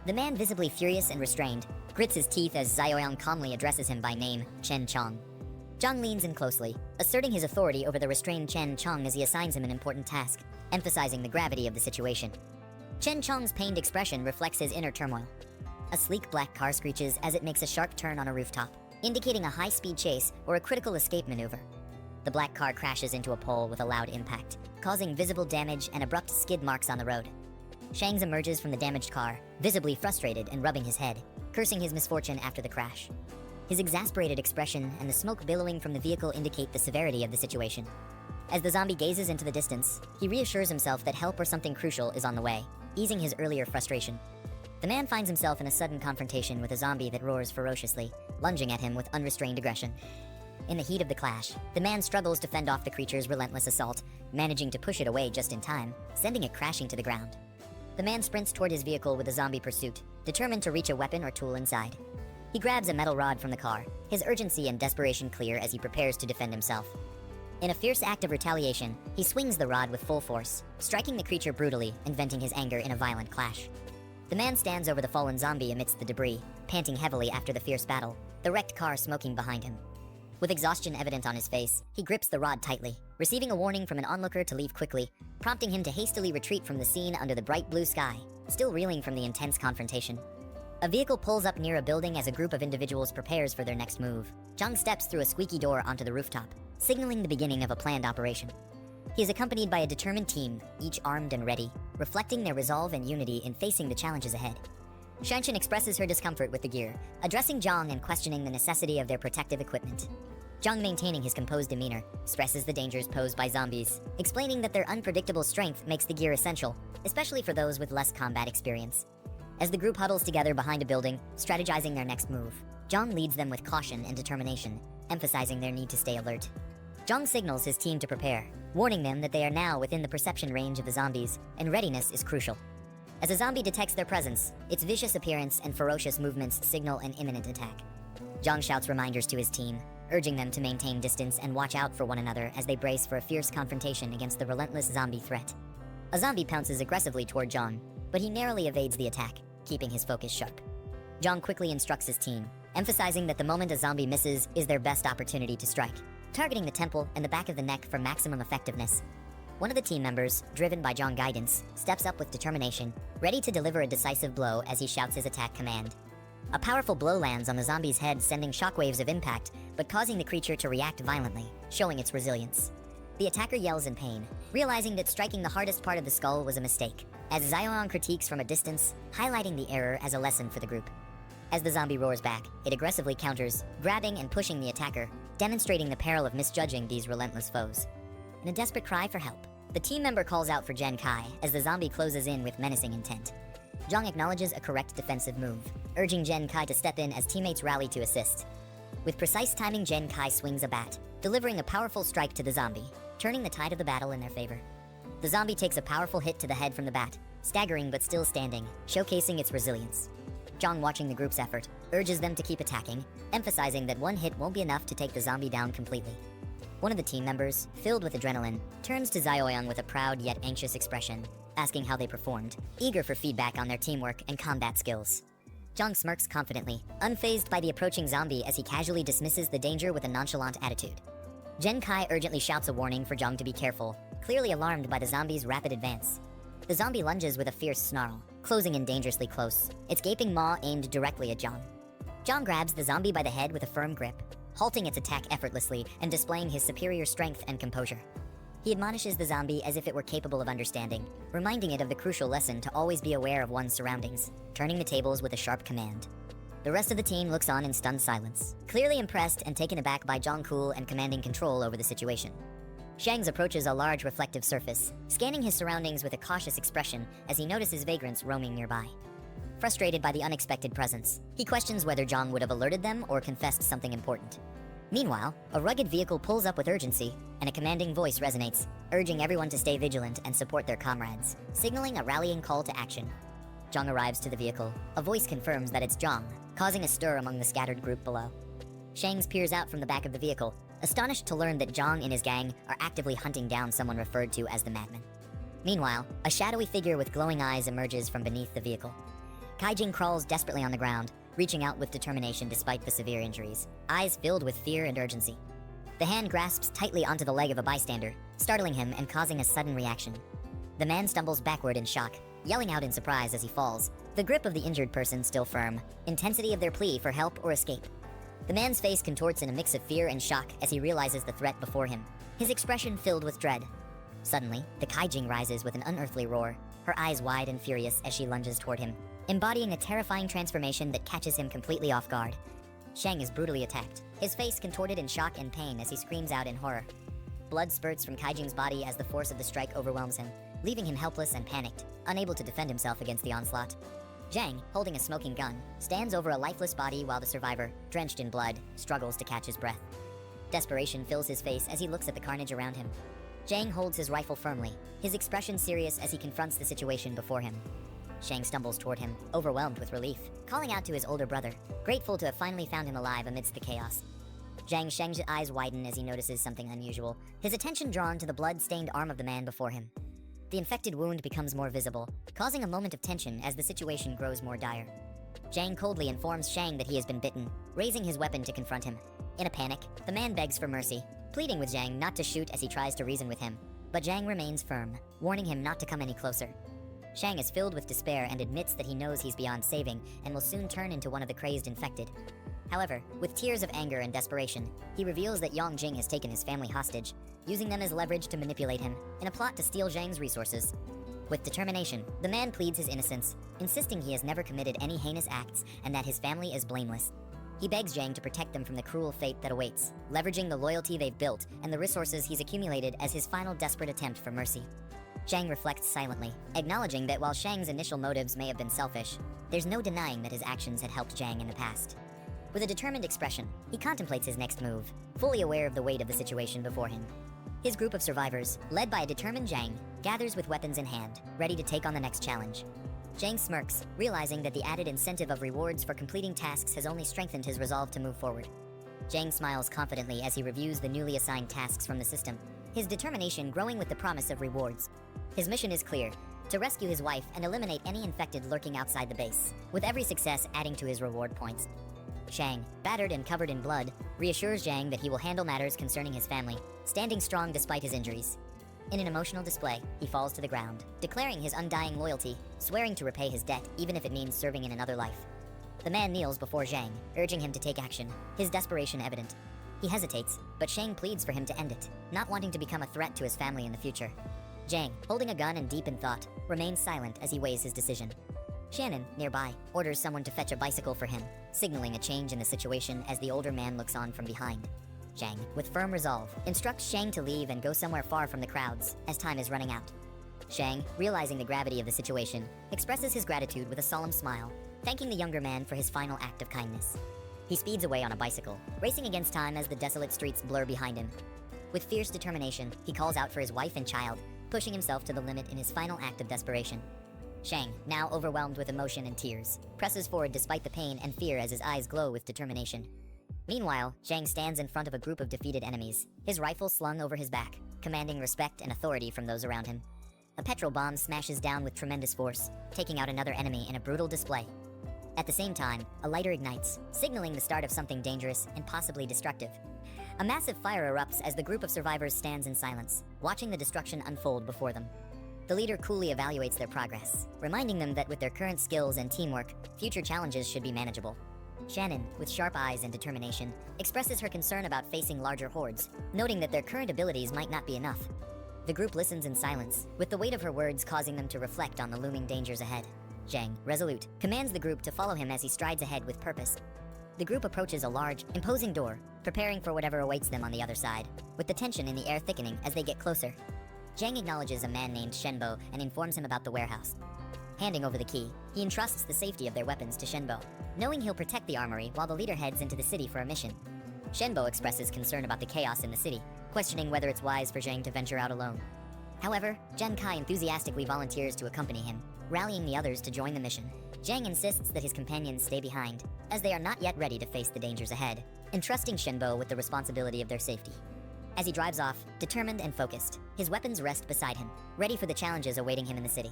The man, visibly furious and restrained, grits his teeth as Zioyong calmly addresses him by name, Chen Chong. Zhang leans in closely, asserting his authority over the restrained Chen Chong as he assigns him an important task, emphasizing the gravity of the situation. Chen Chong's pained expression reflects his inner turmoil. A sleek black car screeches as it makes a sharp turn on a rooftop, indicating a high-speed chase or a critical escape maneuver. The black car crashes into a pole with a loud impact, causing visible damage and abrupt skid marks on the road. Shangs emerges from the damaged car, visibly frustrated and rubbing his head, cursing his misfortune after the crash. His exasperated expression and the smoke billowing from the vehicle indicate the severity of the situation. As the zombie gazes into the distance, he reassures himself that help or something crucial is on the way, easing his earlier frustration. The man finds himself in a sudden confrontation with a zombie that roars ferociously, lunging at him with unrestrained aggression. In the heat of the clash, the man struggles to fend off the creature's relentless assault, managing to push it away just in time, sending it crashing to the ground. The man sprints toward his vehicle with a zombie pursuit, determined to reach a weapon or tool inside. He grabs a metal rod from the car, his urgency and desperation clear as he prepares to defend himself. In a fierce act of retaliation, he swings the rod with full force, striking the creature brutally and venting his anger in a violent clash. The man stands over the fallen zombie amidst the debris, panting heavily after the fierce battle, the wrecked car smoking behind him. With exhaustion evident on his face, he grips the rod tightly, receiving a warning from an onlooker to leave quickly, prompting him to hastily retreat from the scene under the bright blue sky, still reeling from the intense confrontation. A vehicle pulls up near a building as a group of individuals prepares for their next move. Zhang steps through a squeaky door onto the rooftop, signaling the beginning of a planned operation. He is accompanied by a determined team, each armed and ready, reflecting their resolve and unity in facing the challenges ahead. Shanshan expresses her discomfort with the gear, addressing Zhang and questioning the necessity of their protective equipment. Zhang, maintaining his composed demeanor, stresses the dangers posed by zombies, explaining that their unpredictable strength makes the gear essential, especially for those with less combat experience. As the group huddles together behind a building, strategizing their next move, Zhang leads them with caution and determination, emphasizing their need to stay alert. Zhang signals his team to prepare, warning them that they are now within the perception range of the zombies, and readiness is crucial. As a zombie detects their presence, its vicious appearance and ferocious movements signal an imminent attack. Zhang shouts reminders to his team, urging them to maintain distance and watch out for one another as they brace for a fierce confrontation against the relentless zombie threat. A zombie pounces aggressively toward Zhang, but he narrowly evades the attack, keeping his focus sharp. Zhang quickly instructs his team, emphasizing that the moment a zombie misses is their best opportunity to strike, targeting the temple and the back of the neck for maximum effectiveness. One of the team members, driven by Zhang guidance, steps up with determination, ready to deliver a decisive blow as he shouts his attack command. A powerful blow lands on the zombie's head, sending shockwaves of impact, but causing the creature to react violently, showing its resilience. The attacker yells in pain, realizing that striking the hardest part of the skull was a mistake, as Xiaoyang critiques from a distance, highlighting the error as a lesson for the group. As the zombie roars back, it aggressively counters, grabbing and pushing the attacker, demonstrating the peril of misjudging these relentless foes. In a desperate cry for help, the team member calls out for Jen Kai as the zombie closes in with menacing intent. Zhang acknowledges a correct defensive move, urging Jen Kai to step in as teammates rally to assist. With precise timing, Jen Kai swings a bat, delivering a powerful strike to the zombie, turning the tide of the battle in their favor. The zombie takes a powerful hit to the head from the bat, staggering but still standing, showcasing its resilience. Zhang, watching the group's effort, urges them to keep attacking, emphasizing that one hit won't be enough to take the zombie down completely. One of the team members, filled with adrenaline, turns to Xiaoyang with a proud yet anxious expression, asking how they performed, eager for feedback on their teamwork and combat skills. Zhang smirks confidently, unfazed by the approaching zombie as he casually dismisses the danger with a nonchalant attitude. Jen Kai urgently shouts a warning for Zhang to be careful, clearly alarmed by the zombie's rapid advance. The zombie lunges with a fierce snarl, closing in dangerously close, its gaping maw aimed directly at Zhang. Zhang grabs the zombie by the head with a firm grip, halting its attack effortlessly and displaying his superior strength and composure. He admonishes the zombie as if it were capable of understanding, reminding it of the crucial lesson to always be aware of one's surroundings, turning the tables with a sharp command. The rest of the team looks on in stunned silence, clearly impressed and taken aback by Zhang cool and commanding control over the situation. Shangs approaches a large reflective surface, scanning his surroundings with a cautious expression as he notices vagrants roaming nearby. Frustrated by the unexpected presence, he questions whether Zhang would have alerted them or confessed something important. Meanwhile, a rugged vehicle pulls up with urgency, and a commanding voice resonates, urging everyone to stay vigilant and support their comrades, signaling a rallying call to action. Zhang arrives to the vehicle. A voice confirms that it's Zhang, causing a stir among the scattered group below. Shangs peers out from the back of the vehicle, astonished to learn that Zhang and his gang are actively hunting down someone referred to as the Madman. Meanwhile, a shadowy figure with glowing eyes emerges from beneath the vehicle. Kaijing crawls desperately on the ground, reaching out with determination despite the severe injuries, eyes filled with fear and urgency. The hand grasps tightly onto the leg of a bystander, startling him and causing a sudden reaction. The man stumbles backward in shock, yelling out in surprise as he falls, the grip of the injured person still firm, intensity of their plea for help or escape. The man's face contorts in a mix of fear and shock as he realizes the threat before him, his expression filled with dread. Suddenly, the Kaijing rises with an unearthly roar, her eyes wide and furious as she lunges toward him, embodying a terrifying transformation that catches him completely off guard. Shang is brutally attacked, his face contorted in shock and pain as he screams out in horror. Blood spurts from Kaijing's body as the force of the strike overwhelms him, leaving him helpless and panicked, unable to defend himself against the onslaught. Zhang, holding a smoking gun, stands over a lifeless body while the survivor, drenched in blood, struggles to catch his breath. Desperation fills his face as he looks at the carnage around him. Zhang holds his rifle firmly, his expression serious as he confronts the situation before him. Shang stumbles toward him, overwhelmed with relief, calling out to his older brother, grateful to have finally found him alive amidst the chaos. Shang's eyes widen as he notices something unusual, his attention drawn to the blood-stained arm of the man before him. The infected wound becomes more visible, causing a moment of tension as the situation grows more dire. Zhang coldly informs Shang that he has been bitten, raising his weapon to confront him. In a panic, the man begs for mercy, pleading with Zhang not to shoot as he tries to reason with him, but Zhang remains firm, warning him not to come any closer. Shang is filled with despair and admits that he knows he's beyond saving and will soon turn into one of the crazed infected. However, with tears of anger and desperation, he reveals that Yang Jing has taken his family hostage, using them as leverage to manipulate him in a plot to steal Zhang's resources. With determination, the man pleads his innocence, insisting he has never committed any heinous acts and that his family is blameless. He begs Zhang to protect them from the cruel fate that awaits, leveraging the loyalty they've built and the resources he's accumulated as his final desperate attempt for mercy. Zhang reflects silently, acknowledging that while Shang's initial motives may have been selfish, there's no denying that his actions had helped Zhang in the past. With a determined expression, he contemplates his next move, fully aware of the weight of the situation before him. His group of survivors, led by a determined Zhang, gathers with weapons in hand, ready to take on the next challenge. Zhang smirks, realizing that the added incentive of rewards for completing tasks has only strengthened his resolve to move forward. Zhang smiles confidently as he reviews the newly assigned tasks from the system, his determination growing with the promise of rewards. His mission is clear, to rescue his wife and eliminate any infected lurking outside the base, with every success adding to his reward points. Shang, battered and covered in blood, reassures Zhang that he will handle matters concerning his family, standing strong despite his injuries. In an emotional display, he falls to the ground, declaring his undying loyalty, swearing to repay his debt even if it means serving in another life. The man kneels before Zhang, urging him to take action, his desperation evident. He hesitates, but Shang pleads for him to end it, not wanting to become a threat to his family in the future. Zhang, holding a gun and deep in thought, remains silent as he weighs his decision. Shannon, nearby, orders someone to fetch a bicycle for him, signaling a change in the situation as the older man looks on from behind. Zhang, with firm resolve, instructs Shang to leave and go somewhere far from the crowds, as time is running out. Shang, realizing the gravity of the situation, expresses his gratitude with a solemn smile, thanking the younger man for his final act of kindness. He speeds away on a bicycle, racing against time as the desolate streets blur behind him. With fierce determination, he calls out for his wife and child, pushing himself to the limit in his final act of desperation. Shang, now overwhelmed with emotion and tears, presses forward despite the pain and fear as his eyes glow with determination. Meanwhile, Zhang stands in front of a group of defeated enemies, his rifle slung over his back, commanding respect and authority from those around him. A petrol bomb smashes down with tremendous force, taking out another enemy in a brutal display. At the same time, a lighter ignites, signaling the start of something dangerous and possibly destructive. A massive fire erupts as the group of survivors stands in silence, watching the destruction unfold before them. The leader coolly evaluates their progress, reminding them that with their current skills and teamwork, future challenges should be manageable. Shannon, with sharp eyes and determination, expresses her concern about facing larger hordes, noting that their current abilities might not be enough. The group listens in silence, with the weight of her words causing them to reflect on the looming dangers ahead. Zhang, resolute, commands the group to follow him as he strides ahead with purpose. The group approaches a large, imposing door, preparing for whatever awaits them on the other side, with the tension in the air thickening as they get closer. Zhang acknowledges a man named Shenbo and informs him about the warehouse. Handing over the key, he entrusts the safety of their weapons to Shenbo, knowing he'll protect the armory while the leader heads into the city for a mission. Shenbo expresses concern about the chaos in the city, questioning whether it's wise for Zhang to venture out alone. However, Zhen Kai enthusiastically volunteers to accompany him, rallying the others to join the mission. Zhang insists that his companions stay behind, as they are not yet ready to face the dangers ahead, entrusting Shenbo with the responsibility of their safety. As he drives off, determined and focused, his weapons rest beside him, ready for the challenges awaiting him in the city.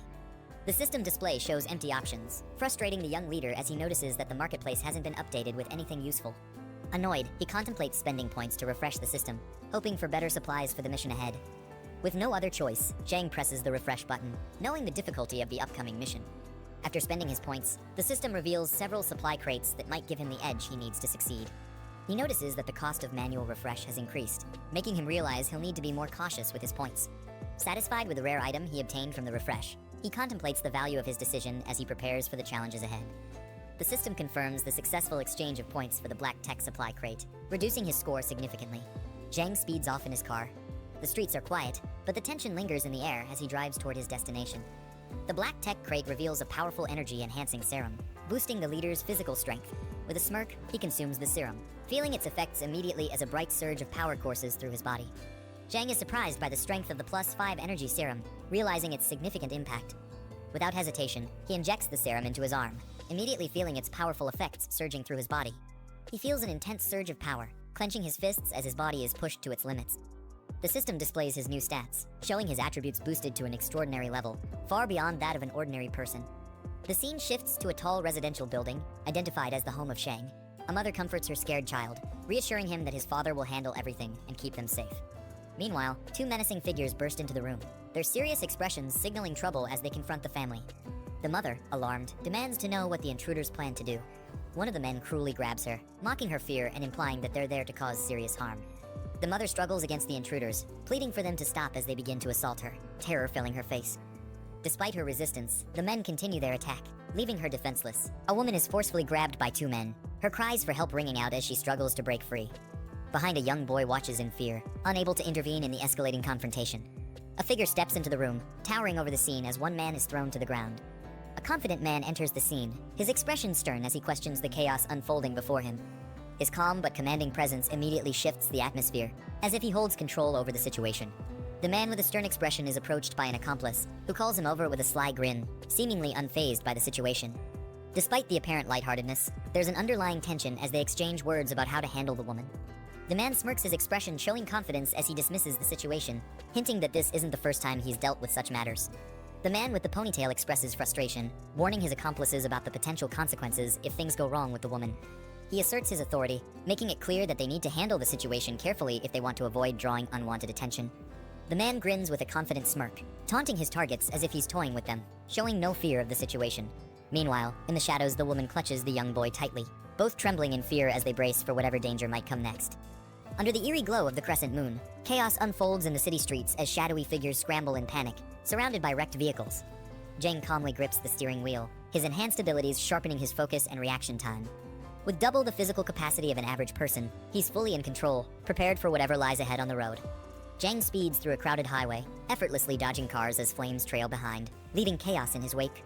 The system display shows empty options, frustrating the young leader as he notices that the marketplace hasn't been updated with anything useful. Annoyed, he contemplates spending points to refresh the system, hoping for better supplies for the mission ahead. With no other choice, Zhang presses the refresh button, knowing the difficulty of the upcoming mission. After spending his points, the system reveals several supply crates that might give him the edge he needs to succeed. He notices that the cost of manual refresh has increased, making him realize he'll need to be more cautious with his points. Satisfied with the rare item he obtained from the refresh, he contemplates the value of his decision as he prepares for the challenges ahead. The system confirms the successful exchange of points for the black tech supply crate, reducing his score significantly. Zhang speeds off in his car. The streets are quiet, but the tension lingers in the air as he drives toward his destination. The black tech crate reveals a powerful energy-enhancing serum, boosting the leader's physical strength. With a smirk, he consumes the serum, feeling its effects immediately as a bright surge of power courses through his body. Zhang is surprised by the strength of the +5 energy serum, realizing its significant impact. Without hesitation, he injects the serum into his arm, immediately feeling its powerful effects surging through his body. He feels an intense surge of power, clenching his fists as his body is pushed to its limits. The system displays his new stats, showing his attributes boosted to an extraordinary level, far beyond that of an ordinary person. The scene shifts to a tall residential building, identified as the home of Shang. A mother comforts her scared child, reassuring him that his father will handle everything and keep them safe. Meanwhile, two menacing figures burst into the room, their serious expressions signaling trouble as they confront the family. The mother, alarmed, demands to know what the intruders plan to do. One of the men cruelly grabs her, mocking her fear and implying that they're there to cause serious harm. The mother struggles against the intruders, pleading for them to stop as they begin to assault her, terror filling her face. Despite her resistance, the men continue their attack, leaving her defenseless. A woman is forcefully grabbed by two men, her cries for help ringing out as she struggles to break free. Behind, a young boy watches in fear, unable to intervene in the escalating confrontation. A figure steps into the room, towering over the scene as one man is thrown to the ground. A confident man enters the scene, his expression stern as he questions the chaos unfolding before him. His calm but commanding presence immediately shifts the atmosphere, as if he holds control over the situation. The man with a stern expression is approached by an accomplice, who calls him over with a sly grin, seemingly unfazed by the situation. Despite the apparent lightheartedness, there's an underlying tension as they exchange words about how to handle the woman. The man smirks his expression, showing confidence as he dismisses the situation, hinting that this isn't the first time he's dealt with such matters. The man with the ponytail expresses frustration, warning his accomplices about the potential consequences if things go wrong with the woman. He asserts his authority, making it clear that they need to handle the situation carefully if they want to avoid drawing unwanted attention. The man grins with a confident smirk, taunting his targets as if he's toying with them, showing no fear of the situation. Meanwhile, in the shadows, the woman clutches the young boy tightly, both trembling in fear as they brace for whatever danger might come next. Under the eerie glow of the crescent moon, chaos unfolds in the city streets as shadowy figures scramble in panic, surrounded by wrecked vehicles. Zhang calmly grips the steering wheel, his enhanced abilities sharpening his focus and reaction time. With double the physical capacity of an average person, he's fully in control, prepared for whatever lies ahead on the road. Zhang speeds through a crowded highway, effortlessly dodging cars as flames trail behind, leaving chaos in his wake.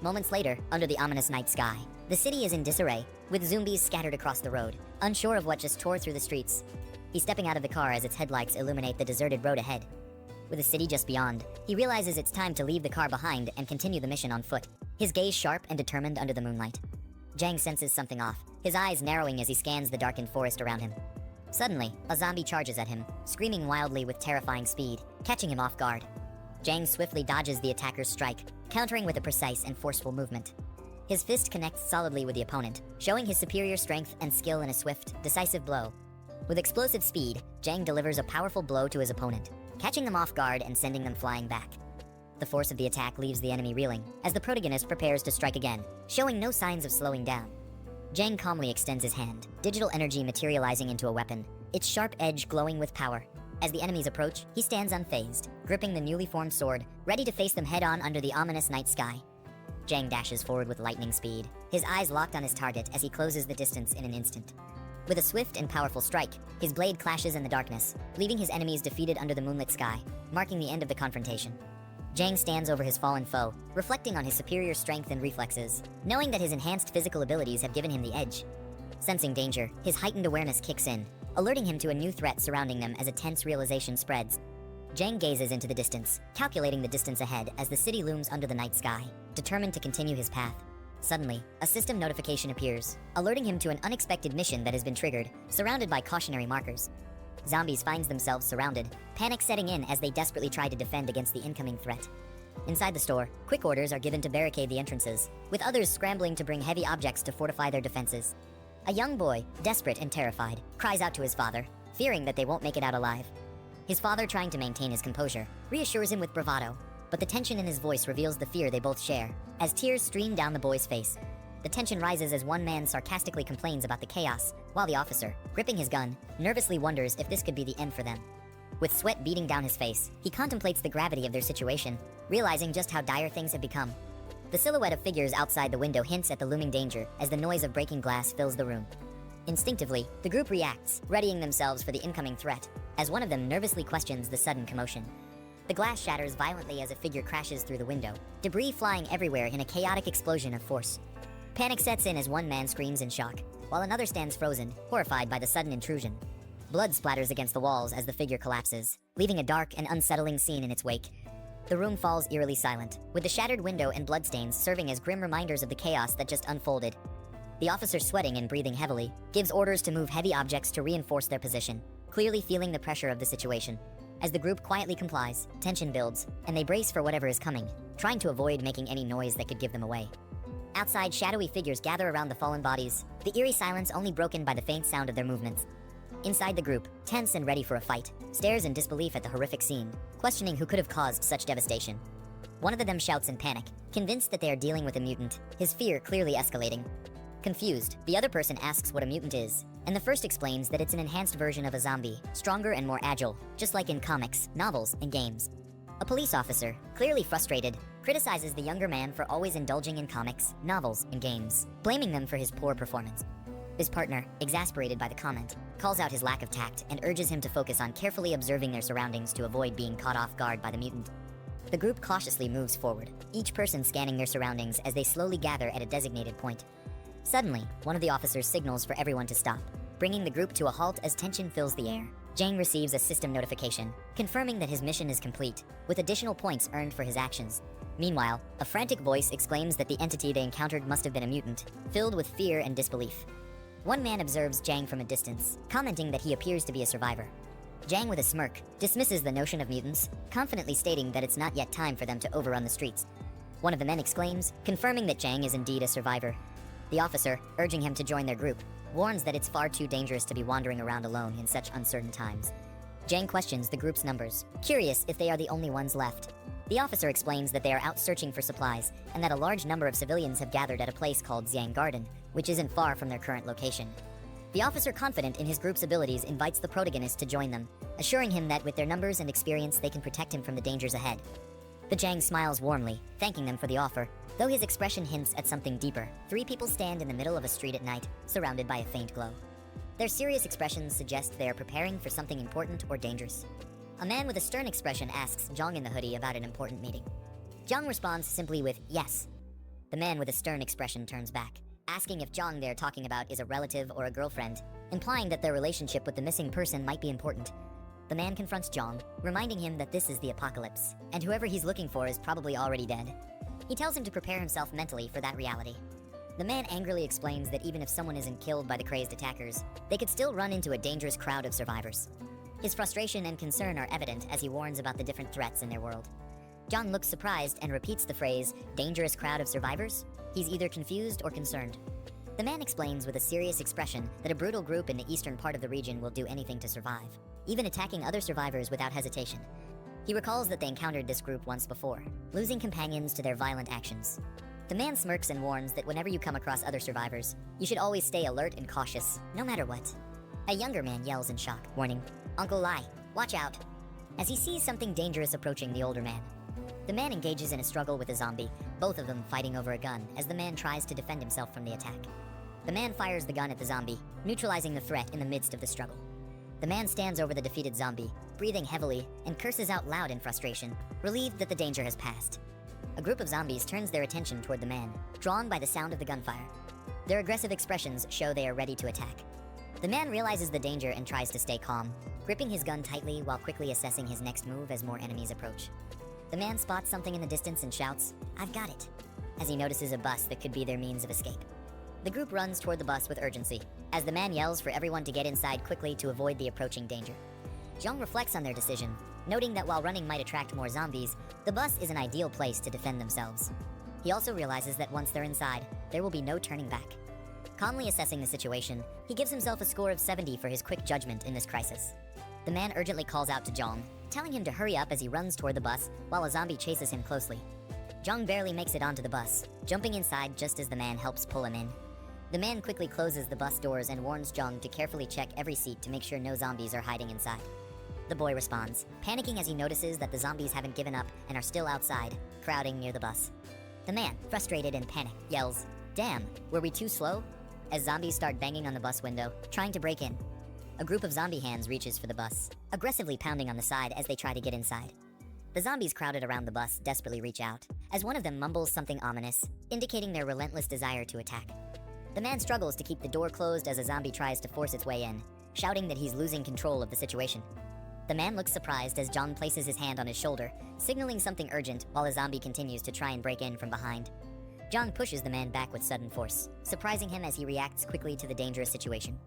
Moments later, under the ominous night sky, the city is in disarray, with zombies scattered across the road, unsure of what just tore through the streets. He's stepping out of the car as its headlights illuminate the deserted road ahead. With the city just beyond, he realizes it's time to leave the car behind and continue the mission on foot, his gaze sharp and determined under the moonlight. Zhang senses something off, his eyes narrowing as he scans the darkened forest around him. Suddenly, a zombie charges at him, screaming wildly with terrifying speed, catching him off guard. Zhang swiftly dodges the attacker's strike, countering with a precise and forceful movement. His fist connects solidly with the opponent, showing his superior strength and skill in a swift, decisive blow. With explosive speed, Zhang delivers a powerful blow to his opponent, catching them off guard and sending them flying back. The force of the attack leaves the enemy reeling, as the protagonist prepares to strike again, showing no signs of slowing down. Zhang calmly extends his hand, digital energy materializing into a weapon, its sharp edge glowing with power. As the enemies approach, he stands unfazed, gripping the newly formed sword, ready to face them head-on under the ominous night sky. Zhang dashes forward with lightning speed, his eyes locked on his target as he closes the distance in an instant. With a swift and powerful strike, his blade clashes in the darkness, leaving his enemies defeated under the moonlit sky, marking the end of the confrontation. Zhang stands over his fallen foe, reflecting on his superior strength and reflexes, knowing that his enhanced physical abilities have given him the edge. Sensing danger, his heightened awareness kicks in, alerting him to a new threat surrounding them as a tense realization spreads. Zhang gazes into the distance, calculating the distance ahead as the city looms under the night sky, determined to continue his path. Suddenly, a system notification appears, alerting him to an unexpected mission that has been triggered, surrounded by cautionary markers. Zombies finds themselves surrounded, panic setting in as they desperately try to defend against the incoming threat. Inside the store, quick orders are given to barricade the entrances, with others scrambling to bring heavy objects to fortify their defenses. A young boy, desperate and terrified, cries out to his father, fearing that they won't make it out alive. His father, trying to maintain his composure, reassures him with bravado, but the tension in his voice reveals the fear they both share, as tears stream down the boy's face. The tension rises as one man sarcastically complains about the chaos, while the officer, gripping his gun, nervously wonders if this could be the end for them. With sweat beading down his face, he contemplates the gravity of their situation, realizing just how dire things have become. The silhouette of figures outside the window hints at the looming danger as the noise of breaking glass fills the room. Instinctively, the group reacts, readying themselves for the incoming threat, as one of them nervously questions the sudden commotion. The glass shatters violently as a figure crashes through the window, debris flying everywhere in a chaotic explosion of force. Panic sets in as one man screams in shock, while another stands frozen, horrified by the sudden intrusion. Blood splatters against the walls as the figure collapses, leaving a dark and unsettling scene in its wake. The room falls eerily silent, with the shattered window and bloodstains serving as grim reminders of the chaos that just unfolded. The officer, sweating and breathing heavily, gives orders to move heavy objects to reinforce their position, clearly feeling the pressure of the situation. As the group quietly complies, tension builds, and they brace for whatever is coming, trying to avoid making any noise that could give them away. Outside, shadowy figures gather around the fallen bodies, the eerie silence only broken by the faint sound of their movements. Inside the group, tense and ready for a fight, stares in disbelief at the horrific scene, questioning who could have caused such devastation. One of them shouts in panic, convinced that they are dealing with a mutant, his fear clearly escalating. Confused, the other person asks what a mutant is, and the first explains that it's an enhanced version of a zombie, stronger and more agile, just like in comics, novels, and games. A police officer, clearly frustrated, criticizes the younger man for always indulging in comics, novels, and games, blaming them for his poor performance. His partner, exasperated by the comment, calls out his lack of tact and urges him to focus on carefully observing their surroundings to avoid being caught off guard by the mutant. The group cautiously moves forward, each person scanning their surroundings as they slowly gather at a designated point. Suddenly, one of the officers signals for everyone to stop, bringing the group to a halt as tension fills the air. Jang receives a system notification, confirming that his mission is complete, with additional points earned for his actions. Meanwhile, a frantic voice exclaims that the entity they encountered must have been a mutant, filled with fear and disbelief. One man observes Jang from a distance, commenting that he appears to be a survivor. Jang, with a smirk, dismisses the notion of mutants, confidently stating that it's not yet time for them to overrun the streets. One of the men exclaims, confirming that Jang is indeed a survivor. The officer, urging him to join their group, warns that it's far too dangerous to be wandering around alone in such uncertain times. Jang questions the group's numbers, curious if they are the only ones left. The officer explains that they are out searching for supplies, and that a large number of civilians have gathered at a place called Xiang Garden, which isn't far from their current location. The officer, confident in his group's abilities, invites the protagonist to join them, assuring him that with their numbers and experience they can protect him from the dangers ahead. The Jang smiles warmly, thanking them for the offer, though his expression hints at something deeper. Three people stand in the middle of a street at night, surrounded by a faint glow. Their serious expressions suggest they are preparing for something important or dangerous. A man with a stern expression asks Jong in the hoodie about an important meeting. Jong responds simply with, yes. The man with a stern expression turns back, asking if Jong they're talking about is a relative or a girlfriend, implying that their relationship with the missing person might be important. The man confronts Jong, reminding him that this is the apocalypse, and whoever he's looking for is probably already dead. He tells him to prepare himself mentally for that reality. The man angrily explains that even if someone isn't killed by the crazed attackers, they could still run into a dangerous crowd of survivors. His frustration and concern are evident as he warns about the different threats in their world. Jong looks surprised and repeats the phrase, dangerous crowd of survivors? He's either confused or concerned. The man explains with a serious expression that a brutal group in the eastern part of the region will do anything to survive, even attacking other survivors without hesitation. He recalls that they encountered this group once before, losing companions to their violent actions. The man smirks and warns that whenever you come across other survivors, you should always stay alert and cautious, no matter what. A younger man yells in shock, warning, Uncle Lai, watch out, as he sees something dangerous approaching the older man. The man engages in a struggle with a zombie, both of them fighting over a gun as the man tries to defend himself from the attack. The man fires the gun at the zombie, neutralizing the threat in the midst of the struggle. The man stands over the defeated zombie, breathing heavily, and curses out loud in frustration, relieved that the danger has passed. A group of zombies turns their attention toward the man, drawn by the sound of the gunfire. Their aggressive expressions show they are ready to attack. The man realizes the danger and tries to stay calm, gripping his gun tightly while quickly assessing his next move as more enemies approach. The man spots something in the distance and shouts, I've got it, as he notices a bus that could be their means of escape. The group runs toward the bus with urgency, as the man yells for everyone to get inside quickly to avoid the approaching danger. Jong reflects on their decision, noting that while running might attract more zombies, the bus is an ideal place to defend themselves. He also realizes that once they're inside, there will be no turning back. Calmly assessing the situation, he gives himself a score of 70 for his quick judgment in this crisis. The man urgently calls out to Jong, telling him to hurry up as he runs toward the bus while a zombie chases him closely. Jong barely makes it onto the bus, jumping inside just as the man helps pull him in. The man quickly closes the bus doors and warns Jong to carefully check every seat to make sure no zombies are hiding inside. The boy responds, panicking as he notices that the zombies haven't given up and are still outside, crowding near the bus. The man, frustrated and panicked, yells, Damn, were we too slow? As zombies start banging on the bus window, trying to break in. A group of zombie hands reaches for the bus, aggressively pounding on the side as they try to get inside. The zombies crowded around the bus desperately reach out, as one of them mumbles something ominous, indicating their relentless desire to attack. The man struggles to keep the door closed as a zombie tries to force its way in, shouting that he's losing control of the situation. The man looks surprised as Jong places his hand on his shoulder, signaling something urgent while a zombie continues to try and break in from behind. Jong pushes the man back with sudden force, surprising him as he reacts quickly to the dangerous situation.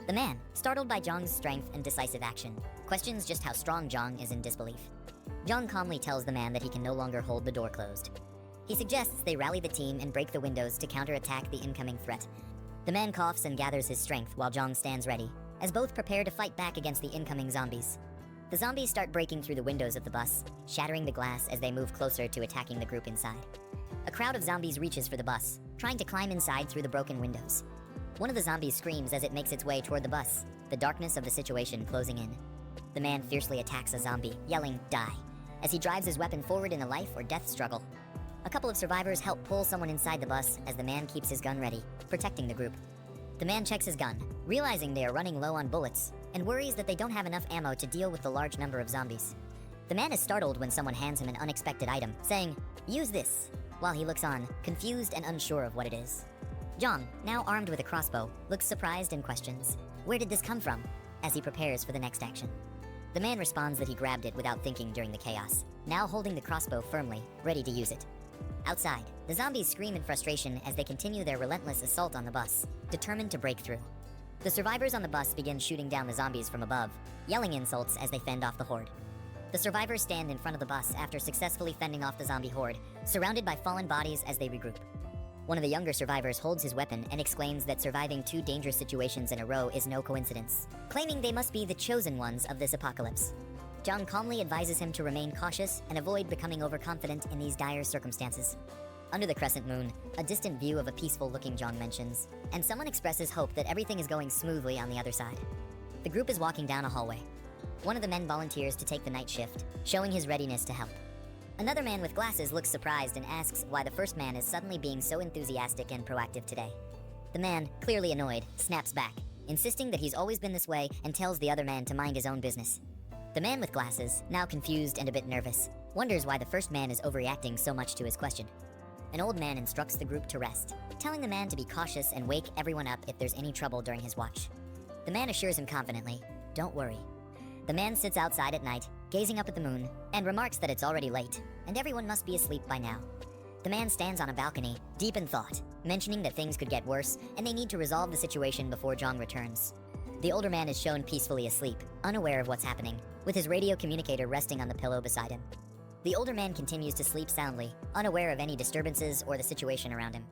The man, startled by Jong's strength and decisive action, questions just how strong Jong is in disbelief. Jong calmly tells the man that he can no longer hold the door closed. He suggests they rally the team and break the windows to counterattack the incoming threat. The man coughs and gathers his strength while Jong stands ready, as both prepare to fight back against the incoming zombies. The zombies start breaking through the windows of the bus, shattering the glass as they move closer to attacking the group inside. A crowd of zombies reaches for the bus, trying to climb inside through the broken windows. One of the zombies screams as it makes its way toward the bus, the darkness of the situation closing in. The man fiercely attacks a zombie, yelling, "Die," as he drives his weapon forward in a life or death struggle. A couple of survivors help pull someone inside the bus as the man keeps his gun ready, protecting the group. The man checks his gun, realizing they are running low on bullets, and worries that they don't have enough ammo to deal with the large number of zombies. The man is startled when someone hands him an unexpected item, saying, "Use this," while he looks on, confused and unsure of what it is. Jong, now armed with a crossbow, looks surprised and questions, "Where did this come from?" as he prepares for the next action. The man responds that he grabbed it without thinking during the chaos, now holding the crossbow firmly, ready to use it. Outside, the zombies scream in frustration as they continue their relentless assault on the bus, determined to break through. The survivors on the bus begin shooting down the zombies from above, yelling insults as they fend off the horde. The survivors stand in front of the bus after successfully fending off the zombie horde, surrounded by fallen bodies as they regroup. One of the younger survivors holds his weapon and exclaims that surviving 2 dangerous situations in a row is no coincidence, claiming they must be the chosen ones of this apocalypse. Jong calmly advises him to remain cautious and avoid becoming overconfident in these dire circumstances. Under the crescent moon, a distant view of a peaceful-looking Jong mentions, and someone expresses hope that everything is going smoothly on the other side. The group is walking down a hallway. One of the men volunteers to take the night shift, showing his readiness to help. Another man with glasses looks surprised and asks why the first man is suddenly being so enthusiastic and proactive today. The man, clearly annoyed, snaps back, insisting that he's always been this way and tells the other man to mind his own business. The man with glasses, now confused and a bit nervous, wonders why the first man is overreacting so much to his question. An old man instructs the group to rest, telling the man to be cautious and wake everyone up if there's any trouble during his watch. The man assures him confidently, "Don't worry." The man sits outside at night, gazing up at the moon, and remarks that it's already late, and everyone must be asleep by now. The man stands on a balcony, deep in thought, mentioning that things could get worse, and they need to resolve the situation before Jong returns. The older man is shown peacefully asleep, unaware of what's happening, with his radio communicator resting on the pillow beside him. The older man continues to sleep soundly, unaware of any disturbances or the situation around him.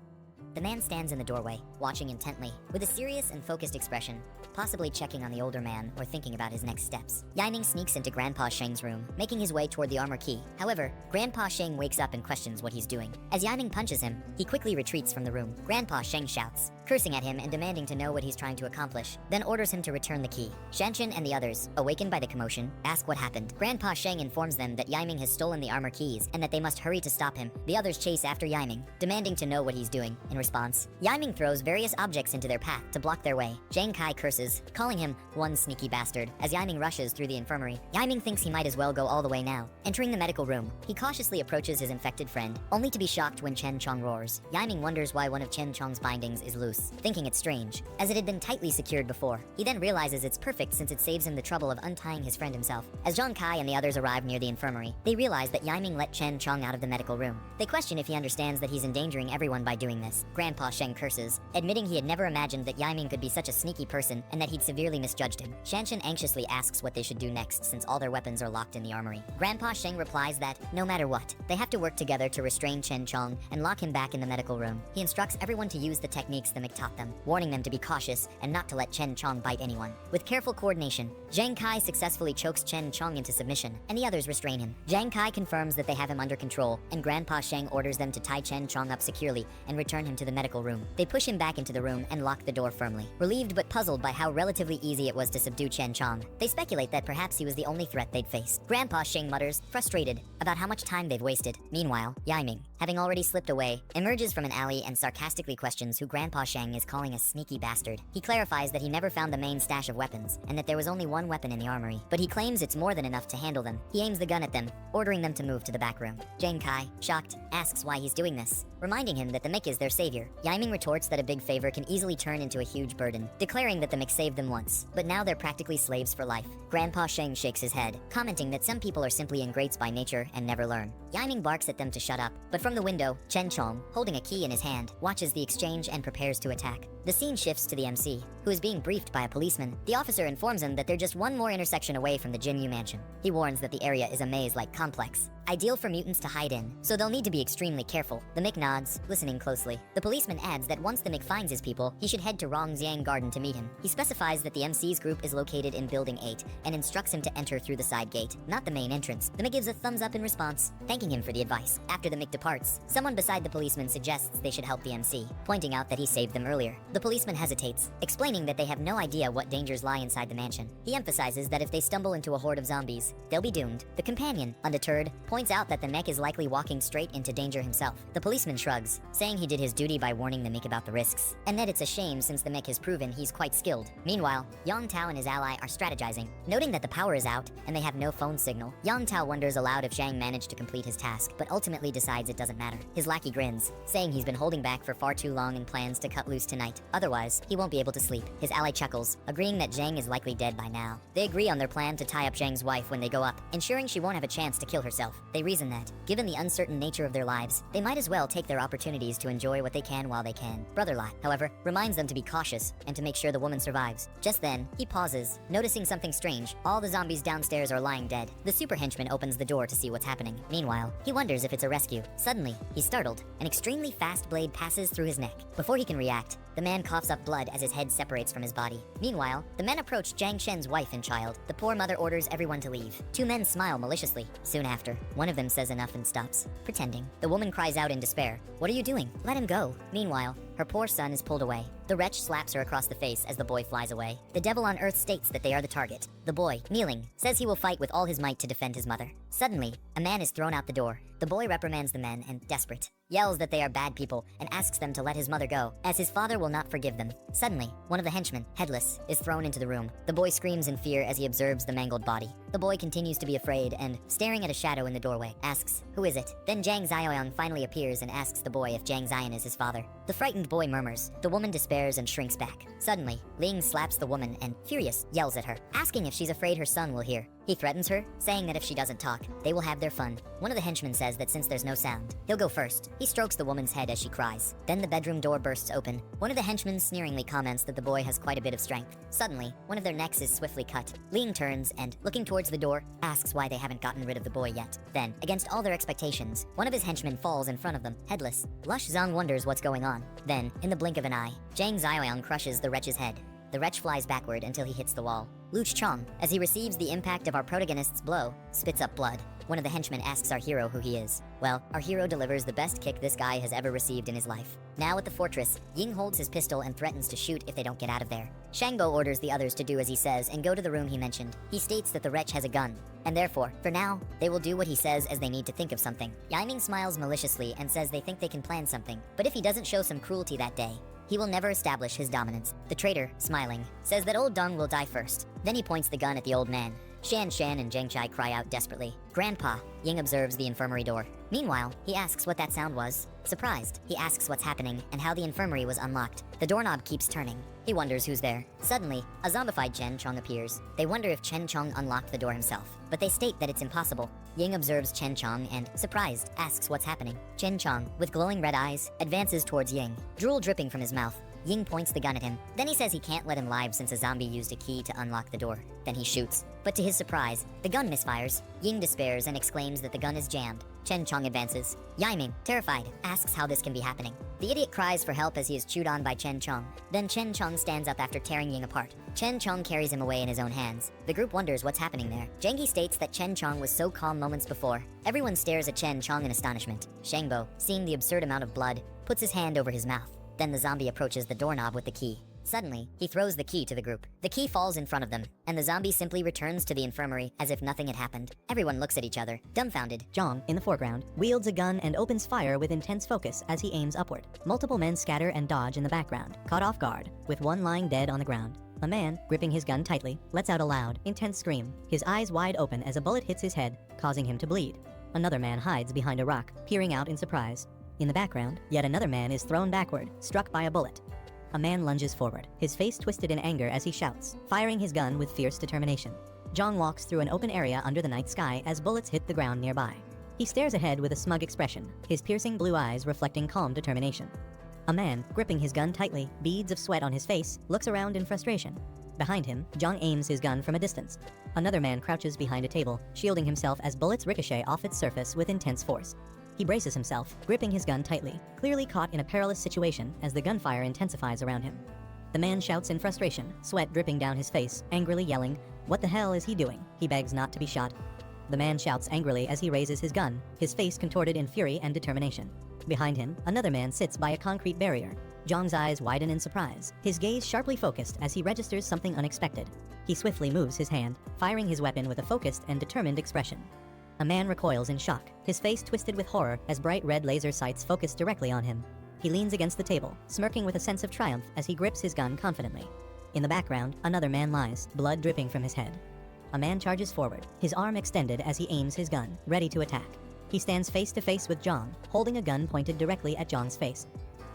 The man stands in the doorway, watching intently, with a serious and focused expression, possibly checking on the older man or thinking about his next steps. Yaiming sneaks into Grandpa Sheng's room, making his way toward the armor key. However, Grandpa Sheng wakes up and questions what he's doing. As Yaiming punches him, he quickly retreats from the room. Grandpa Sheng shouts, cursing at him and demanding to know what he's trying to accomplish, then orders him to return the key. Shanshan and the others, awakened by the commotion, ask what happened. Grandpa Sheng informs them that Yaiming has stolen the armor keys and that they must hurry to stop him. The others chase after Yaiming, demanding to know what he's doing. In response, Yaiming throws various objects into their path to block their way. Zhang Kai curses, calling him one sneaky bastard, as Yaiming rushes through the infirmary. Yaiming thinks he might as well go all the way now. Entering the medical room, he cautiously approaches his infected friend, only to be shocked when Chen Chong roars. Yaiming wonders why one of Chen Chong's bindings is loose, thinking it's strange, as it had been tightly secured before. He then realizes it's perfect since it saves him the trouble of untying his friend himself. As Zhang Kai and the others arrive near the infirmary, they realize that Yaiming let Chen Chong out of the medical room. They question if he understands that he's endangering everyone by doing this. Grandpa Sheng curses, admitting he had never imagined that Yaiming could be such a sneaky person and that he'd severely misjudged him. Shanshan anxiously asks what they should do next since all their weapons are locked in the armory. Grandpa Sheng replies that, no matter what, they have to work together to restrain Chen Chong and lock him back in the medical room. He instructs everyone to use the techniques the Mick taught them, warning them to be cautious and not to let Chen Chong bite anyone. With careful coordination, Zhang Kai successfully chokes Chen Chong into submission, and the others restrain him. Zhang Kai confirms that they have him under control, and Grandpa Sheng orders them to tie Chen Chong up securely and return him to the medical room. They push him back into the room and lock the door firmly. Relieved but puzzled by how relatively easy it was to subdue Chen Chong, they speculate that perhaps he was the only threat they'd face. Grandpa Sheng mutters, frustrated, about how much time they've wasted. Meanwhile, Yaiming, having already slipped away, emerges from an alley and sarcastically questions who Grandpa Sheng Shang is calling a sneaky bastard. He clarifies that he never found the main stash of weapons, and that there was only one weapon in the armory. But he claims it's more than enough to handle them. He aims the gun at them, ordering them to move to the back room. Jang Kai, shocked, asks why he's doing this, reminding him that the Mick is their savior. Yaiming retorts that a big favor can easily turn into a huge burden, declaring that the Mick saved them once, but now they're practically slaves for life. Grandpa Shang shakes his head, commenting that some people are simply ingrates by nature and never learn. Yaiming barks at them to shut up, but from the window, Chen Chong, holding a key in his hand, watches the exchange and prepares to attack. The scene shifts to the MC, who is being briefed by a policeman. The officer informs him that they're just one more intersection away from the Jinyu mansion. He warns that the area is a maze-like complex, ideal for mutants to hide in, so they'll need to be extremely careful. The Mick nods, listening closely. The policeman adds that once the Mick finds his people, he should head to Rongxiang Garden to meet him. He specifies that the MC's group is located in Building 8, and instructs him to enter through the side gate, not the main entrance. The Mick gives a thumbs up in response, thanking him for the advice. After the Mick departs, someone beside the policeman suggests they should help the MC, pointing out that he saved them earlier. The policeman hesitates, explaining that they have no idea what dangers lie inside the mansion. He emphasizes that if they stumble into a horde of zombies, they'll be doomed. The companion, undeterred, points out that the Mick is likely walking straight into danger himself. The policeman shrugs, saying he did his duty by warning the Mick about the risks, and that it's a shame since the Mick has proven he's quite skilled. Meanwhile, Yang Tao and his ally are strategizing. Noting that the power is out and they have no phone signal, Yang Tao wonders aloud if Zhang managed to complete his task, but ultimately decides it doesn't matter. His lackey grins, saying he's been holding back for far too long and plans to cut loose tonight. Otherwise, he won't be able to sleep. His ally chuckles, agreeing that Zhang is likely dead by now. They agree on their plan to tie up Zhang's wife when they go up, ensuring she won't have a chance to kill herself. They reason that, given the uncertain nature of their lives, they might as well take their opportunities to enjoy what they can while they can. Brother Lot, however, reminds them to be cautious and to make sure the woman survives. Just then, he pauses, noticing something strange. All the zombies downstairs are lying dead. The super henchman opens the door to see what's happening. Meanwhile, he wonders if it's a rescue. Suddenly, he's startled. An extremely fast blade passes through his neck. Before he can react, the man coughs up blood as his head separates from his body. Meanwhile, the men approach Jiang Shen's wife and child. The poor mother orders everyone to leave. Two men smile maliciously. Soon after, one of them says enough and stops, pretending. The woman cries out in despair, "What are you doing? Let him go." Meanwhile, her poor son is pulled away. The wretch slaps her across the face as the boy flies away. The devil on earth states that they are the target. The boy, kneeling, says he will fight with all his might to defend his mother. Suddenly, a man is thrown out the door. The boy reprimands the men and, desperate, yells that they are bad people and asks them to let his mother go, as his father will not forgive them. Suddenly, one of the henchmen, headless, is thrown into the room. The boy screams in fear as he observes the mangled body. The boy continues to be afraid and, staring at a shadow in the doorway, asks, "Who is it?" Then Zhang Ziyong finally appears and asks the boy if Zhang Zion is his father. The frightened boy murmurs. The woman despairs and shrinks back. Suddenly, Ling slaps the woman and, furious, yells at her, asking if she's afraid her son will hear. He threatens her, saying that if she doesn't talk, they will have their fun. One of the henchmen says that since there's no sound, he'll go first. He strokes the woman's head as she cries. Then the bedroom door bursts open. One of the henchmen sneeringly comments that the boy has quite a bit of strength. Suddenly, one of their necks is swiftly cut. Ling turns and, looking towards the door, asks why they haven't gotten rid of the boy yet. Then, against all their expectations, one of his henchmen falls in front of them, headless. Lush Zhang wonders what's going on. Then, in the blink of an eye, Zhang Ziyong crushes the wretch's head. The wretch flies backward until he hits the wall. Luch Chong, as he receives the impact of our protagonist's blow, spits up blood. One of the henchmen asks our hero who he is. Well, our hero delivers the best kick this guy has ever received in his life. Now at the fortress, Ying holds his pistol and threatens to shoot if they don't get out of there. Shangbo orders the others to do as he says and go to the room he mentioned. He states that the wretch has a gun, and therefore, for now, they will do what he says as they need to think of something. Yaiming smiles maliciously and says they think they can plan something, but if he doesn't show some cruelty that day, he will never establish his dominance. The traitor, smiling, says that old Dong will die first. Then he points the gun at the old man. Shan Shan and Zheng Chai cry out desperately. "Grandpa," Ying observes the infirmary door. Meanwhile, he asks what that sound was. Surprised, he asks what's happening and how the infirmary was unlocked. The doorknob keeps turning. He wonders who's there. Suddenly, a zombified Chen Chong appears. They wonder if Chen Chong unlocked the door himself, but they state that it's impossible. Ying observes Chen Chong and, surprised, asks what's happening. Chen Chong, with glowing red eyes, advances towards Ying, drool dripping from his mouth. Ying points the gun at him. Then he says he can't let him live since a zombie used a key to unlock the door. Then he shoots. But to his surprise, the gun misfires. Ying despairs and exclaims that the gun is jammed. Chen Chong advances. Yaiming, terrified, asks how this can be happening. The idiot cries for help as he is chewed on by Chen Chong. Then Chen Chong stands up after tearing Ying apart. Chen Chong carries him away in his own hands. The group wonders what's happening there. Jengi states that Chen Chong was so calm moments before. Everyone stares at Chen Chong in astonishment. Shangbo, seeing the absurd amount of blood, puts his hand over his mouth. Then the zombie approaches the doorknob with the key. Suddenly, he throws the key to the group. The key falls in front of them, and the zombie simply returns to the infirmary as if nothing had happened. Everyone looks at each other, dumbfounded. Jong, in the foreground, wields a gun and opens fire with intense focus as he aims upward. Multiple men scatter and dodge in the background, caught off guard, with one lying dead on the ground. A man, gripping his gun tightly, lets out a loud, intense scream, his eyes wide open as a bullet hits his head, causing him to bleed. Another man hides behind a rock, peering out in surprise. In the background, yet another man is thrown backward, struck by a bullet. A man lunges forward, his face twisted in anger as he shouts, firing his gun with fierce determination. Jong walks through an open area under the night sky as bullets hit the ground nearby. He stares ahead with a smug expression, his piercing blue eyes reflecting calm determination. A man, gripping his gun tightly, beads of sweat on his face, looks around in frustration. Behind him, Jong aims his gun from a distance. Another man crouches behind a table, shielding himself as bullets ricochet off its surface with intense force. He braces himself, gripping his gun tightly, clearly caught in a perilous situation as the gunfire intensifies around him. The man shouts in frustration, sweat dripping down his face, angrily yelling, "What the hell is he doing?" He begs not to be shot. The man shouts angrily as he raises his gun, his face contorted in fury and determination. Behind him, another man sits by a concrete barrier. Jong's eyes widen in surprise, his gaze sharply focused as he registers something unexpected. He swiftly moves his hand, firing his weapon with a focused and determined expression. A man recoils in shock, his face twisted with horror as bright red laser sights focus directly on him. He leans against the table, smirking with a sense of triumph as he grips his gun confidently. In the background, another man lies, blood dripping from his head. A man charges forward, his arm extended as he aims his gun, ready to attack. He stands face to face with Jong, holding a gun pointed directly at Jong's face.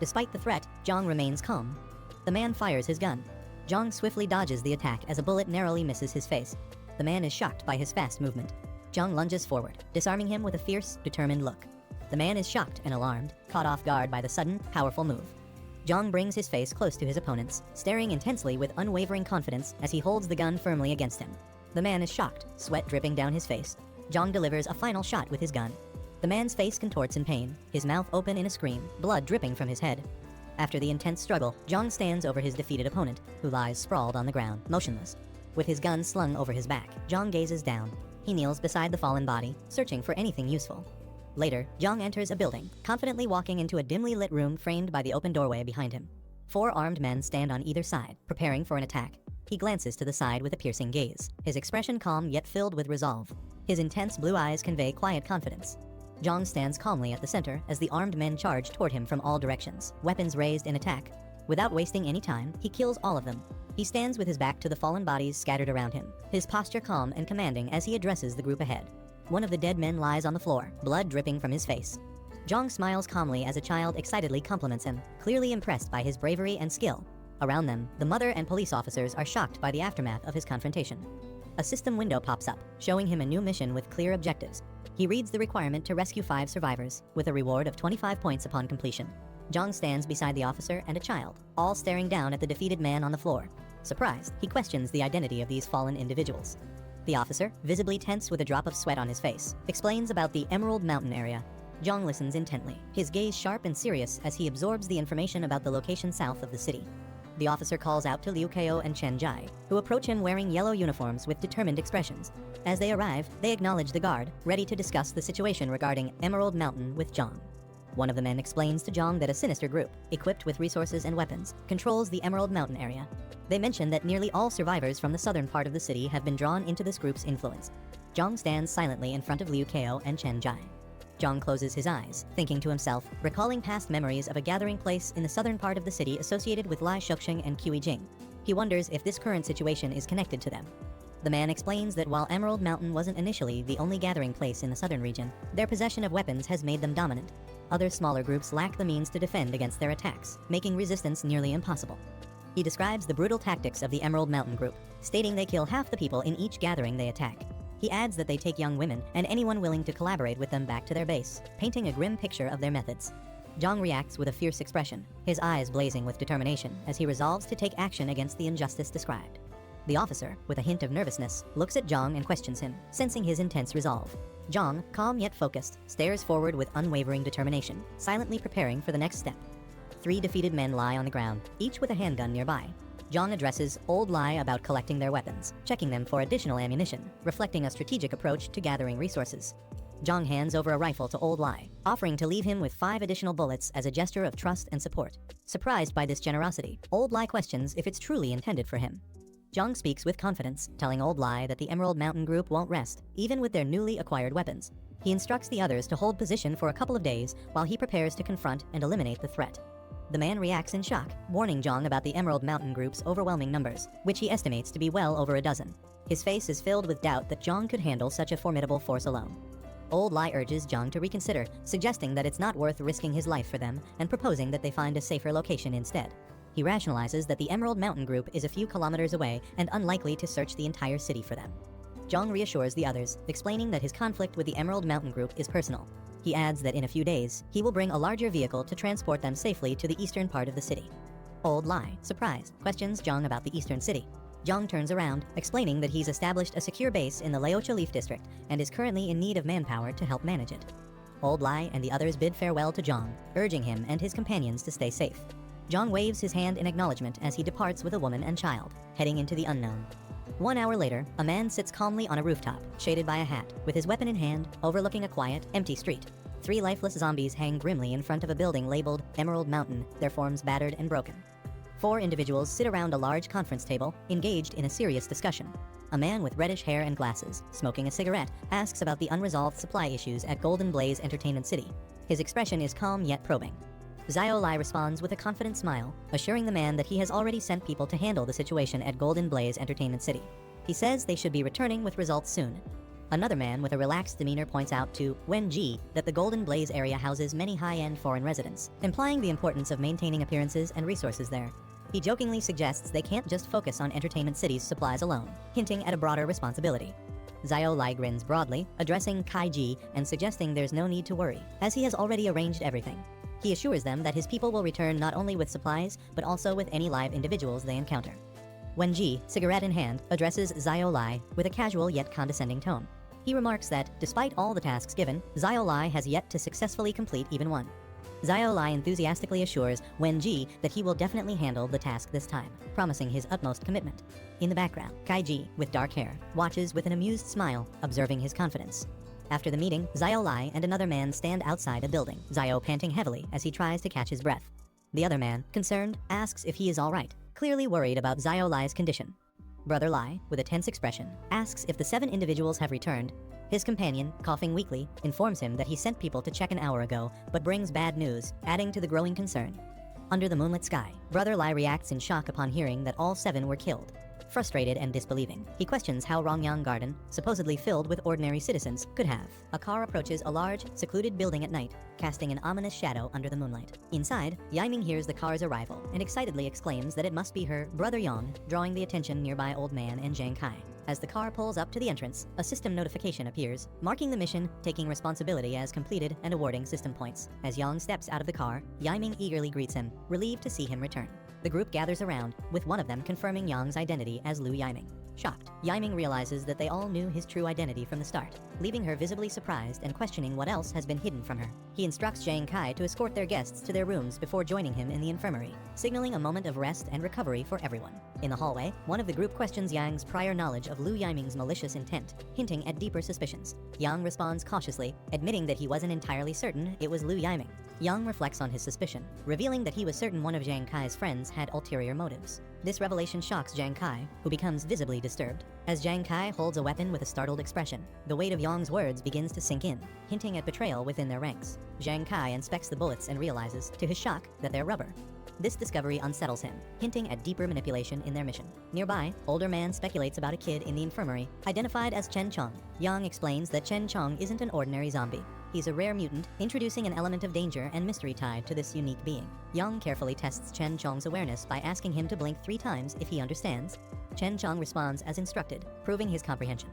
Despite the threat, Jong remains calm. The man fires his gun. Jong swiftly dodges the attack as a bullet narrowly misses his face. The man is shocked by his fast movement. Jong lunges forward, disarming him with a fierce, determined look. The man is shocked and alarmed, caught off guard by the sudden, powerful move. Jong brings his face close to his opponent's, staring intensely with unwavering confidence as he holds the gun firmly against him. The man is shocked, sweat dripping down his face. Jong delivers a final shot with his gun. The man's face contorts in pain, his mouth open in a scream, blood dripping from his head. After the intense struggle, Jong stands over his defeated opponent, who lies sprawled on the ground, motionless. With his gun slung over his back, Jong gazes down. He kneels beside the fallen body, searching for anything useful. Later, Jong enters a building, confidently walking into a dimly lit room framed by the open doorway behind him. 4 armed men stand on either side, preparing for an attack. He glances to the side with a piercing gaze, his expression calm yet filled with resolve. His intense blue eyes convey quiet confidence. Jong stands calmly at the center as the armed men charge toward him from all directions, weapons raised in attack. Without wasting any time, he kills all of them. He stands with his back to the fallen bodies scattered around him, his posture calm and commanding as he addresses the group ahead. One of the dead men lies on the floor, blood dripping from his face. Jong smiles calmly as a child excitedly compliments him, clearly impressed by his bravery and skill. Around them, the mother and police officers are shocked by the aftermath of his confrontation. A system window pops up, showing him a new mission with clear objectives. He reads the requirement to rescue 5 survivors, with a reward of 25 points upon completion. Jong stands beside the officer and a child, all staring down at the defeated man on the floor. Surprised, he questions the identity of these fallen individuals. The officer, visibly tense with a drop of sweat on his face, explains about the Emerald Mountain area. Jong listens intently, his gaze sharp and serious as he absorbs the information about the location south of the city. The officer calls out to Liu Keo and Chen Jai, who approach him wearing yellow uniforms with determined expressions. As they arrive, they acknowledge the guard, ready to discuss the situation regarding Emerald Mountain with Jong. One of the men explains to Jong that a sinister group, equipped with resources and weapons, controls the Emerald Mountain area. They mention that nearly all survivors from the southern part of the city have been drawn into this group's influence. Jong stands silently in front of Liu Keo and Chen Jai. Jong closes his eyes, thinking to himself, recalling past memories of a gathering place in the southern part of the city associated with Lai Shoksheng and Qi Jing. He wonders if this current situation is connected to them. The man explains that while Emerald Mountain wasn't initially the only gathering place in the southern region, their possession of weapons has made them dominant. Other smaller groups lack the means to defend against their attacks, making resistance nearly impossible. He describes the brutal tactics of the Emerald Mountain group, stating they kill half the people in each gathering they attack. He adds that they take young women and anyone willing to collaborate with them back to their base, painting a grim picture of their methods. Jong reacts with a fierce expression, his eyes blazing with determination as he resolves to take action against the injustice described. The officer, with a hint of nervousness, looks at Jong and questions him, sensing his intense resolve. Jong, calm yet focused, stares forward with unwavering determination, silently preparing for the next step. 3 defeated men lie on the ground, each with a handgun nearby. Jong addresses Old Lai about collecting their weapons, checking them for additional ammunition, reflecting a strategic approach to gathering resources. Zhang hands over a rifle to Old Lai, offering to leave him with 5 additional bullets as a gesture of trust and support. Surprised by this generosity, Old Lai questions if it's truly intended for him. Zhang speaks with confidence, telling Old Lai that the Emerald Mountain Group won't rest, even with their newly acquired weapons. He instructs the others to hold position for a couple of days while he prepares to confront and eliminate the threat. The man reacts in shock, warning Zhang about the Emerald Mountain Group's overwhelming numbers, which he estimates to be well over a dozen. His face is filled with doubt that Zhang could handle such a formidable force alone. Old Lai urges Zhang to reconsider, suggesting that it's not worth risking his life for them and proposing that they find a safer location instead. He rationalizes that the Emerald Mountain Group is a few kilometers away and unlikely to search the entire city for them. Zhang reassures the others, explaining that his conflict with the Emerald Mountain Group is personal. He adds that in a few days, he will bring a larger vehicle to transport them safely to the eastern part of the city. Old Lai, surprised, questions Zhang about the eastern city. Zhang turns around, explaining that he's established a secure base in the Laocha Leaf District and is currently in need of manpower to help manage it. Old Lai and the others bid farewell to Zhang, urging him and his companions to stay safe. Zhang waves his hand in acknowledgement as he departs with a woman and child, heading into the unknown. 1 hour later, a man sits calmly on a rooftop, shaded by a hat, with his weapon in hand, overlooking a quiet, empty street. 3 lifeless zombies hang grimly in front of a building labeled Emerald Mountain, their forms battered and broken. 4 individuals sit around a large conference table, engaged in a serious discussion. A man with reddish hair and glasses, smoking a cigarette, asks about the unresolved supply issues at Golden Blaze Entertainment City. His expression is calm yet probing. Xiao Lai responds with a confident smile, assuring the man that he has already sent people to handle the situation at Golden Blaze Entertainment City. He says they should be returning with results soon. Another man with a relaxed demeanor points out to Wen Ji that the Golden Blaze area houses many high-end foreign residents, implying the importance of maintaining appearances and resources there. He jokingly suggests they can't just focus on Entertainment City's supplies alone, hinting at a broader responsibility. Xiao Lai grins broadly, addressing Kai Ji and suggesting there's no need to worry, as he has already arranged everything. He assures them that his people will return not only with supplies, but also with any live individuals they encounter. Wen Ji, cigarette in hand, addresses Xiao Lai with a casual yet condescending tone. He remarks that, despite all the tasks given, Xiao Lai has yet to successfully complete even one. Xiao Lai enthusiastically assures Wen Ji that he will definitely handle the task this time, promising his utmost commitment. In the background, Kai Ji, with dark hair, watches with an amused smile, observing his confidence. After the meeting, Xiao Lai and another man stand outside a building, Xiao panting heavily as he tries to catch his breath. The other man, concerned, asks if he is all right, clearly worried about Xiao Lai's condition. Brother Lai, with a tense expression, asks if the 7 individuals have returned. His companion, coughing weakly, informs him that he sent people to check an hour ago, but brings bad news, adding to the growing concern. Under the moonlit sky, Brother Lai reacts in shock upon hearing that all 7 were killed. Frustrated and disbelieving, he questions how Rongyang Garden, supposedly filled with ordinary citizens, could have. A car approaches a large, secluded building at night, casting an ominous shadow under the moonlight. Inside, Yaiming hears the car's arrival and excitedly exclaims that it must be her brother Yang, drawing the attention nearby Old Man and Zhang Kai. As the car pulls up to the entrance, a system notification appears, marking the mission, taking responsibility as completed and awarding system points. As Yang steps out of the car, Yaiming eagerly greets him, relieved to see him return. The group gathers around, with one of them confirming Yang's identity as Lu Yaiming. Shocked, Yaiming realizes that they all knew his true identity from the start, leaving her visibly surprised and questioning what else has been hidden from her. He instructs Zhang Kai to escort their guests to their rooms before joining him in the infirmary, signaling a moment of rest and recovery for everyone. In the hallway, one of the group questions Yang's prior knowledge of Lu Yaiming's malicious intent, hinting at deeper suspicions. Yang responds cautiously, admitting that he wasn't entirely certain it was Lu Yaiming. Yang reflects on his suspicion, revealing that he was certain one of Zhang Kai's friends had ulterior motives. This revelation shocks Zhang Kai, who becomes visibly disturbed. As Zhang Kai holds a weapon with a startled expression, the weight of Yang's words begins to sink in, hinting at betrayal within their ranks. Zhang Kai inspects the bullets and realizes, to his shock, that they're rubber. This discovery unsettles him, hinting at deeper manipulation in their mission. Nearby, older man speculates about a kid in the infirmary, identified as Chen Chong. Yang explains that Chen Chong isn't an ordinary zombie. He's a rare mutant, introducing an element of danger and mystery tied to this unique being. Yang carefully tests Chen Chong's awareness by asking him to blink 3 times if he understands. Chen Chong responds as instructed, proving his comprehension.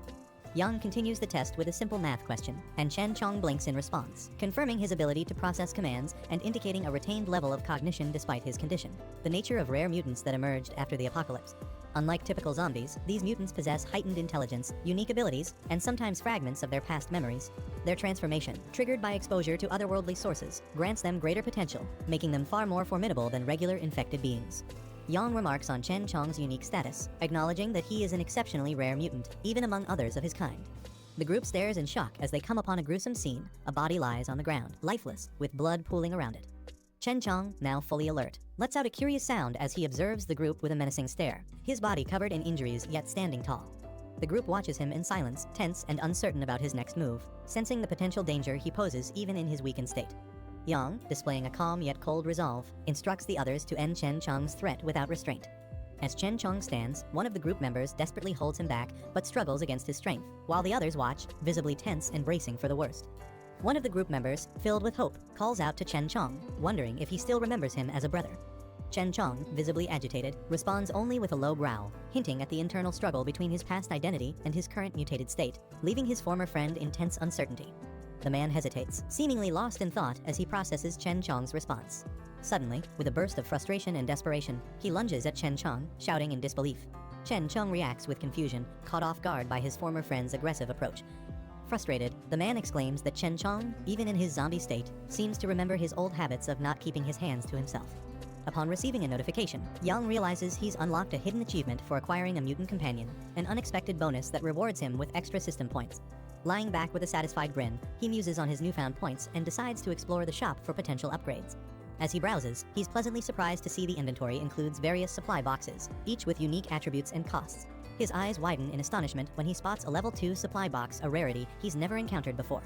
Yang continues the test with a simple math question, and Chen Chong blinks in response, confirming his ability to process commands and indicating a retained level of cognition despite his condition. The nature of rare mutants that emerged after the apocalypse. Unlike typical zombies, these mutants possess heightened intelligence, unique abilities, and sometimes fragments of their past memories. Their transformation, triggered by exposure to otherworldly sources, grants them greater potential, making them far more formidable than regular infected beings. Yang remarks on Chen Chong's unique status, acknowledging that he is an exceptionally rare mutant, even among others of his kind. The group stares in shock as they come upon a gruesome scene. A body lies on the ground, lifeless, with blood pooling around it. Chen Chong, now fully alert, lets out a curious sound as he observes the group with a menacing stare, his body covered in injuries yet standing tall. The group watches him in silence, tense and uncertain about his next move, sensing the potential danger he poses even in his weakened state. Yang, displaying a calm yet cold resolve, instructs the others to end Chen Chong's threat without restraint. As Chen Chong stands, one of the group members desperately holds him back but struggles against his strength, while the others watch, visibly tense and bracing for the worst. One of the group members, filled with hope, calls out to Chen Chong, wondering if he still remembers him as a brother. Chen Chong, visibly agitated, responds only with a low growl, hinting at the internal struggle between his past identity and his current mutated state, leaving his former friend in tense uncertainty. The man hesitates, seemingly lost in thought as he processes Chen Chong's response. Suddenly, with a burst of frustration and desperation, he lunges at Chen Chong, shouting in disbelief. Chen Chong reacts with confusion, caught off guard by his former friend's aggressive approach. Frustrated, the man exclaims that Chen Chong, even in his zombie state, seems to remember his old habits of not keeping his hands to himself. Upon receiving a notification, Yang realizes he's unlocked a hidden achievement for acquiring a mutant companion, an unexpected bonus that rewards him with extra system points. Lying back with a satisfied grin, he muses on his newfound points and decides to explore the shop for potential upgrades. As he browses, he's pleasantly surprised to see the inventory includes various supply boxes, each with unique attributes and costs. His eyes widen in astonishment when he spots a level 2 supply box, a rarity he's never encountered before.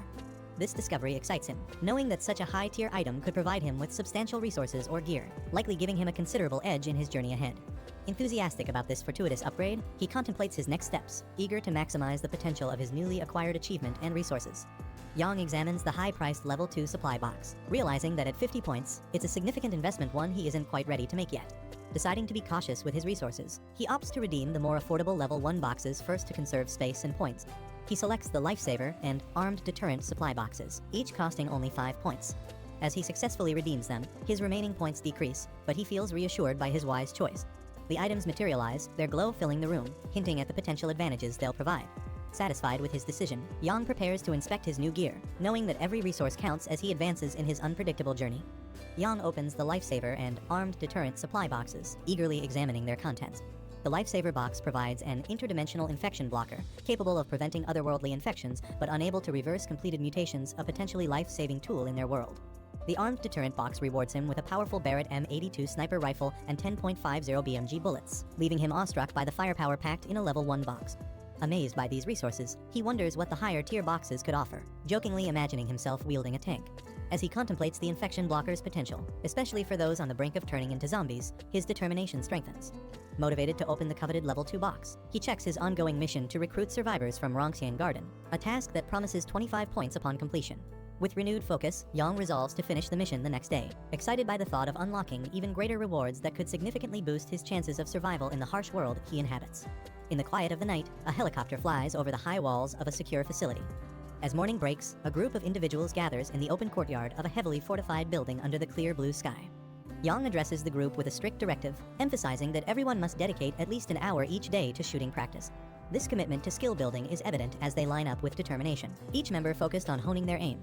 This discovery excites him, knowing that such a high-tier item could provide him with substantial resources or gear, likely giving him a considerable edge in his journey ahead. Enthusiastic about this fortuitous upgrade, he contemplates his next steps, eager to maximize the potential of his newly acquired achievement and resources. Yang examines the high-priced level 2 supply box, realizing that at 50 points, it's a significant investment, one he isn't quite ready to make yet. Deciding to be cautious with his resources, he opts to redeem the more affordable level 1 boxes first to conserve space and points. He selects the Lifesaver and Armed Deterrent supply boxes, each costing only 5 points. As he successfully redeems them, his remaining points decrease, but he feels reassured by his wise choice. The items materialize, their glow filling the room, hinting at the potential advantages they'll provide. Satisfied with his decision, Yang prepares to inspect his new gear, knowing that every resource counts as he advances in his unpredictable journey. Yang opens the Lifesaver and Armed Deterrent supply boxes, eagerly examining their contents. The Lifesaver box provides an interdimensional infection blocker, capable of preventing otherworldly infections, but unable to reverse completed mutations, a potentially life-saving tool in their world. The Armed Deterrent box rewards him with a powerful Barrett M82 sniper rifle and 10.50 BMG bullets, leaving him awestruck by the firepower packed in a level 1 box. Amazed by these resources, he wonders what the higher-tier boxes could offer, jokingly imagining himself wielding a tank. As he contemplates the infection blocker's potential, especially for those on the brink of turning into zombies, his determination strengthens. Motivated to open the coveted level 2 box, he checks his ongoing mission to recruit survivors from Rongxian Garden, a task that promises 25 points upon completion. With renewed focus, Yang resolves to finish the mission the next day, excited by the thought of unlocking even greater rewards that could significantly boost his chances of survival in the harsh world he inhabits. In the quiet of the night, a helicopter flies over the high walls of a secure facility. As morning breaks, a group of individuals gathers in the open courtyard of a heavily fortified building under the clear blue sky. Yang addresses the group with a strict directive, emphasizing that everyone must dedicate at least an hour each day to shooting practice. This commitment to skill building is evident as they line up with determination, each member focused on honing their aim.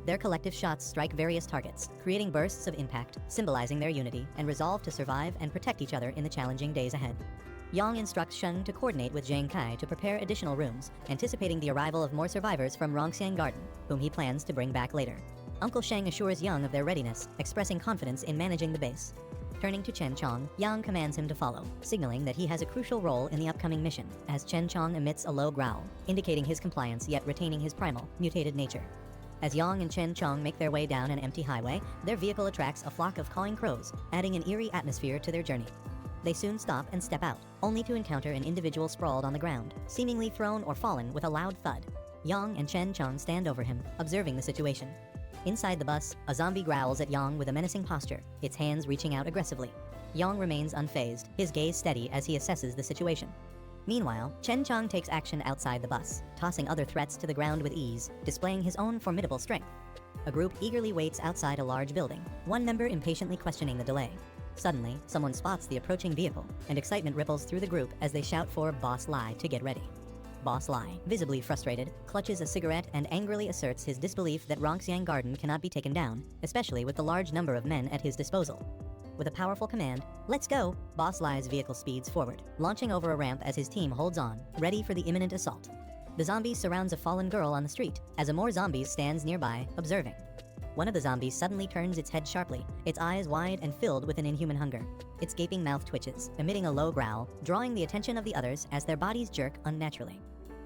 Their collective shots strike various targets, creating bursts of impact, symbolizing their unity and resolve to survive and protect each other in the challenging days ahead. Yang instructs Sheng to coordinate with Zhang Kai to prepare additional rooms, anticipating the arrival of more survivors from Rongxian Garden, whom he plans to bring back later. Uncle Sheng assures Yang of their readiness, expressing confidence in managing the base. Turning to Chen Chong, Yang commands him to follow, signaling that he has a crucial role in the upcoming mission, as Chen Chong emits a low growl, indicating his compliance yet retaining his primal, mutated nature. As Yang and Chen Chong make their way down an empty highway, their vehicle attracts a flock of cawing crows, adding an eerie atmosphere to their journey. They soon stop and step out, only to encounter an individual sprawled on the ground, seemingly thrown or fallen with a loud thud. Yang and Chen Chong stand over him, observing the situation. Inside the bus, a zombie growls at Yang with a menacing posture, its hands reaching out aggressively. Yang remains unfazed, his gaze steady as he assesses the situation. Meanwhile, Chen Chong takes action outside the bus, tossing other threats to the ground with ease, displaying his own formidable strength. A group eagerly waits outside a large building, one member impatiently questioning the delay. Suddenly, someone spots the approaching vehicle, and excitement ripples through the group as they shout for Boss Lai to get ready. Boss Lai, visibly frustrated, clutches a cigarette and angrily asserts his disbelief that Rongxian Garden cannot be taken down, especially with the large number of men at his disposal. With a powerful command, "Let's go!" Boss Lai's vehicle speeds forward, launching over a ramp as his team holds on, ready for the imminent assault. The zombie surrounds a fallen girl on the street, as a more zombies stands nearby, observing. One of the zombies suddenly turns its head sharply, its eyes wide and filled with an inhuman hunger. Its gaping mouth twitches, emitting a low growl, drawing the attention of the others as their bodies jerk unnaturally.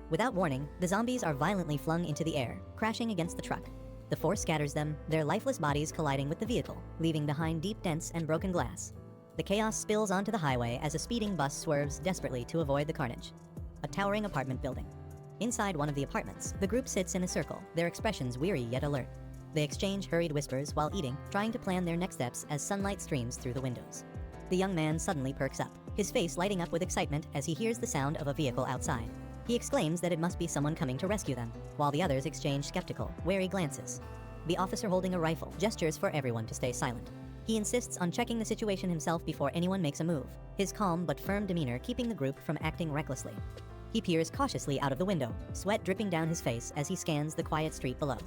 Without warning, the zombies are violently flung into the air, crashing against the truck. The force scatters them, their lifeless bodies colliding with the vehicle, leaving behind deep dents and broken glass. The chaos spills onto the highway as a speeding bus swerves desperately to avoid the carnage. A towering apartment building. Inside one of the apartments, the group sits in a circle, their expressions weary yet alert. They exchange hurried whispers while eating, trying to plan their next steps as sunlight streams through the windows. The young man suddenly perks up, his face lighting up with excitement as he hears the sound of a vehicle outside. He exclaims that it must be someone coming to rescue them, while the others exchange skeptical, wary glances. The officer holding a rifle gestures for everyone to stay silent. He insists on checking the situation himself before anyone makes a move, his calm but firm demeanor keeping the group from acting recklessly. He peers cautiously out of the window, sweat dripping down his face as he scans the quiet street below.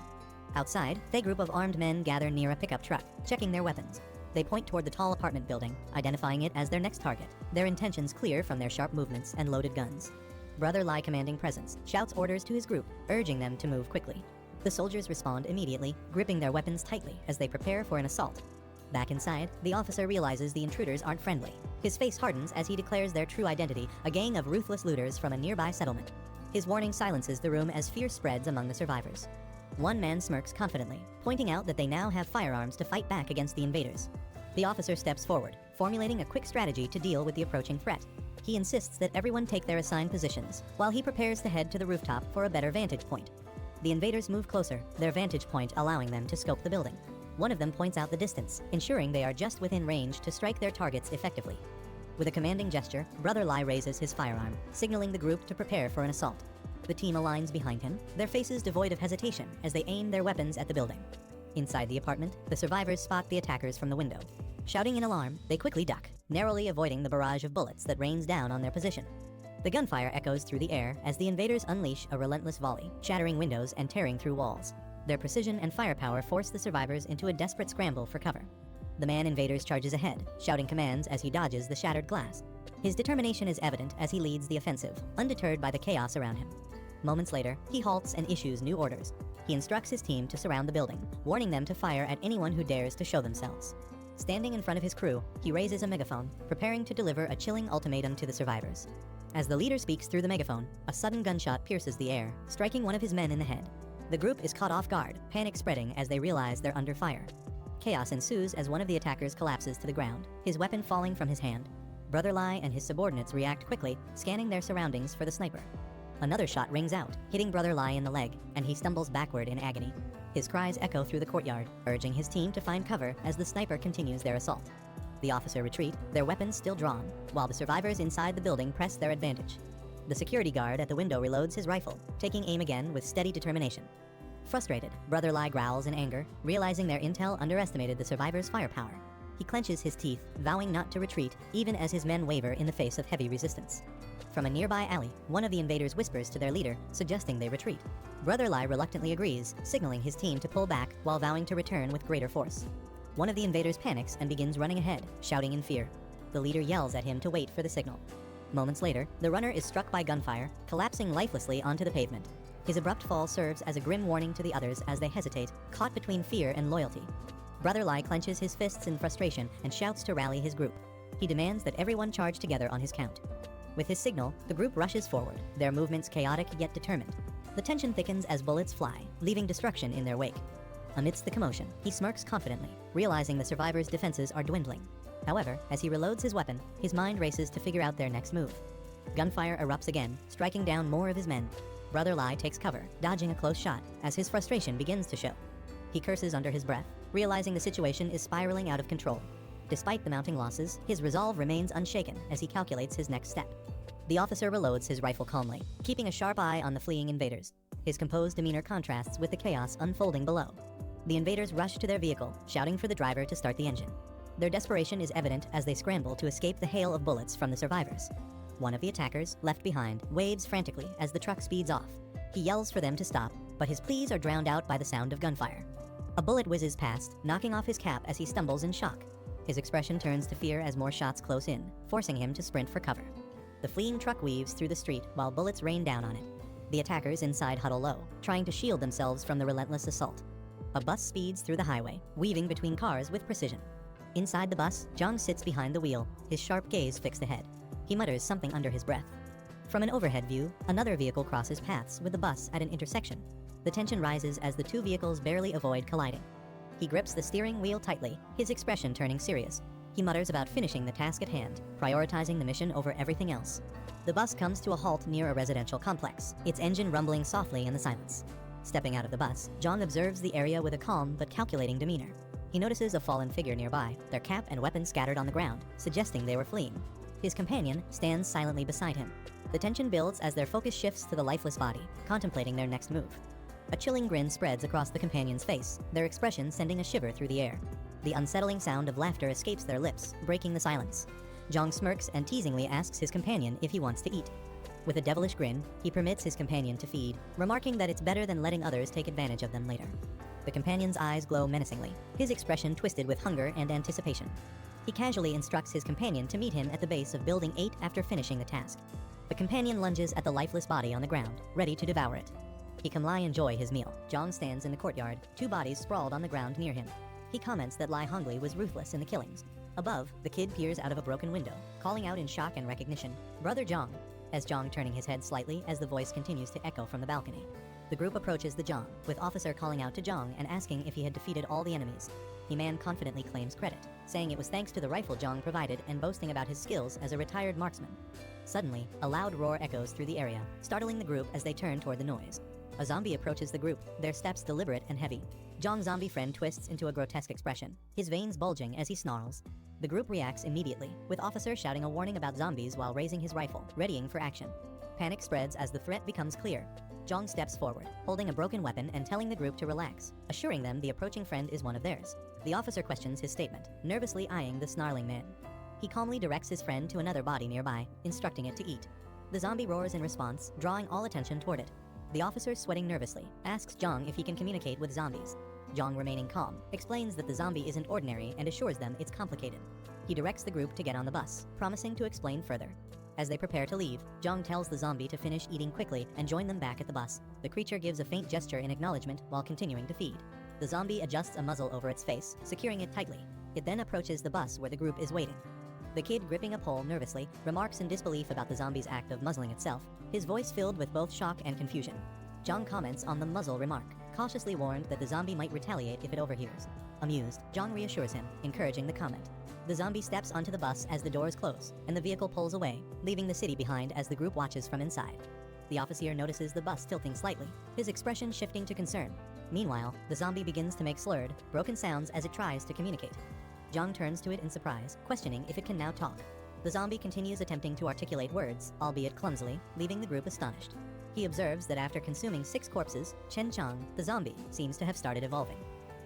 Outside, a group of armed men gather near a pickup truck, checking their weapons. They point toward the tall apartment building, identifying it as their next target, their intentions clear from their sharp movements and loaded guns. Brother Lai, commanding presence, shouts orders to his group, urging them to move quickly. The soldiers respond immediately, gripping their weapons tightly as they prepare for an assault. Back inside, the officer realizes the intruders aren't friendly. His face hardens as he declares their true identity, a gang of ruthless looters from a nearby settlement. His warning silences the room as fear spreads among the survivors. One man smirks confidently, pointing out that they now have firearms to fight back against the invaders. The officer steps forward, formulating a quick strategy to deal with the approaching threat. He insists that everyone take their assigned positions, while he prepares to head to the rooftop for a better vantage point. The invaders move closer, their vantage point allowing them to scope the building. One of them points out the distance, ensuring they are just within range to strike their targets effectively. With a commanding gesture, Brother Lai raises his firearm, signaling the group to prepare for an assault. The team aligns behind him, their faces devoid of hesitation as they aim their weapons at the building. Inside the apartment, the survivors spot the attackers from the window. Shouting in alarm, they quickly duck, narrowly avoiding the barrage of bullets that rains down on their position. The gunfire echoes through the air as the invaders unleash a relentless volley, shattering windows and tearing through walls. Their precision and firepower force the survivors into a desperate scramble for cover. The man invaders charges ahead, shouting commands as he dodges the shattered glass. His determination is evident as he leads the offensive, undeterred by the chaos around him. Moments later, he halts and issues new orders. He instructs his team to surround the building, warning them to fire at anyone who dares to show themselves. Standing in front of his crew, he raises a megaphone, preparing to deliver a chilling ultimatum to the survivors. As the leader speaks through the megaphone, a sudden gunshot pierces the air, striking one of his men in the head. The group is caught off guard, panic spreading as they realize they're under fire. Chaos ensues as one of the attackers collapses to the ground, his weapon falling from his hand. Brother Lai and his subordinates react quickly, scanning their surroundings for the sniper. Another shot rings out, hitting Brother Lai in the leg, and he stumbles backward in agony. His cries echo through the courtyard, urging his team to find cover as the sniper continues their assault. The officer retreat, their weapons still drawn, while the survivors inside the building press their advantage. The security guard at the window reloads his rifle, taking aim again with steady determination. Frustrated, Brother Lai growls in anger, realizing their intel underestimated the survivors' firepower. He clenches his teeth, vowing not to retreat, even as his men waver in the face of heavy resistance. From a nearby alley, one of the invaders whispers to their leader, suggesting they retreat. Brother Lai reluctantly agrees, signaling his team to pull back while vowing to return with greater force. One of the invaders panics and begins running ahead, shouting in fear. The leader yells at him to wait for the signal. Moments later, the runner is struck by gunfire, collapsing lifelessly onto the pavement. His abrupt fall serves as a grim warning to the others as they hesitate, caught between fear and loyalty. Brother Lai clenches his fists in frustration and shouts to rally his group. He demands that everyone charge together on his count. With his signal, the group rushes forward, their movements chaotic yet determined. The tension thickens as bullets fly, leaving destruction in their wake. Amidst the commotion, he smirks confidently, realizing the survivors' defenses are dwindling. However, as he reloads his weapon, his mind races to figure out their next move. Gunfire erupts again, striking down more of his men. Brother Lai takes cover, dodging a close shot, as his frustration begins to show. He curses under his breath, realizing the situation is spiraling out of control. Despite the mounting losses, his resolve remains unshaken as he calculates his next step. The officer reloads his rifle calmly, keeping a sharp eye on the fleeing invaders. His composed demeanor contrasts with the chaos unfolding below. The invaders rush to their vehicle, shouting for the driver to start the engine. Their desperation is evident as they scramble to escape the hail of bullets from the survivors. One of the attackers, left behind, waves frantically as the truck speeds off. He yells for them to stop, but his pleas are drowned out by the sound of gunfire. A bullet whizzes past, knocking off his cap as he stumbles in shock. His expression turns to fear as more shots close in, forcing him to sprint for cover. The fleeing truck weaves through the street while bullets rain down on it. The attackers inside huddle low, trying to shield themselves from the relentless assault. A bus speeds through the highway, weaving between cars with precision. Inside the bus, Zhang sits behind the wheel, his sharp gaze fixed ahead. He mutters something under his breath. From an overhead view, another vehicle crosses paths with the bus at an intersection. The tension rises as the two vehicles barely avoid colliding. He grips the steering wheel tightly, his expression turning serious. He mutters about finishing the task at hand, prioritizing the mission over everything else. The bus comes to a halt near a residential complex, its engine rumbling softly in the silence. Stepping out of the bus, Zhang observes the area with a calm but calculating demeanor. He notices a fallen figure nearby, their cap and weapons scattered on the ground, suggesting they were fleeing. His companion stands silently beside him. The tension builds as their focus shifts to the lifeless body, contemplating their next move. A chilling grin spreads across the companion's face, their expression sending a shiver through the air. The unsettling sound of laughter escapes their lips, breaking the silence. Zhang smirks and teasingly asks his companion if he wants to eat. With a devilish grin, he permits his companion to feed, remarking that it's better than letting others take advantage of them later. The companion's eyes glow menacingly, his expression twisted with hunger and anticipation. He casually instructs his companion to meet him at the base of Building 8 after finishing the task. The companion lunges at the lifeless body on the ground, ready to devour it. He can lie enjoy his meal. Zhang stands in the courtyard, two bodies sprawled on the ground near him. He comments that Lai Hongli was ruthless in the killings. Above, the kid peers out of a broken window, calling out in shock and recognition, "Brother Zhang," as Zhang turning his head slightly as the voice continues to echo from the balcony. The group approaches the Zhang, with Officer calling out to Zhang and asking if he had defeated all the enemies. The man confidently claims credit, saying it was thanks to the rifle Zhang provided and boasting about his skills as a retired marksman. Suddenly, a loud roar echoes through the area, startling the group as they turn toward the noise. A zombie approaches the group, their steps deliberate and heavy. Zhang's zombie friend twists into a grotesque expression, his veins bulging as he snarls. The group reacts immediately, with Officer shouting a warning about zombies while raising his rifle, readying for action. Panic spreads as the threat becomes clear. Zhang steps forward, holding a broken weapon and telling the group to relax, assuring them the approaching friend is one of theirs. The officer questions his statement, nervously eyeing the snarling man. He calmly directs his friend to another body nearby, instructing it to eat. The zombie roars in response, drawing all attention toward it. The officer, sweating nervously, asks Zhang if he can communicate with zombies. Zhang, remaining calm, explains that the zombie isn't ordinary and assures them it's complicated. He directs the group to get on the bus, promising to explain further. As they prepare to leave, Zhang tells the zombie to finish eating quickly and join them back at the bus. The creature gives a faint gesture in acknowledgement while continuing to feed. The zombie adjusts a muzzle over its face, securing it tightly. It then approaches the bus where the group is waiting. The kid, gripping a pole nervously, remarks in disbelief about the zombie's act of muzzling itself, his voice filled with both shock and confusion. Zhang comments on the muzzle remark, cautiously warned that the zombie might retaliate if it overhears. Amused, Zhang reassures him, encouraging the comment. The zombie steps onto the bus as the doors close, and the vehicle pulls away, leaving the city behind as the group watches from inside. The officer notices the bus tilting slightly, his expression shifting to concern. Meanwhile, the zombie begins to make slurred, broken sounds as it tries to communicate. Zhang turns to it in surprise, questioning if it can now talk. The zombie continues attempting to articulate words, albeit clumsily, leaving the group astonished. He observes that after consuming 6 corpses, Chen Chang, the zombie, seems to have started evolving.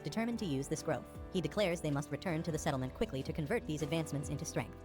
Determined to use this growth, he declares they must return to the settlement quickly to convert these advancements into strength.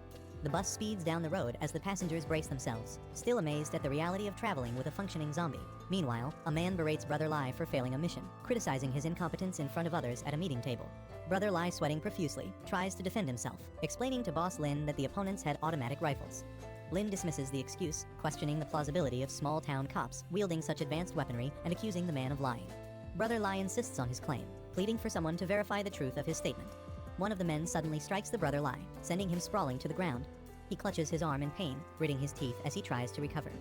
The bus speeds down the road as the passengers brace themselves, still amazed at the reality of traveling with a functioning zombie. Meanwhile, a man berates Brother Lai for failing a mission, criticizing his incompetence in front of others at a meeting table. Brother Lai, sweating profusely, tries to defend himself, explaining to Boss Lin that the opponents had automatic rifles. Lin dismisses the excuse, questioning the plausibility of small-town cops wielding such advanced weaponry and accusing the man of lying. Brother Lai insists on his claim, pleading for someone to verify the truth of his statement. One of the men suddenly strikes the Brother Lai, sending him sprawling to the ground. He clutches his arm in pain, gritting his teeth as he tries to recover.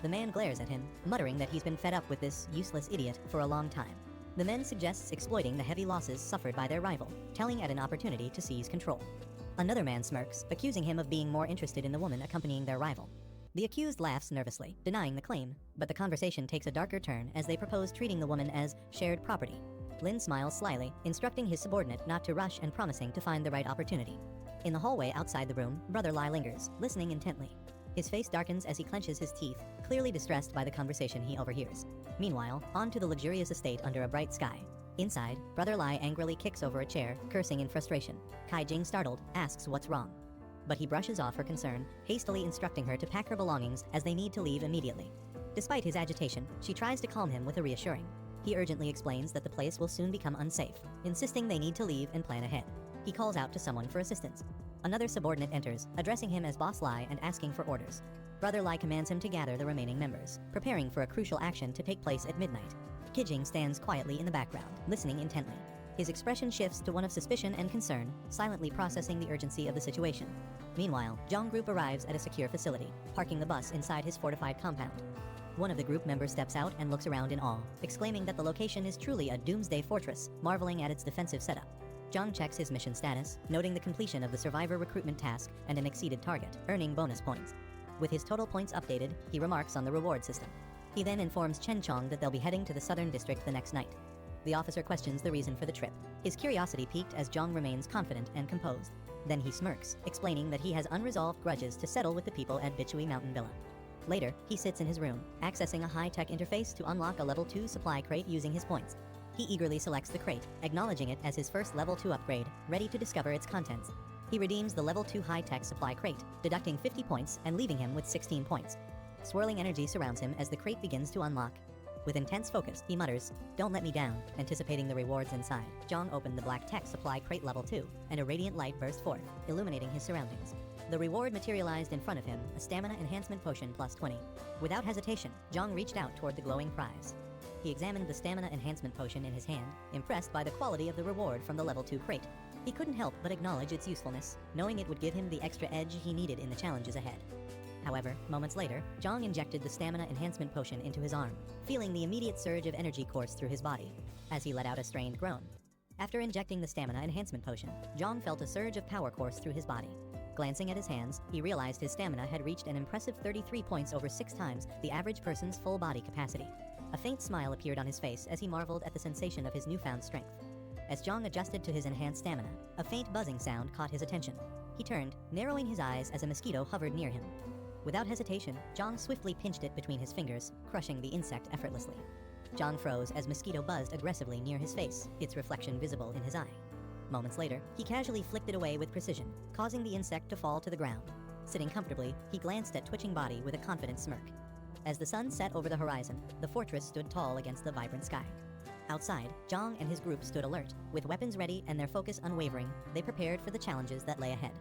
The man glares at him, muttering that he's been fed up with this useless idiot for a long time. The man suggests exploiting the heavy losses suffered by their rival, telling at an opportunity to seize control. Another man smirks, accusing him of being more interested in the woman accompanying their rival. The accused laughs nervously, denying the claim, but the conversation takes a darker turn as they propose treating the woman as shared property. Lin smiles slyly, instructing his subordinate not to rush and promising to find the right opportunity. In the hallway outside the room, Brother Lai lingers, listening intently. His face darkens as he clenches his teeth, clearly distressed by the conversation he overhears. Meanwhile, on to the luxurious estate under a bright sky. Inside, Brother Lai angrily kicks over a chair, cursing in frustration. Kai Jing, startled, asks what's wrong. But he brushes off her concern, hastily instructing her to pack her belongings as they need to leave immediately. Despite his agitation, she tries to calm him with a reassuring. He urgently explains that the place will soon become unsafe, insisting they need to leave and plan ahead. He calls out to someone for assistance. Another subordinate enters, addressing him as Boss Lai and asking for orders. Brother Lai commands him to gather the remaining members, preparing for a crucial action to take place at midnight. Kijing stands quietly in the background, listening intently. His expression shifts to one of suspicion and concern, silently processing the urgency of the situation. Meanwhile, Zhang Group arrives at a secure facility, parking the bus inside his fortified compound. One of the group members steps out and looks around in awe, exclaiming that the location is truly a doomsday fortress, marveling at its defensive setup. Zhang checks his mission status, noting the completion of the survivor recruitment task and an exceeded target, earning bonus points. With his total points updated, he remarks on the reward system. He then informs Chen Chong that they'll be heading to the southern district the next night. The officer questions the reason for the trip. His curiosity piqued as Zhang remains confident and composed. Then he smirks, explaining that he has unresolved grudges to settle with the people at Bichui Mountain Villa. Later, he sits in his room, accessing a high-tech interface to unlock a level 2 supply crate using his points. He eagerly selects the crate, acknowledging it as his first level 2 upgrade, ready to discover its contents. He redeems the level 2 high-tech supply crate, deducting 50 points and leaving him with 16 points. Swirling energy surrounds him as the crate begins to unlock. With intense focus, he mutters, "Don't let me down," anticipating the rewards inside. Zhang opened the black tech supply crate level 2, and a radiant light burst forth, illuminating his surroundings. The reward materialized in front of him, a stamina enhancement potion plus 20. Without hesitation, Zhang reached out toward the glowing prize. He examined the stamina enhancement potion in his hand, impressed by the quality of the reward from the level 2 crate. He couldn't help but acknowledge its usefulness, knowing it would give him the extra edge he needed in the challenges ahead. However, moments later, Zhang injected the stamina enhancement potion into his arm, feeling the immediate surge of energy course through his body, as he let out a strained groan. After injecting the stamina enhancement potion, Zhang felt a surge of power course through his body. Glancing at his hands, he realized his stamina had reached an impressive 33 points over 6 times the average person's full body capacity. A faint smile appeared on his face as he marveled at the sensation of his newfound strength. As Zhang adjusted to his enhanced stamina, a faint buzzing sound caught his attention. He turned, narrowing his eyes as a mosquito hovered near him. Without hesitation, Zhang swiftly pinched it between his fingers, crushing the insect effortlessly. Zhang froze as mosquito buzzed aggressively near his face, its reflection visible in his eye. Moments later, he casually flicked it away with precision, causing the insect to fall to the ground. Sitting comfortably, he glanced at twitching body with a confident smirk. As the sun set over the horizon, the fortress stood tall against the vibrant sky. Outside, Zhang and his group stood alert, with weapons ready and their focus unwavering. They prepared for the challenges that lay ahead.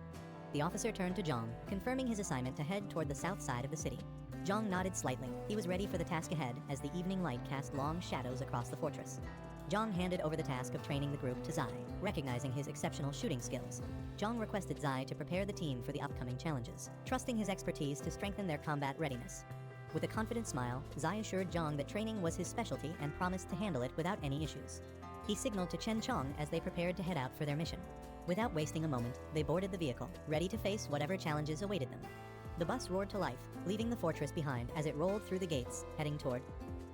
The officer turned to Zhang, confirming his assignment to head toward the south side of the city. Zhang nodded slightly. He was ready for the task ahead as the evening light cast long shadows across the fortress. Zhang handed over the task of training the group to Zai, recognizing his exceptional shooting skills. Zhang requested Zai to prepare the team for the upcoming challenges, trusting his expertise to strengthen their combat readiness. With a confident smile, Zai assured Zhang that training was his specialty and promised to handle it without any issues. He signaled to Chen Chong as they prepared to head out for their mission. Without wasting a moment, they boarded the vehicle, ready to face whatever challenges awaited them. The bus roared to life, leaving the fortress behind as it rolled through the gates, heading toward.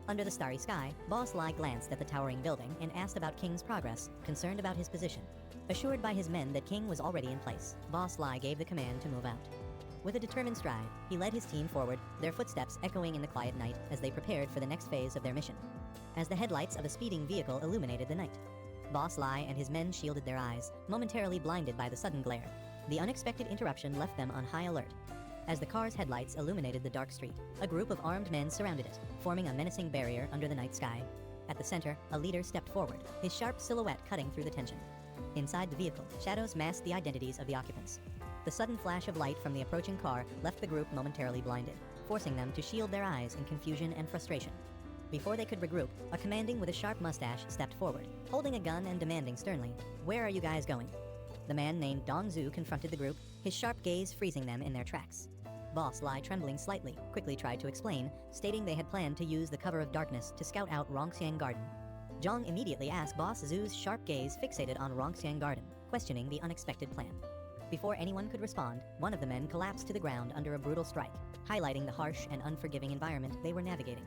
Under the starry sky, Boss Lai glanced at the towering building and asked about King's progress, concerned about his position. Assured by his men that King was already in place, Boss Lai gave the command to move out. With a determined stride, he led his team forward, their footsteps echoing in the quiet night as they prepared for the next phase of their mission. As the headlights of a speeding vehicle illuminated the night, Boss Lai and his men shielded their eyes, momentarily blinded by the sudden glare. The unexpected interruption left them on high alert. As the car's headlights illuminated the dark street, a group of armed men surrounded it, forming a menacing barrier under the night sky. At the center, a leader stepped forward, his sharp silhouette cutting through the tension. Inside the vehicle, shadows masked the identities of the occupants. The sudden flash of light from the approaching car left the group momentarily blinded, forcing them to shield their eyes in confusion and frustration. Before they could regroup, a commanding with a sharp mustache stepped forward, holding a gun and demanding sternly, "Where are you guys going?" The man named Dong Zhu confronted the group, his sharp gaze freezing them in their tracks. Boss Lai, trembling slightly, quickly tried to explain, stating they had planned to use the cover of darkness to scout out Rongxiang Garden. Zhang immediately asked Boss Zhu's sharp gaze fixated on Rongxiang Garden, questioning the unexpected plan. Before anyone could respond, one of the men collapsed to the ground under a brutal strike, highlighting the harsh and unforgiving environment they were navigating.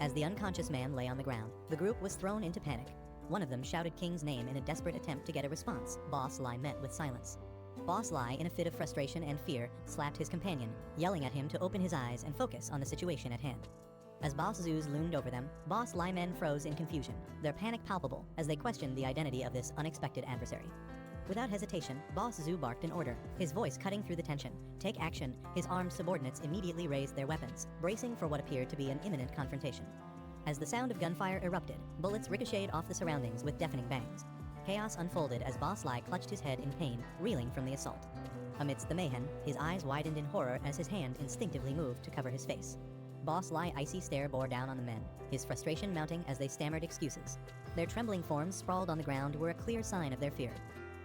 As the unconscious man lay on the ground, the group was thrown into panic. One of them shouted King's name in a desperate attempt to get a response. Boss Lai met with silence. Boss Lai, in a fit of frustration and fear, slapped his companion, yelling at him to open his eyes and focus on the situation at hand. As Boss Zhu's loomed over them, Boss Lai men froze in confusion, their panic palpable as they questioned the identity of this unexpected adversary. Without hesitation, Boss Zhu barked an order, his voice cutting through the tension. "Take action." His armed subordinates immediately raised their weapons, bracing for what appeared to be an imminent confrontation. As the sound of gunfire erupted, bullets ricocheted off the surroundings with deafening bangs. Chaos unfolded as Boss Lai clutched his head in pain, reeling from the assault. Amidst the mayhem, his eyes widened in horror as his hand instinctively moved to cover his face. Boss Lai icy stare bore down on the men, his frustration mounting as they stammered excuses. Their trembling forms sprawled on the ground were a clear sign of their fear.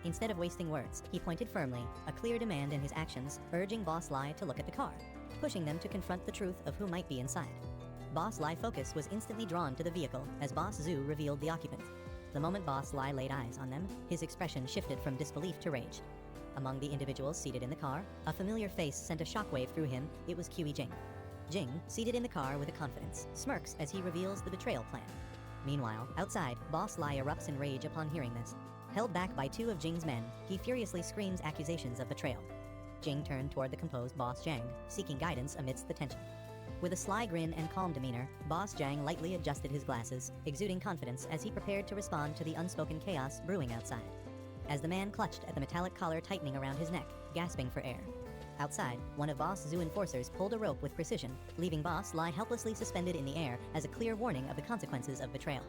Instead of wasting words, he pointed firmly, a clear demand in his actions, urging Boss Lai to look at the car, pushing them to confront the truth of who might be inside. Boss Lai focus was instantly drawn to the vehicle as Boss Zhu revealed the occupant. The moment Boss Lai laid eyes on them, his expression shifted from disbelief to rage. Among the individuals seated in the car, a familiar face sent a shockwave through him. It was Qi Jing. Jing, seated in the car with a confidence, smirks as he reveals the betrayal plan. Meanwhile, outside, Boss Lai erupts in rage upon hearing this. Held back by two of Jing's men, he furiously screams accusations of betrayal. Jing turned toward the composed Boss Zhang, seeking guidance amidst the tension. With a sly grin and calm demeanor, Boss Zhang lightly adjusted his glasses, exuding confidence as he prepared to respond to the unspoken chaos brewing outside. As the man clutched at the metallic collar tightening around his neck, gasping for air. Outside, one of Boss Zhu enforcers pulled a rope with precision, leaving Boss Lai helplessly suspended in the air as a clear warning of the consequences of betrayal.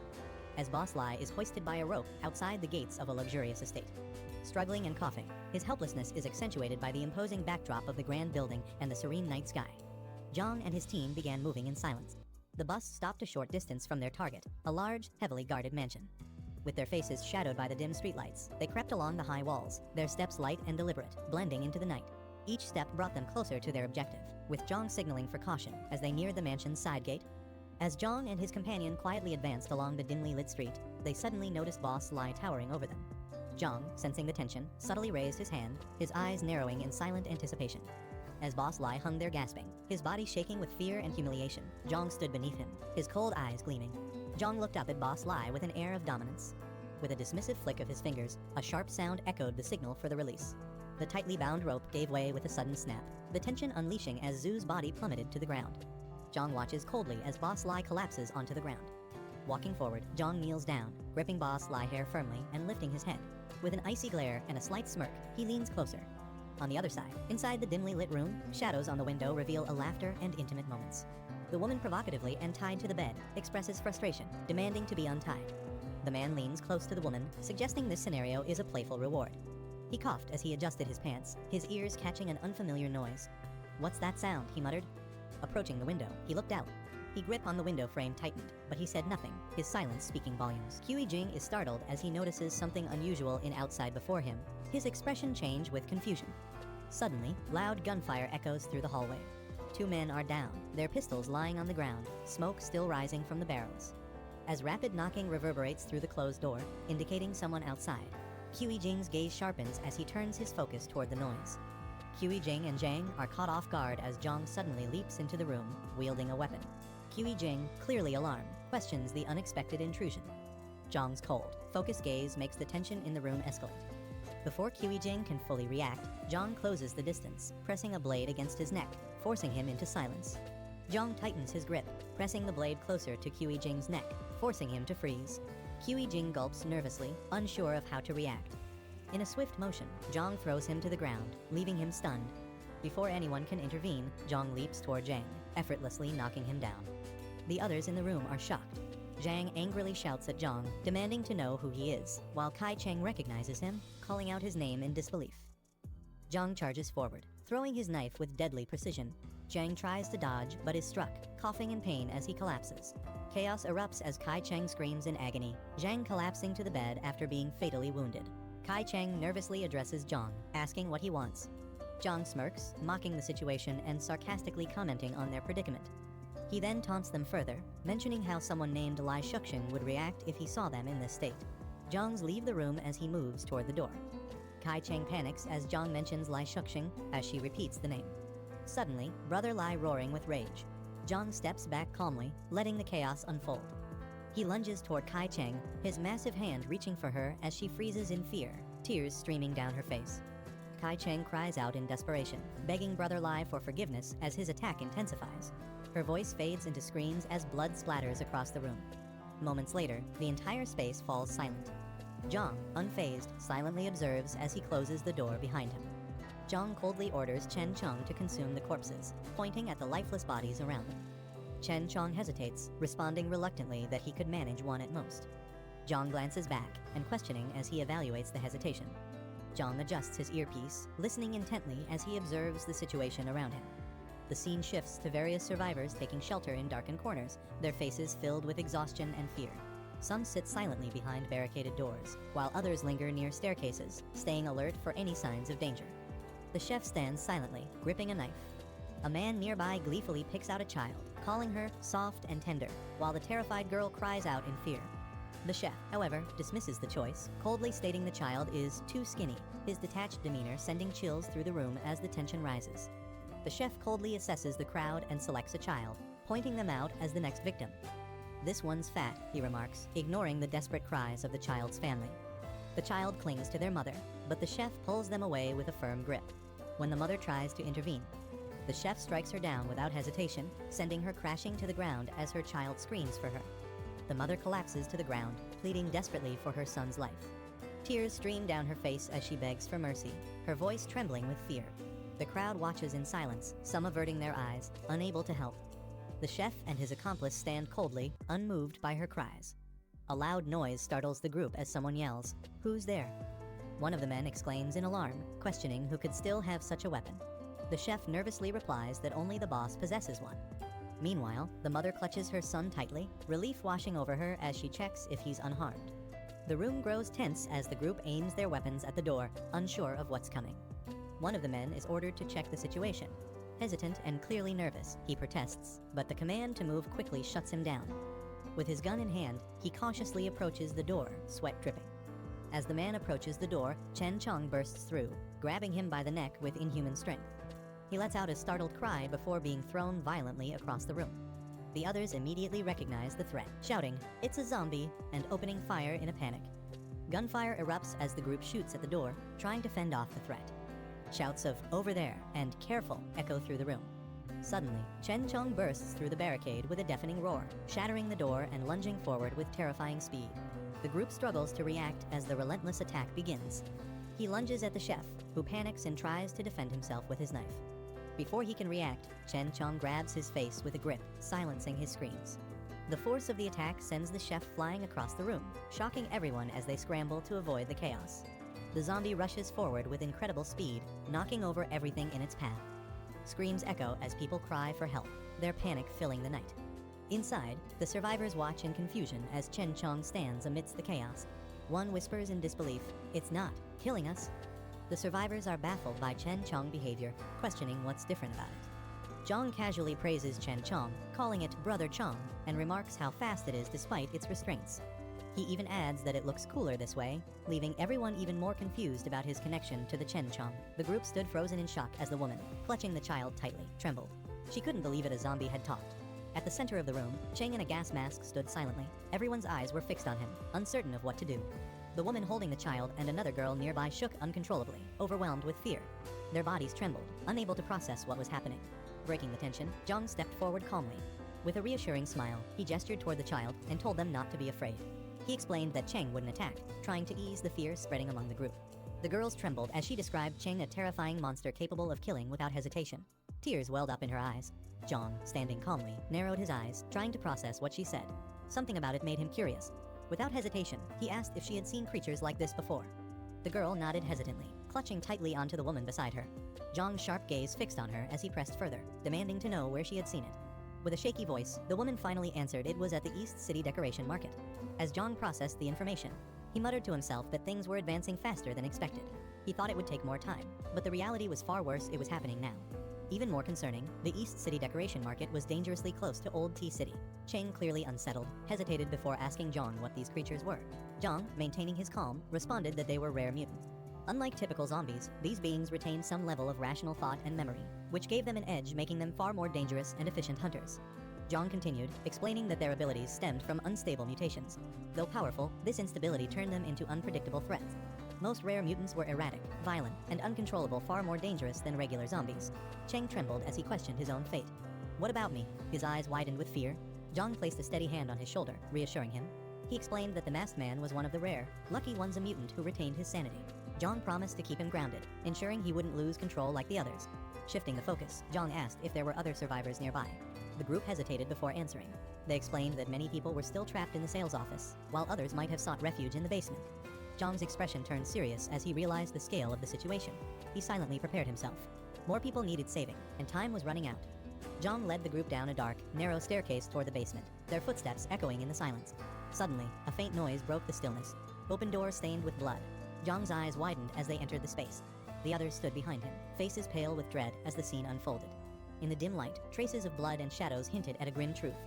As Boss Lai is hoisted by a rope outside the gates of a luxurious estate. Struggling and coughing, his helplessness is accentuated by the imposing backdrop of the grand building and the serene night sky. Zhang and his team began moving in silence. The bus stopped a short distance from their target, a large, heavily guarded mansion. With their faces shadowed by the dim streetlights, they crept along the high walls, their steps light and deliberate, blending into the night. Each step brought them closer to their objective, with Zhang signaling for caution as they neared the mansion's side gate. As Zhang and his companion quietly advanced along the dimly lit street, they suddenly noticed Boss Lai towering over them. Zhang, sensing the tension, subtly raised his hand, his eyes narrowing in silent anticipation. As Boss Lai hung there gasping, his body shaking with fear and humiliation, Zhang stood beneath him, his cold eyes gleaming. Zhang looked up at Boss Lai with an air of dominance. With a dismissive flick of his fingers, a sharp sound echoed the signal for the release. The tightly bound rope gave way with a sudden snap, the tension unleashing as Zhu's body plummeted to the ground. Zhang watches coldly as Boss Lai collapses onto the ground. Walking forward, Zhang kneels down, gripping Boss Lai hair firmly and lifting his head. With an icy glare and a slight smirk, he leans closer. On the other side, inside the dimly lit room, shadows on the window reveal a laughter and intimate moments. The woman provocatively and tied to the bed, expresses frustration, demanding to be untied. The man leans close to the woman, suggesting this scenario is a playful reward. He coughed as he adjusted his pants, his ears catching an unfamiliar noise. "What's that sound?" he muttered. Approaching the window, he looked out. His grip on the window frame tightened, but he said nothing, his silence speaking volumes. Qi Jing is startled as he notices something unusual in outside before him, his expression change with confusion. Suddenly, loud gunfire echoes through the hallway. Two men are down, their pistols lying on the ground, smoke still rising from the barrels. As rapid knocking reverberates through the closed door, indicating someone outside, Qi Jing's gaze sharpens as he turns his focus toward the noise. Qi Jing and Zhang are caught off guard as Zhang suddenly leaps into the room, wielding a weapon. Qi Jing, clearly alarmed, questions the unexpected intrusion. Zhang's cold, focused gaze makes the tension in the room escalate. Before Qi Jing can fully react, Zhang closes the distance, pressing a blade against his neck, forcing him into silence. Zhang tightens his grip, pressing the blade closer to Qi Jing's neck, forcing him to freeze. Qi Jing gulps nervously, unsure of how to react. In a swift motion, Zhang throws him to the ground, leaving him stunned. Before anyone can intervene, Zhang leaps toward Zhang, effortlessly knocking him down. The others in the room are shocked. Zhang angrily shouts at Zhang, demanding to know who he is, while Kai Cheng recognizes him, calling out his name in disbelief. Zhang charges forward, throwing his knife with deadly precision. Zhang tries to dodge, but is struck, coughing in pain as he collapses. Chaos erupts as Kai Cheng screams in agony, Zhang collapsing to the bed after being fatally wounded. Kai Cheng nervously addresses Zhang, asking what he wants. Zhang smirks, mocking the situation and sarcastically commenting on their predicament. He then taunts them further, mentioning how someone named Lai Shuxing would react if he saw them in this state. Zhang's leave the room as he moves toward the door. Kai Cheng panics as Zhang mentions Lai Shuxing as she repeats the name. Suddenly, Brother Lai roaring with rage. Zhang steps back calmly, letting the chaos unfold. He lunges toward Kai Cheng, his massive hand reaching for her as she freezes in fear, tears streaming down her face. Kai Cheng cries out in desperation, begging Brother Lai for forgiveness as his attack intensifies. Her voice fades into screams as blood splatters across the room. Moments later, the entire space falls silent. Zhang, unfazed, silently observes as he closes the door behind him. Zhang coldly orders Chen Cheng to consume the corpses, pointing at the lifeless bodies around them. Chen Cheng hesitates, responding reluctantly that he could manage one at most. Zhang glances back and questioning as he evaluates the hesitation. Zhang adjusts his earpiece, listening intently as he observes the situation around him. The scene shifts to various survivors taking shelter in darkened corners, their faces filled with exhaustion and fear. Some sit silently behind barricaded doors, while others linger near staircases, staying alert for any signs of danger. The chef stands silently, gripping a knife. A man nearby gleefully picks out a child, calling her soft and tender, while the terrified girl cries out in fear. The chef, however, dismisses the choice, coldly stating the child is too skinny, his detached demeanor sending chills through the room as the tension rises. The chef coldly assesses the crowd and selects a child, pointing them out as the next victim. "This one's fat," he remarks, ignoring the desperate cries of the child's family. The child clings to their mother, but the chef pulls them away with a firm grip. When the mother tries to intervene, the chef strikes her down without hesitation, sending her crashing to the ground as her child screams for her. The mother collapses to the ground, pleading desperately for her son's life. Tears stream down her face as she begs for mercy, her voice trembling with fear. The crowd watches in silence, some averting their eyes, unable to help. The chef and his accomplice stand coldly, unmoved by her cries. A loud noise startles the group as someone yells, "Who's there?" One of the men exclaims in alarm, questioning who could still have such a weapon. The chef nervously replies that only the boss possesses one. Meanwhile, the mother clutches her son tightly, relief washing over her as she checks if he's unharmed. The room grows tense as the group aims their weapons at the door, unsure of what's coming. One of the men is ordered to check the situation. Hesitant and clearly nervous, he protests, but the command to move quickly shuts him down. With his gun in hand, he cautiously approaches the door, sweat dripping. As the man approaches the door, Chen Chong bursts through, grabbing him by the neck with inhuman strength. He lets out a startled cry before being thrown violently across the room. The others immediately recognize the threat, shouting, "It's a zombie," and opening fire in a panic. Gunfire erupts as the group shoots at the door, trying to fend off the threat. Shouts of "over there" and "careful" echo through the room. Suddenly, Chen Chong bursts through the barricade with a deafening roar, shattering the door and lunging forward with terrifying speed. The group struggles to react as the relentless attack begins. He lunges at the chef, who panics and tries to defend himself with his knife. Before he can react, Chen Chong grabs his face with a grip, silencing his screams. The force of the attack sends the chef flying across the room, shocking everyone as they scramble to avoid the chaos. The zombie rushes forward with incredible speed, knocking over everything in its path. Screams echo as people cry for help, their panic filling the night. Inside, the survivors watch in confusion as Chen Chong stands amidst the chaos. One whispers in disbelief, "It's not killing us." The survivors are baffled by Chen Chong behavior, questioning what's different about it. Zhang casually praises Chen Chong, calling it Brother Chong, and remarks how fast it is despite its restraints. He even adds that it looks cooler this way, leaving everyone even more confused about his connection to the Chen Chong. The group stood frozen in shock as the woman, clutching the child tightly, trembled. She couldn't believe it, a zombie had talked. At the center of the room, Cheng in a gas mask stood silently. Everyone's eyes were fixed on him, uncertain of what to do. The woman holding the child and another girl nearby shook uncontrollably, overwhelmed with fear. Their bodies trembled, unable to process what was happening. Breaking the tension, Zhang stepped forward calmly. With a reassuring smile, he gestured toward the child and told them not to be afraid. He explained that Cheng wouldn't attack, trying to ease the fear spreading among the group. The girls trembled as she described Cheng a terrifying monster capable of killing without hesitation. Tears welled up in her eyes. Zhang, standing calmly, narrowed his eyes, trying to process what she said. Something about it made him curious. Without hesitation, he asked if she had seen creatures like this before. The girl nodded hesitantly, clutching tightly onto the woman beside her. Zhang's sharp gaze fixed on her as he pressed further, demanding to know where she had seen it. With a shaky voice, the woman finally answered it was at the East City Decoration Market. As Zhang processed the information, he muttered to himself that things were advancing faster than expected. He thought it would take more time, but the reality was far worse. It was happening now. Even more concerning, the East City Decoration Market was dangerously close to Old Tea City. Cheng, clearly unsettled, hesitated before asking Zhang what these creatures were. Zhang, maintaining his calm, responded that they were rare mutants. Unlike typical zombies, these beings retained some level of rational thought and memory, which gave them an edge, making them far more dangerous and efficient hunters. Zhang continued, explaining that their abilities stemmed from unstable mutations. Though powerful, this instability turned them into unpredictable threats. Most rare mutants were erratic, violent, and uncontrollable, far more dangerous than regular zombies. Cheng trembled as he questioned his own fate. "What about me?" His eyes widened with fear. Zhang placed a steady hand on his shoulder, reassuring him. He explained that the masked man was one of the rare, lucky ones, a mutant who retained his sanity. Zhang promised to keep him grounded, ensuring he wouldn't lose control like the others. Shifting the focus, Zhang asked if there were other survivors nearby. The group hesitated before answering. They explained that many people were still trapped in the sales office, while others might have sought refuge in the basement. Zhang's expression turned serious as he realized the scale of the situation. He silently prepared himself. More people needed saving, and time was running out. Zhang led the group down a dark, narrow staircase toward the basement, their footsteps echoing in the silence. Suddenly, a faint noise broke the stillness. Open door stained with blood. Zhang's eyes widened as they entered the space. The others stood behind him, faces pale with dread as the scene unfolded. In the dim light, traces of blood and shadows hinted at a grim truth.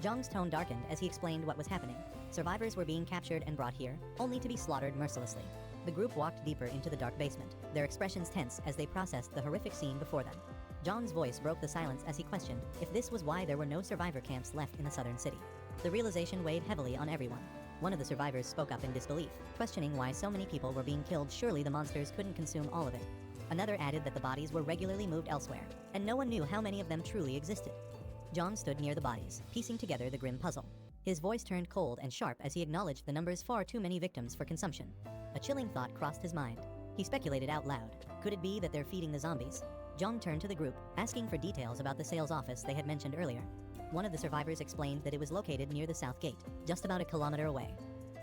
Zhang's tone darkened as he explained what was happening. Survivors were being captured and brought here, only to be slaughtered mercilessly. The group walked deeper into the dark basement, their expressions tense as they processed the horrific scene before them. Zhang's voice broke the silence as he questioned if this was why there were no survivor camps left in the southern city. The realization weighed heavily on everyone. One of the survivors spoke up in disbelief, questioning why so many people were being killed. Surely the monsters couldn't consume all of it. Another added that the bodies were regularly moved elsewhere, and no one knew how many of them truly existed. Zhang stood near the bodies, piecing together the grim puzzle. His voice turned cold and sharp as he acknowledged the numbers: far too many victims for consumption. A chilling thought crossed his mind. He speculated out loud. Could it be that they're feeding the zombies? Zhang turned to the group, asking for details about the sales office they had mentioned earlier. One of the survivors explained that it was located near the south gate, just about a kilometer away.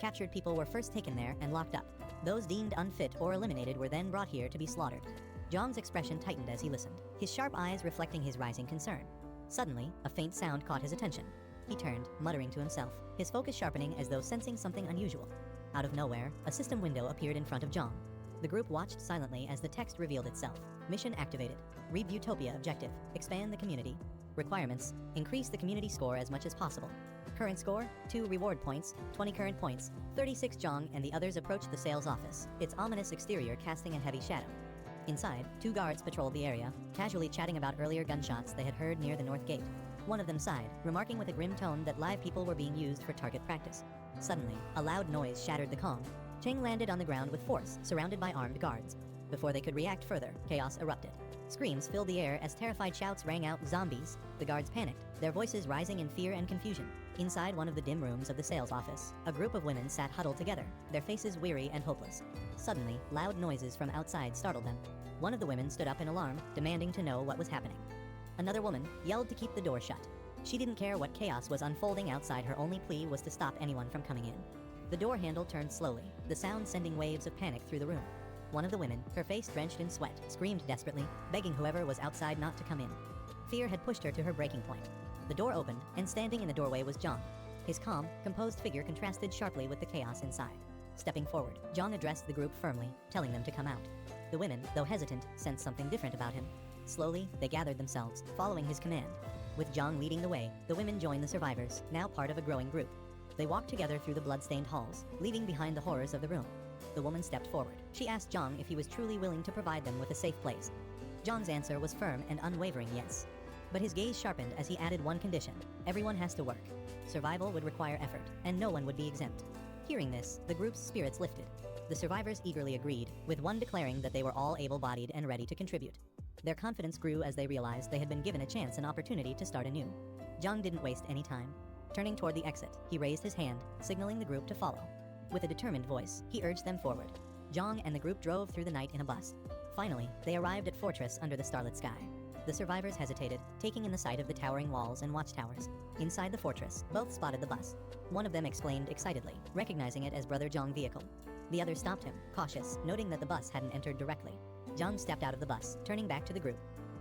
Captured people were first taken there and locked up. Those deemed unfit or eliminated were then brought here to be slaughtered. Zhang's expression tightened as he listened, his sharp eyes reflecting his rising concern. Suddenly, a faint sound caught his attention. He turned, muttering to himself, his focus sharpening as though sensing something unusual. Out of nowhere, a system window appeared in front of Zhang. The group watched silently as the text revealed itself. Mission activated. Read Utopia objective. Expand the community. Requirements. Increase the community score as much as possible. Current score, 2 reward points, 20 current points. 36. Zhang and the others approached the sales office, its ominous exterior casting a heavy shadow. Inside, 2 guards patrolled the area, casually chatting about earlier gunshots they had heard near the north gate. One of them sighed, remarking with a grim tone that live people were being used for target practice. Suddenly, a loud noise shattered the calm. Cheng landed on the ground with force, surrounded by armed guards. Before they could react further, chaos erupted. Screams filled the air as terrified shouts rang out, "Zombies!" The guards panicked, their voices rising in fear and confusion. Inside one of the dim rooms of the sales office, a group of women sat huddled together, their faces weary and hopeless. Suddenly, loud noises from outside startled them. One of the women stood up in alarm, demanding to know what was happening. Another woman yelled to keep the door shut. She didn't care what chaos was unfolding outside. Her only plea was to stop anyone from coming in. The door handle turned slowly, the sound sending waves of panic through the room. One of the women, her face drenched in sweat, screamed desperately, begging whoever was outside not to come in. Fear had pushed her to her breaking point. The door opened, and standing in the doorway was Zhang. His calm, composed figure contrasted sharply with the chaos inside. Stepping forward, Zhang addressed the group firmly, telling them to come out. The women, though hesitant, sensed something different about him. Slowly, they gathered themselves, following his command. With Zhang leading the way, the women joined the survivors, now part of a growing group. They walked together through the blood-stained halls, leaving behind the horrors of the room. The woman stepped forward. She asked Zhang if he was truly willing to provide them with a safe place. Zhang's answer was firm and unwavering yes. But his gaze sharpened as he added one condition: everyone has to work. Survival would require effort, and no one would be exempt. Hearing this, the group's spirits lifted. The survivors eagerly agreed, with one declaring that they were all able-bodied and ready to contribute. Their confidence grew as they realized they had been given a chance and opportunity to start anew. Zhang didn't waste any time. Turning toward the exit, he raised his hand, signaling the group to follow. With a determined voice, he urged them forward. Zhang and the group drove through the night in a bus. Finally, they arrived at Fortress under the starlit sky. The survivors hesitated, taking in the sight of the towering walls and watchtowers. Inside the fortress, both spotted the bus. One of them exclaimed excitedly, recognizing it as Brother Zhang's vehicle. The other stopped him, cautious, noting that the bus hadn't entered directly. Zhang stepped out of the bus, turning back to the group.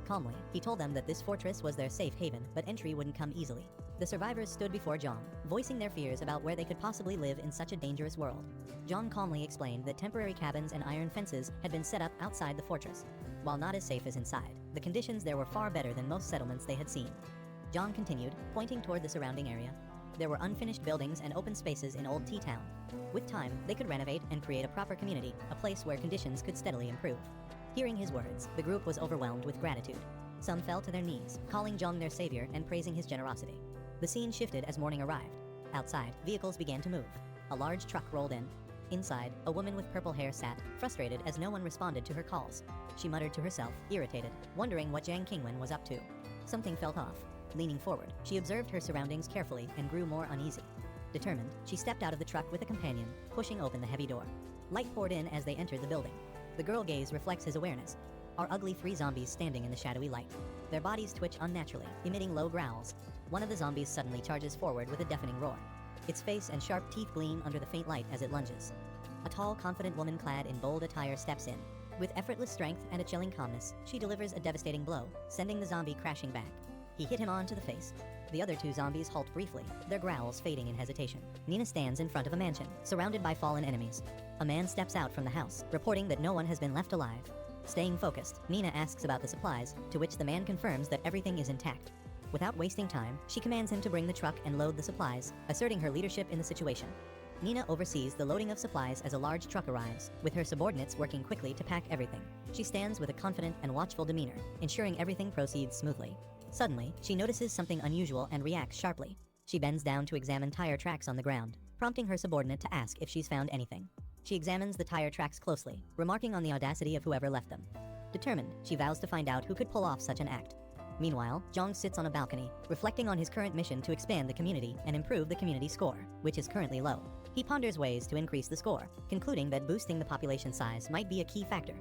Calmly, he told them that this fortress was their safe haven, but entry wouldn't come easily. The survivors stood before Zhang, voicing their fears about where they could possibly live in such a dangerous world. Zhang calmly explained that temporary cabins and iron fences had been set up outside the fortress. While not as safe as inside, the conditions there were far better than most settlements they had seen. Zhang continued, pointing toward the surrounding area. There were unfinished buildings and open spaces in Old Tea Town. With time, they could renovate and create a proper community, a place where conditions could steadily improve. Hearing his words, the group was overwhelmed with gratitude. Some fell to their knees, calling Zhang their savior and praising his generosity. The scene shifted as morning arrived. Outside, vehicles began to move. A large truck rolled in. Inside, a woman with purple hair sat, frustrated as no one responded to her calls. She muttered to herself, irritated, wondering what Jiang Qingwen was up to. Something felt off. Leaning forward, she observed her surroundings carefully and grew more uneasy. Determined, she stepped out of the truck with a companion, pushing open the heavy door. Light poured in as they entered the building. The girl gaze reflects his awareness. Are ugly 3 zombies standing in the shadowy light. Their bodies twitch unnaturally, emitting low growls. One of the zombies suddenly charges forward with a deafening roar. Its face and sharp teeth gleam under the faint light as it lunges. A tall, confident woman clad in bold attire steps in. With effortless strength and a chilling calmness, she delivers a devastating blow, sending the zombie crashing back. He hit him onto the face. The other two zombies halt briefly, their growls fading in hesitation. Nina stands in front of a mansion, surrounded by fallen enemies. A man steps out from the house, reporting that no one has been left alive. Staying focused, Nina asks about the supplies, to which the man confirms that everything is intact. Without wasting time, she commands him to bring the truck and load the supplies, asserting her leadership in the situation. Nina oversees the loading of supplies as a large truck arrives, with her subordinates working quickly to pack everything. She stands with a confident and watchful demeanor, ensuring everything proceeds smoothly. Suddenly, she notices something unusual and reacts sharply. She bends down to examine tire tracks on the ground, prompting her subordinate to ask if she's found anything. She examines the tire tracks closely, remarking on the audacity of whoever left them. Determined, she vows to find out who could pull off such an act. Meanwhile, Jong sits on a balcony, reflecting on his current mission to expand the community and improve the community score, which is currently low. He ponders ways to increase the score, concluding that boosting the population size might be a key factor.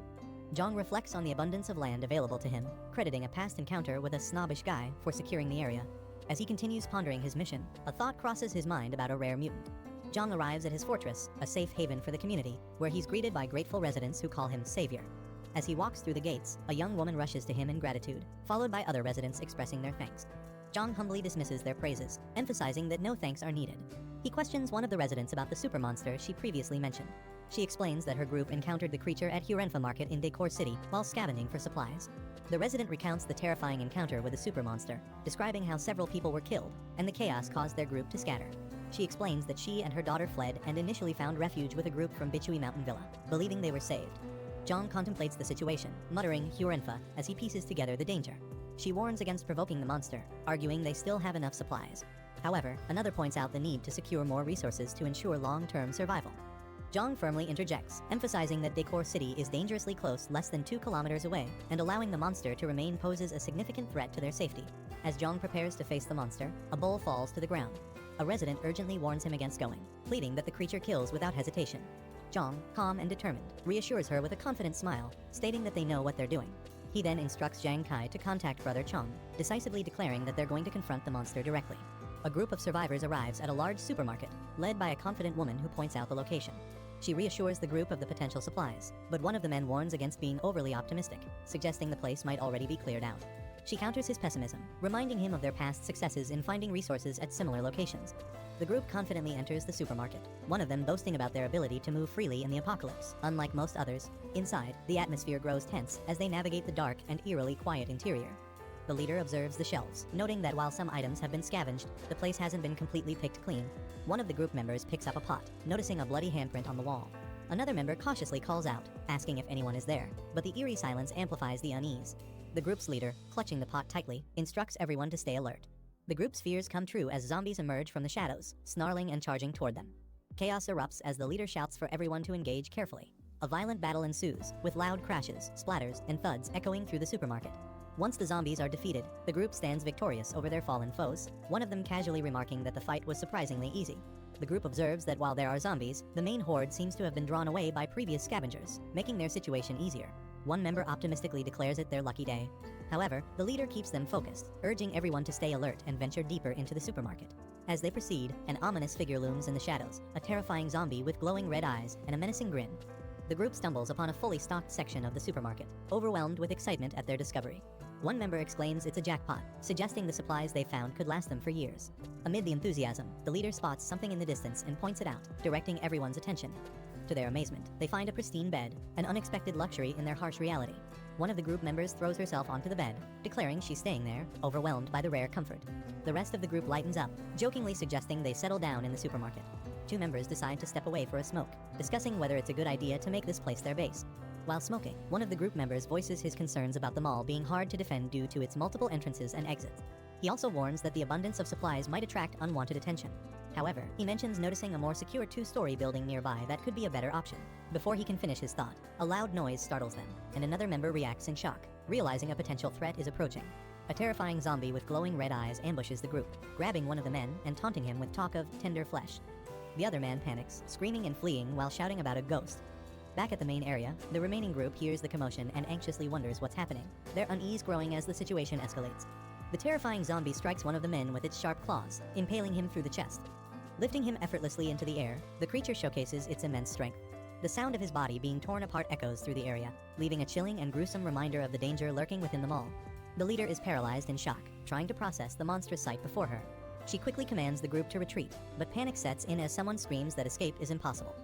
Jong reflects on the abundance of land available to him, crediting a past encounter with a snobbish guy for securing the area. As he continues pondering his mission, a thought crosses his mind about a rare mutant. Jong arrives at his fortress, a safe haven for the community, where he's greeted by grateful residents who call him Savior. As he walks through the gates, a young woman rushes to him in gratitude, followed by other residents expressing their thanks. Jong humbly dismisses their praises, emphasizing that no thanks are needed. He questions one of the residents about the super monster she previously mentioned. She explains that her group encountered the creature at He Regressed Market in Decor City while scavenging for supplies. The resident recounts the terrifying encounter with the super monster, describing how several people were killed, and the chaos caused their group to scatter. She explains that she and her daughter fled and initially found refuge with a group from Bichui Mountain Villa, believing they were saved. Jong contemplates the situation, muttering Hurenfa as he pieces together the danger. She warns against provoking the monster, arguing they still have enough supplies. However, another points out the need to secure more resources to ensure long-term survival. Jong firmly interjects, emphasizing that Decor City is dangerously close, less than 2 kilometers away, and allowing the monster to remain poses a significant threat to their safety. As Jong prepares to face the monster, a bowl falls to the ground. A resident urgently warns him against going, pleading that the creature kills without hesitation. Jong, calm and determined, reassures her with a confident smile, stating that they know what they're doing. He then instructs Jang Kai to contact Brother Chong, decisively declaring that they're going to confront the monster directly. A group of survivors arrives at a large supermarket, led by a confident woman who points out the location. She reassures the group of the potential supplies, but one of the men warns against being overly optimistic, suggesting the place might already be cleared out. She counters his pessimism, reminding him of their past successes in finding resources at similar locations. The group confidently enters the supermarket, one of them boasting about their ability to move freely in the apocalypse, unlike most others. Inside, the atmosphere grows tense as they navigate the dark and eerily quiet interior. The leader observes the shelves, noting that while some items have been scavenged, the place hasn't been completely picked clean. One of the group members picks up a pot, noticing a bloody handprint on the wall. Another member cautiously calls out, asking if anyone is there, but the eerie silence amplifies the unease. The group's leader, clutching the pot tightly, instructs everyone to stay alert. The group's fears come true as zombies emerge from the shadows, snarling and charging toward them. Chaos erupts as the leader shouts for everyone to engage carefully. A violent battle ensues, with loud crashes, splatters, and thuds echoing through the supermarket. Once the zombies are defeated, the group stands victorious over their fallen foes, one of them casually remarking that the fight was surprisingly easy. The group observes that while there are zombies, the main horde seems to have been drawn away by previous scavengers, making their situation easier. One member optimistically declares it their lucky day. However, the leader keeps them focused, urging everyone to stay alert and venture deeper into the supermarket. As they proceed, an ominous figure looms in the shadows, a terrifying zombie with glowing red eyes and a menacing grin. The group stumbles upon a fully stocked section of the supermarket, overwhelmed with excitement at their discovery. One member exclaims it's a jackpot, suggesting the supplies they found could last them for years. Amid the enthusiasm, the leader spots something in the distance and points it out, directing everyone's attention. To their amazement, they find a pristine bed, an unexpected luxury in their harsh reality. One of the group members throws herself onto the bed, declaring she's staying there, overwhelmed by the rare comfort. The rest of the group lightens up, jokingly suggesting they settle down in the supermarket. 2 members decide to step away for a smoke, discussing whether it's a good idea to make this place their base. While smoking, one of the group members voices his concerns about the mall being hard to defend due to its multiple entrances and exits. He also warns that the abundance of supplies might attract unwanted attention. However, he mentions noticing a more secure 2-story building nearby that could be a better option. Before he can finish his thought, a loud noise startles them, and another member reacts in shock, realizing a potential threat is approaching. A terrifying zombie with glowing red eyes ambushes the group, grabbing one of the men and taunting him with talk of tender flesh. The other man panics, screaming and fleeing while shouting about a ghost. Back at the main area, the remaining group hears the commotion and anxiously wonders what's happening, their unease growing as the situation escalates. The terrifying zombie strikes one of the men with its sharp claws, impaling him through the chest. Lifting him effortlessly into the air, the creature showcases its immense strength. The sound of his body being torn apart echoes through the area, leaving a chilling and gruesome reminder of the danger lurking within the mall. The leader is paralyzed in shock, trying to process the monstrous sight before her. She quickly commands the group to retreat, but panic sets in as someone screams that escape is impossible.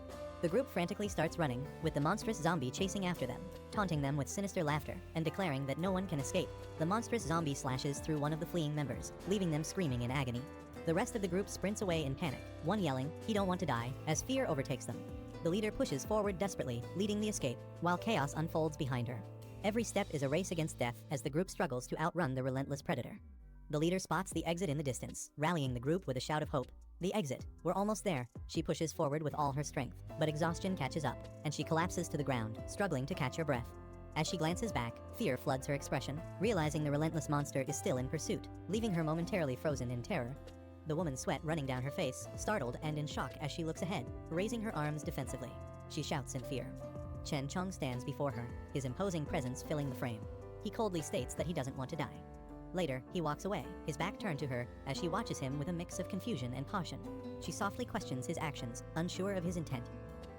The group frantically starts running, with the monstrous zombie chasing after them, taunting them with sinister laughter and declaring that no one can escape. The monstrous zombie slashes through one of the fleeing members, leaving them screaming in agony. The rest of the group sprints away in panic, one yelling, "He don't want to die," as fear overtakes them. The leader pushes forward desperately, leading the escape, while chaos unfolds behind her. Every step is a race against death as the group struggles to outrun the relentless predator. The leader spots the exit in the distance, rallying the group with a shout of hope. The exit. We're almost there. She pushes forward with all her strength, but exhaustion catches up, and she collapses to the ground, struggling to catch her breath. As she glances back, fear floods her expression, realizing the relentless monster is still in pursuit, leaving her momentarily frozen in terror. The woman's sweat running down her face, startled and in shock as she looks ahead, raising her arms defensively. She shouts in fear. Chen Chong stands before her, his imposing presence filling the frame. He coldly states that he doesn't want to die. Later, he walks away, his back turned to her, as she watches him with a mix of confusion and caution. She softly questions his actions, unsure of his intent.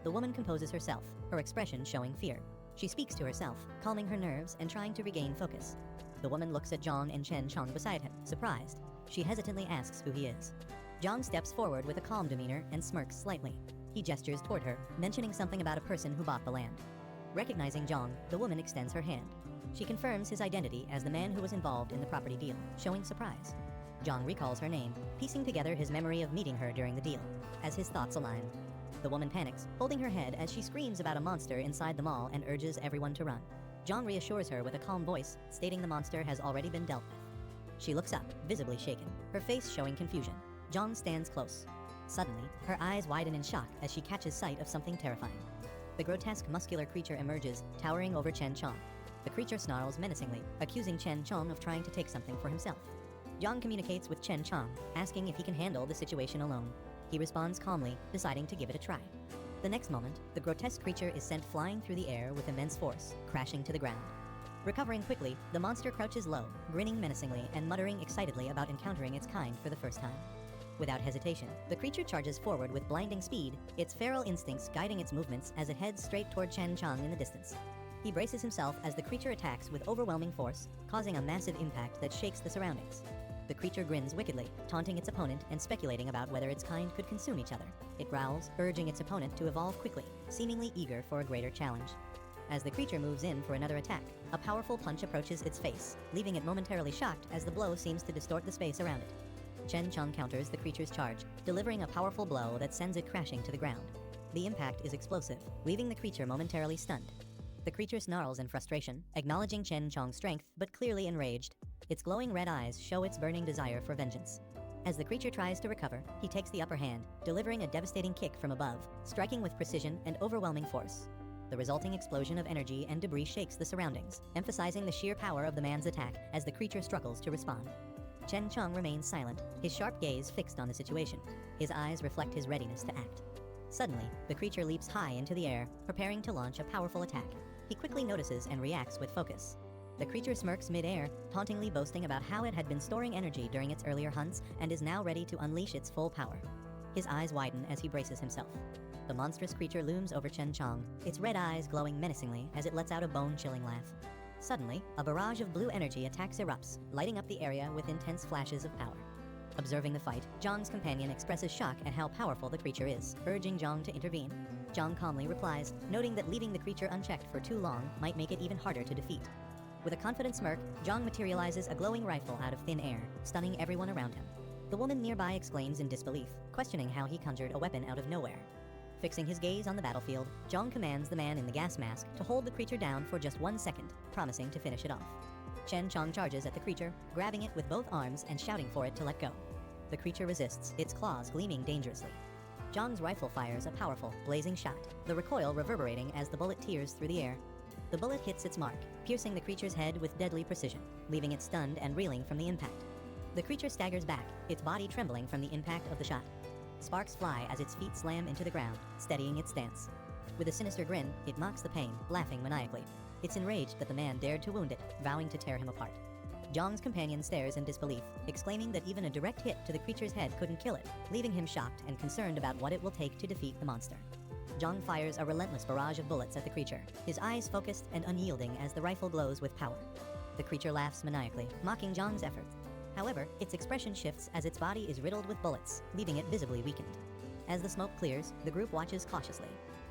The woman composes herself, her expression showing fear. She speaks to herself, calming her nerves and trying to regain focus. The woman looks at Zhang and Chen Chong beside him, surprised. She hesitantly asks who he is. Zhang steps forward with a calm demeanor and smirks slightly. He gestures toward her, mentioning something about a person who bought the land. Recognizing Zhang, the woman extends her hand. She confirms his identity as the man who was involved in the property deal, showing surprise. Zhang recalls her name, piecing together his memory of meeting her during the deal. As his thoughts align, the woman panics, holding her head as she screams about a monster inside the mall and urges everyone to run. Zhang reassures her with a calm voice, stating the monster has already been dealt with. She looks up, visibly shaken, her face showing confusion. Zhang stands close. Suddenly, her eyes widen in shock as she catches sight of something terrifying. The grotesque muscular creature emerges, towering over Chen Chong. The creature snarls menacingly, accusing Chen Chong of trying to take something for himself. Zhang communicates with Chen Chong, asking if he can handle the situation alone. He responds calmly, deciding to give it a try. The next moment, the grotesque creature is sent flying through the air with immense force, crashing to the ground. Recovering quickly, the monster crouches low, grinning menacingly and muttering excitedly about encountering its kind for the first time. Without hesitation, the creature charges forward with blinding speed, its feral instincts guiding its movements as it heads straight toward Chen Chong in the distance. He braces himself as the creature attacks with overwhelming force, causing a massive impact that shakes the surroundings. The creature grins wickedly, taunting its opponent and speculating about whether its kind could consume each other. It growls, urging its opponent to evolve quickly, seemingly eager for a greater challenge. As the creature moves in for another attack, a powerful punch approaches its face, leaving it momentarily shocked as the blow seems to distort the space around it. Chen Chong counters the creature's charge, delivering a powerful blow that sends it crashing to the ground. The impact is explosive, leaving the creature momentarily stunned. The creature snarls in frustration, acknowledging Chen Chong's strength, but clearly enraged. Its glowing red eyes show its burning desire for vengeance. As the creature tries to recover, he takes the upper hand, delivering a devastating kick from above, striking with precision and overwhelming force. The resulting explosion of energy and debris shakes the surroundings, emphasizing the sheer power of the man's attack as the creature struggles to respond. Chen Chong remains silent, his sharp gaze fixed on the situation. His eyes reflect his readiness to act. Suddenly, the creature leaps high into the air, preparing to launch a powerful attack. He quickly notices and reacts with focus. The creature smirks mid-air, tauntingly boasting about how it had been storing energy during its earlier hunts and is now ready to unleash its full power. His eyes widen as he braces himself. The monstrous creature looms over Chen Chong, its red eyes glowing menacingly as it lets out a bone-chilling laugh. Suddenly, a barrage of blue energy attacks erupts, lighting up the area with intense flashes of power. Observing the fight, Zhang's companion expresses shock at how powerful the creature is, urging Zhang to intervene. Zhang calmly replies, noting that leaving the creature unchecked for too long might make it even harder to defeat. With a confident smirk, Zhang materializes a glowing rifle out of thin air, stunning everyone around him. The woman nearby exclaims in disbelief, questioning how he conjured a weapon out of nowhere. Fixing his gaze on the battlefield, Zhang commands the man in the gas mask to hold the creature down for just 1 second, promising to finish it off. Chen Chong charges at the creature, grabbing it with both arms and shouting for it to let go. The creature resists, its claws gleaming dangerously. Zhang's rifle fires a powerful, blazing shot, the recoil reverberating as the bullet tears through the air. The bullet hits its mark, piercing the creature's head with deadly precision, leaving it stunned and reeling from the impact. The creature staggers back, its body trembling from the impact of the shot. Sparks fly as its feet slam into the ground, steadying its stance. With a sinister grin, it mocks the pain, laughing maniacally. It's enraged that the man dared to wound it, vowing to tear him apart. Zhang's companion stares in disbelief, exclaiming that even a direct hit to the creature's head couldn't kill it, leaving him shocked and concerned about what it will take to defeat the monster. Zhang fires a relentless barrage of bullets at the creature, his eyes focused and unyielding as the rifle glows with power. The creature laughs maniacally, mocking Zhang's efforts. However, its expression shifts as its body is riddled with bullets, leaving it visibly weakened. As the smoke clears, the group watches cautiously.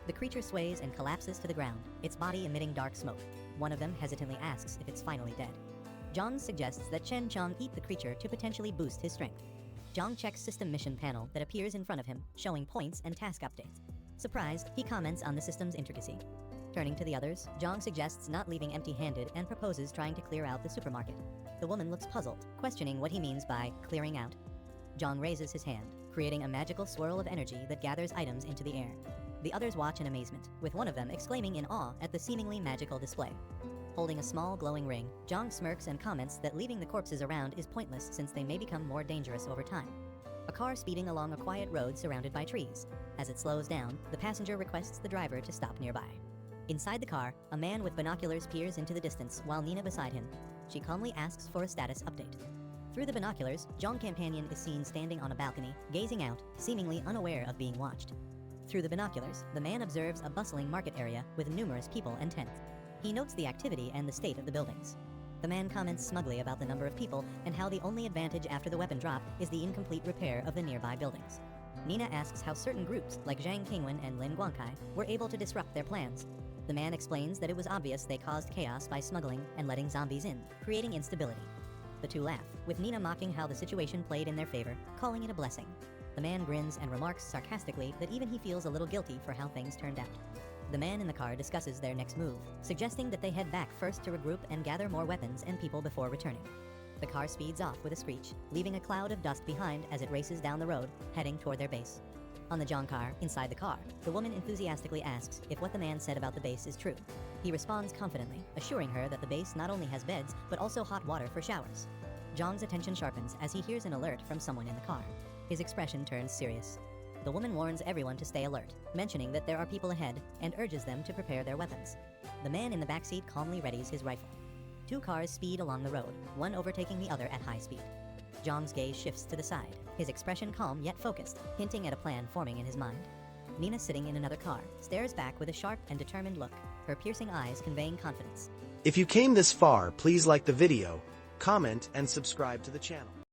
The creature sways and collapses to the ground, its body emitting dark smoke. One of them hesitantly asks if it's finally dead. Zhang suggests that Chen Chang eat the creature to potentially boost his strength. Zhang checks system mission panel that appears in front of him, showing points and task updates. Surprised, he comments on the system's intricacy. Turning to the others, Zhang suggests not leaving empty-handed and proposes trying to clear out the supermarket. The woman looks puzzled, questioning what he means by clearing out. Zhang raises his hand, creating a magical swirl of energy that gathers items into the air. The others watch in amazement, with one of them exclaiming in awe at the seemingly magical display. Holding a small glowing ring, Zhang smirks and comments that leaving the corpses around is pointless since they may become more dangerous over time. A car speeding along a quiet road surrounded by trees. As it slows down, the passenger requests the driver to stop nearby. Inside the car, a man with binoculars peers into the distance while Nina beside him. She calmly asks for a status update. Through the binoculars, Zhang's companion is seen standing on a balcony, gazing out, seemingly unaware of being watched. Through the binoculars, the man observes a bustling market area with numerous people and tents. He notes the activity and the state of the buildings. The man comments smugly about the number of people and how the only advantage after the weapon drop is the incomplete repair of the nearby buildings. Nina asks how certain groups, like Zhang Qingwen and Lin Guangkai, were able to disrupt their plans. The man explains that it was obvious they caused chaos by smuggling and letting zombies in, creating instability. The two laugh, with Nina mocking how the situation played in their favor, calling it a blessing. The man grins and remarks sarcastically that even he feels a little guilty for how things turned out. The man in the car discusses their next move, suggesting that they head back first to regroup and gather more weapons and people before returning. The car speeds off with a screech, leaving a cloud of dust behind as it races down the road, heading toward their base. On the Zhang car, inside the car, the woman enthusiastically asks if what the man said about the base is true. He responds confidently, assuring her that the base not only has beds, but also hot water for showers. Zhang's attention sharpens as he hears an alert from someone in the car. His expression turns serious. The woman warns everyone to stay alert, mentioning that there are people ahead, and urges them to prepare their weapons. The man in the backseat calmly readies his rifle. Two cars speed along the road, one overtaking the other at high speed. Zhang's gaze shifts to the side, his expression calm yet focused, hinting at a plan forming in his mind. Nina, sitting in another car, stares back with a sharp and determined look, her piercing eyes conveying confidence. If you came this far, please like the video, comment, and subscribe to the channel.